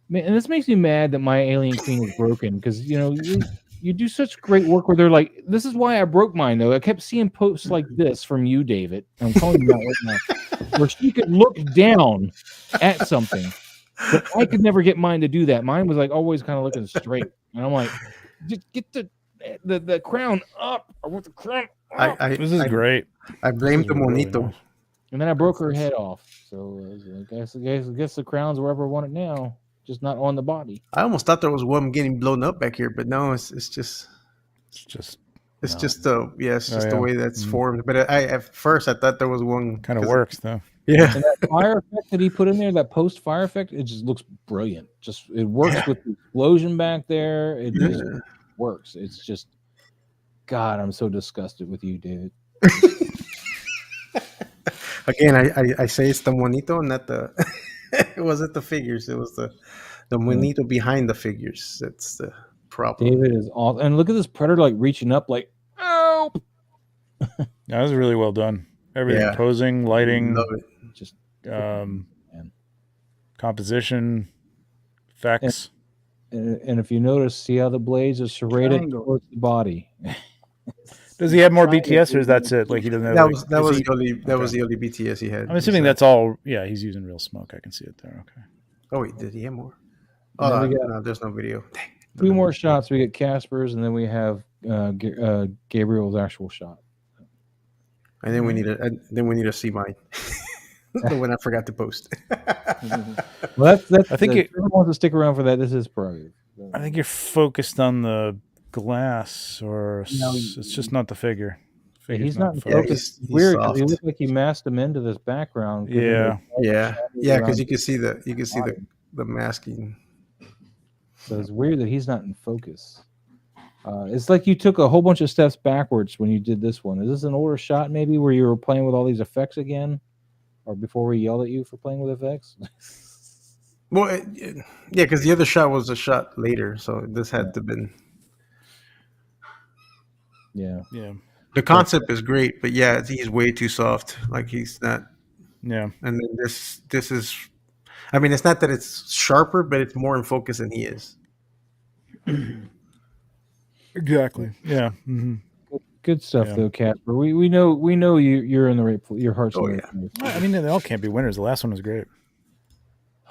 man, and this makes me mad that my Alien Queen is broken because you do such great work where they're like, this is why I broke mine though. I kept seeing posts like this from you, David. I'm calling you out right now, where she could look down at something, but I could never get mine to do that. Mine was like always kind of looking straight, and I'm like, just get the crown up. I want the crown This is great. I blame the Really monito. nice. And then I broke her head off. So I guess the crown's wherever I want it now, just not on the body. I almost thought there was one getting blown up back here, but no, it's just the way that's formed. But at first I thought there was one. Kind of works though. Yeah. And that fire effect that he put in there, that post fire effect, it just looks brilliant. It works with the explosion back there. It just works. It's just, God, I'm so disgusted with you, David. Again, I say it's the monito, not the. It wasn't the figures. It was the monito behind the figures. That's the problem. David is all, and look at this predator like reaching up, like, oh. That was really well done. Everything, posing, lighting, Love it. Just composition, effects. and if you notice, see how the blades are serrated towards the body. Does he have more BTS, or is that it? Like he doesn't have. That was the only BTS he had. I'm assuming that's all. Yeah, he's using real smoke. I can see it there. Okay. Oh wait, did he have more? Oh, no, there's no video. Dang. Two more shots. We get Casper's, and then we have Gabriel's actual shot. And then we need to see mine. The one I forgot to post. Well, that's. I think if you want to stick around for that. This is private. I think you're focused on the glass, or it's just not the figure. He's not in focused. focus. He's Weird. soft. He looked like he masked him into this background. Yeah. Because you can see the masking. So it's weird that he's not in focus. It's like you took a whole bunch of steps backwards when you did this one. Is this an older shot maybe where you were playing with all these effects again? Or before we yelled at you for playing with effects? Well, because the other shot was a shot later, so this had to been. Yeah. The concept is great, but he's way too soft. Like he's not. Yeah. And then this is, I mean, it's not that it's sharper, but it's more in focus than he is. Exactly. Yeah. Mm-hmm. Good stuff though, Casper. We know you're in the right place. Your heart's in the right place. I mean, they all can't be winners. The last one was great.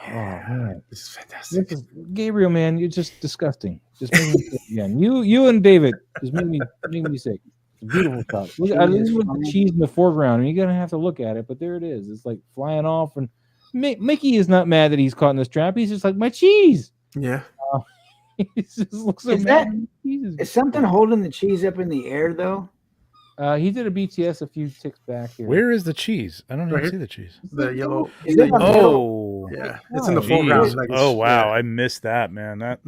Oh man, This is fantastic. Gabriel, man, you're just disgusting. Just make me sick again. You and David just make me sick. It's a beautiful shot. Look, I leave with the cheese in the foreground, and you're gonna have to look at it. But there it is. It's like flying off, and Mickey is not mad that he's caught in this trap. He's just like, my cheese. Yeah. He just looks so mad. Is something holding the cheese up in the air though? He did a BTS a few ticks back here. Where is the cheese? I don't Right even here. see the cheese. The yellow. Is it on the middle? Yeah, it's in the Jeez. foreground. Like Oh wow, I missed that, man. That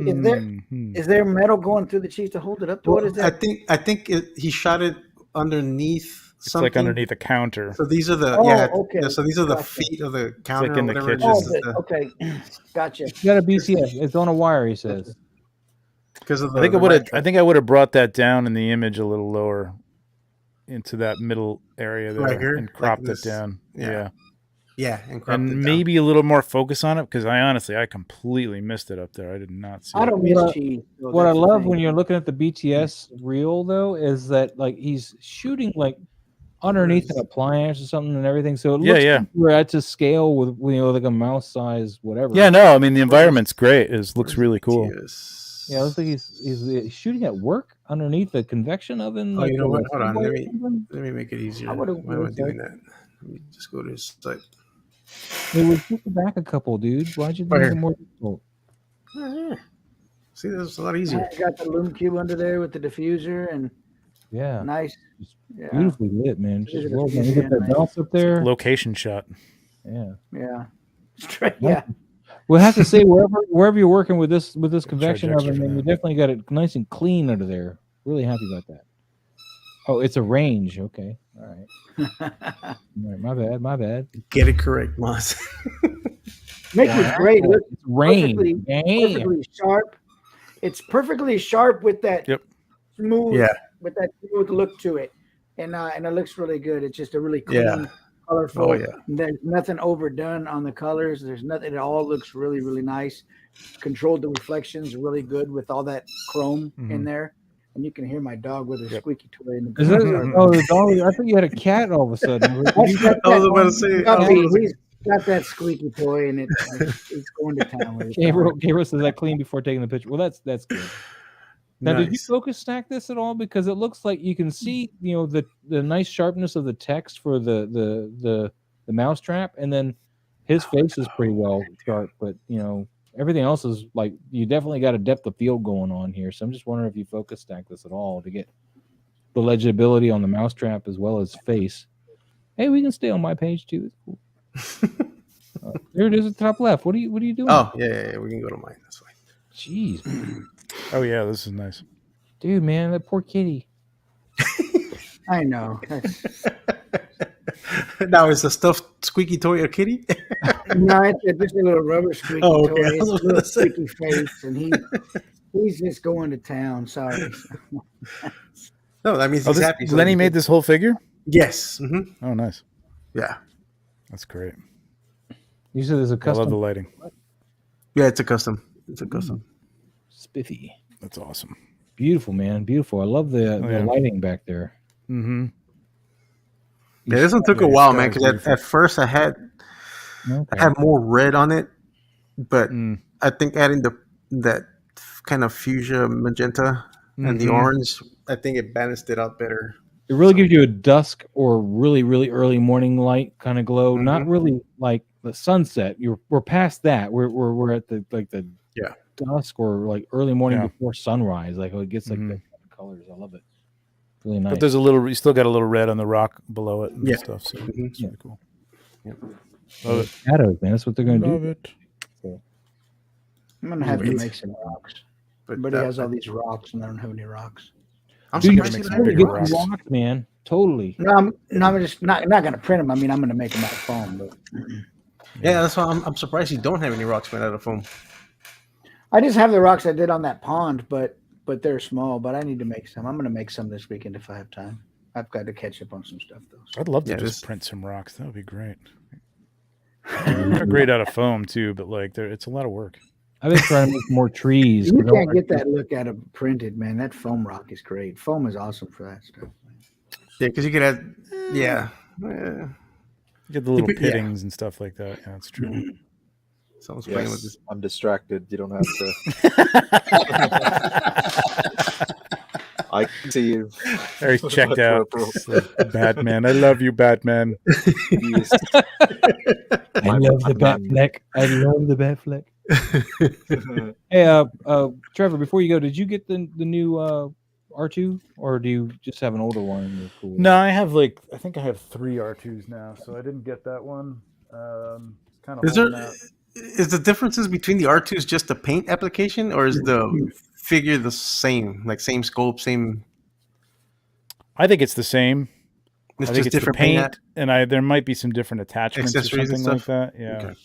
Is there metal going through the cheese to hold it up? What is that? I think he shot it underneath it's something. like underneath a counter. So these are the okay. So these are the Gotcha. feet of the counter. like in the whatever it kitchen. is. Okay, gotcha. You got a BTS. It's on a wire. He says. Because of the, I think I would have brought that down in the image a little lower into that middle area there Right here? and cropped Like it this? down. Yeah. and And maybe a little more focus on it because I completely missed it up there. I did not see I it. don't miss cheese. So What I that's the love thing. when you're looking at the BTS reel though is that like he's shooting like underneath an appliance or something and everything. So it looks like we're at to scale with like a mouse size whatever. Yeah, no, I mean the environment's great. It looks really cool. Yes. Yeah, it looks like he's shooting at work underneath the convection oven. Oh, like you know what? a- Hold on. Let me make it easier. I Why would've am I worked doing that? Let me just go to his site. It would push it back a couple, dude. Why'd you Right make here. it more difficult? See, that's a lot easier. I got the Lume Cube under there with the diffuser and Yeah, nice. Yeah, beautifully lit, man. Just Beautiful. well done. You get that bounce up there. Location shot. Yeah. yeah. Straight, yeah. We'll have to say wherever you're working with this convection charge extra oven, for man, you that. definitely got it nice and clean under there. Really happy about that. Oh, it's a range. Okay. All right. All right. My bad. Get it correct, Moss. Make it great. Look, It's range. perfectly sharp. It's perfectly sharp with that smooth, with that smooth look to it, and it looks really good. It's just a really clean, colorful. Oh, yeah. There's nothing overdone on the colors. There's nothing. It all looks really, really nice. Controlled the reflections really good with all that chrome in there, and you can hear my dog with her squeaky toy in the Is that, background. oh, the dog, I think you had a cat all of a sudden. I was about to say. He's got that squeaky toy, and it's going to town with it. Gabriel says that clean before taking the picture. Well, that's good. Now, did you focus stack this at all? Because it looks like you can see, the nice sharpness of the text for the mousetrap, and then his face is pretty well sharp, but everything else is like you definitely got a depth of field going on here. So I'm just wondering if you focus stack this at all to get the legibility on the mousetrap as well as face. Hey, we can stay on my page too. It's cool. There it is at the top left. What are you doing? Oh, yeah. We can go to mine this way. Jeez. Oh yeah, this is nice. Dude, man, that poor kitty. I know. Now, is the stuffed squeaky toy a kitty? No, it's just a little rubber squeaky Oh, toy. okay. It's a little squeaky face, and he's just going to town. Sorry. No, that means he's happy. So Lenny made this whole figure? Yes. Mm-hmm. Oh, nice. Yeah. That's great. You said there's a I custom. love the lighting. Yeah, it's a custom. It's a custom. Spiffy. That's awesome. Beautiful, man. Beautiful. I love the lighting back there. Mm-hmm. Yeah, this one took a while, man, because at first I had more red on it, but I think adding that kind of fuchsia magenta and the orange, I think it balanced it out better. It really gives you a dusk or really, really early morning light kind of glow. Not really like the sunset. We're past that. We're at the dusk or like early morning before sunrise. Like it gets like that kind of colors. I love it. Really nice. But there's you still got a little red on the rock below it and stuff. So it's really cool. Yeah. Love it. Shadows, man. That's what they're going to do. Love it. So. I'm going to have to make some rocks. But he has all these rocks, and I don't have any rocks. I'm Dude, surprised you you can don't have get any rocks. rocks, man. Totally. No, I'm just not going to print them. I mean, I'm going to make them out of foam. But Yeah, that's why I'm surprised you don't have any rocks made out of foam. I just have the rocks I did on that pond, but they're small. But I need to make some. I'm going to make some this weekend if I have time. I've got to catch up on some stuff though. I'd love to just print some rocks. That would be great. They're great out of foam too, but like it's a lot of work. I've been trying to make more trees. You can't get that look out of printed, man. That foam rock is great. Foam is awesome for that stuff. Yeah, because you could add, Get the little pittings and stuff like that. Yeah, that's true. Someone's playing with this. I'm distracted. You don't have to. I can see you. Very checked out. Batman. I love you, Batman. I love the bat fleck. I love the bat fleck. Hey, Trevor, before you go, did you get the new R2, or do you just have an older one? Cool? No, I think I have 3 R2s now, so I didn't get that one. Kind of is the differences between the R2s just the paint application, or is the figure the same, like same scope, same? I think it's the same. It's I think just it's different the paint, paint and there might be some different attachments or something like that. Yeah, okay.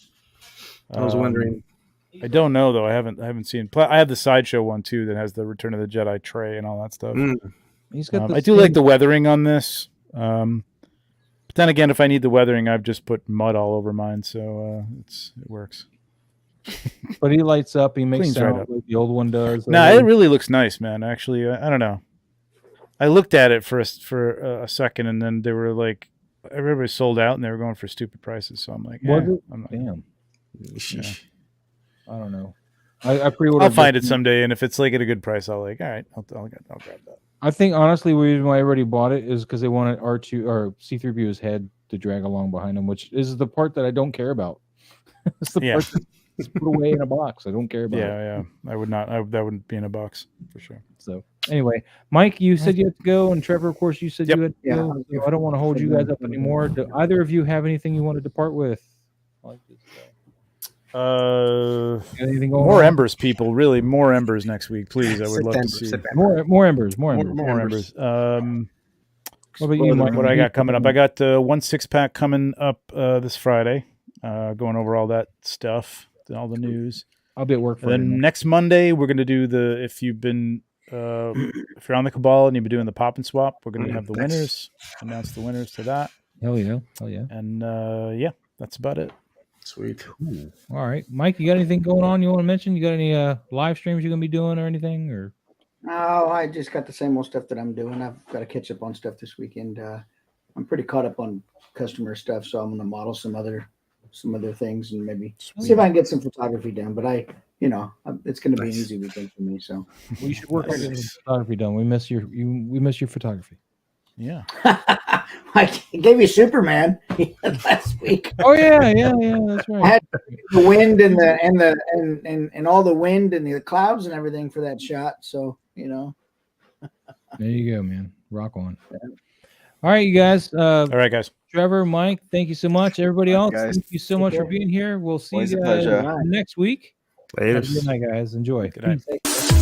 I was wondering. I don't know though. I haven't seen. I have the sideshow one too that has the Return of the Jedi tray and all that stuff. He's got. I do like the weathering on this. But then again, if I need the weathering, I've just put mud all over mine, so it works. But he lights up. He makes Cleans sound right like the old one does. No, it really looks nice, man. Actually, I don't know. I looked at it for a second, and then they were like, everybody sold out, and they were going for stupid prices. So I'm like, damn. Yeah. I don't know. I pre-ordered. I'll find it someday, and if it's like at a good price, I'll all right. I'll grab that. I think honestly, the reason why I already bought it is because they wanted R2 or C-3PO's head to drag along behind them, which is the part that I don't care about. It's the part that's put away in a box. I don't care about. Yeah. I would not. That wouldn't be in a box for sure. So anyway, Mike, you said you had to go, and Trevor, of course, you said you had to go. So I don't want to hold you guys up anymore. Do either of you have anything you want to depart with? Like this, anything going more on? embers, people. Really, more embers next week, please. I would love to see more embers. More embers. What about you, Mike? What I got coming up? I got 1 6-pack coming up this Friday. Going over all that stuff, all the news. I'll be at work for then next Monday we're going to do if you're on the Cabal and you've been doing the pop and swap, we're going to have the winners, announce the winners to that. Hell yeah. And that's about it. Sweet. Cool. All right, Mike, you got anything going on you want to mention? You got any live streams you're going to be doing or anything? Or no, I just got the same old stuff that I'm doing. I've got to catch up on stuff this weekend. I'm pretty caught up on customer stuff, so I'm going to model some other things and maybe see if I can get some photography done. But I you know, it's going to be an easy weekend for me. So We should work on getting photography done. We miss your photography. Yeah. I gave you Superman last week. Oh yeah, that's I right. had the wind and all the wind and the clouds and everything for that shot. So, you know. There you go, man. Rock on. All right, you guys. All right, guys. Trevor, Mike, thank you so much. Everybody else, guys. thank you so much for being here. We'll see Always you a guys pleasure. next week. Later. Have a good night, guys. Enjoy. Good night. Peace.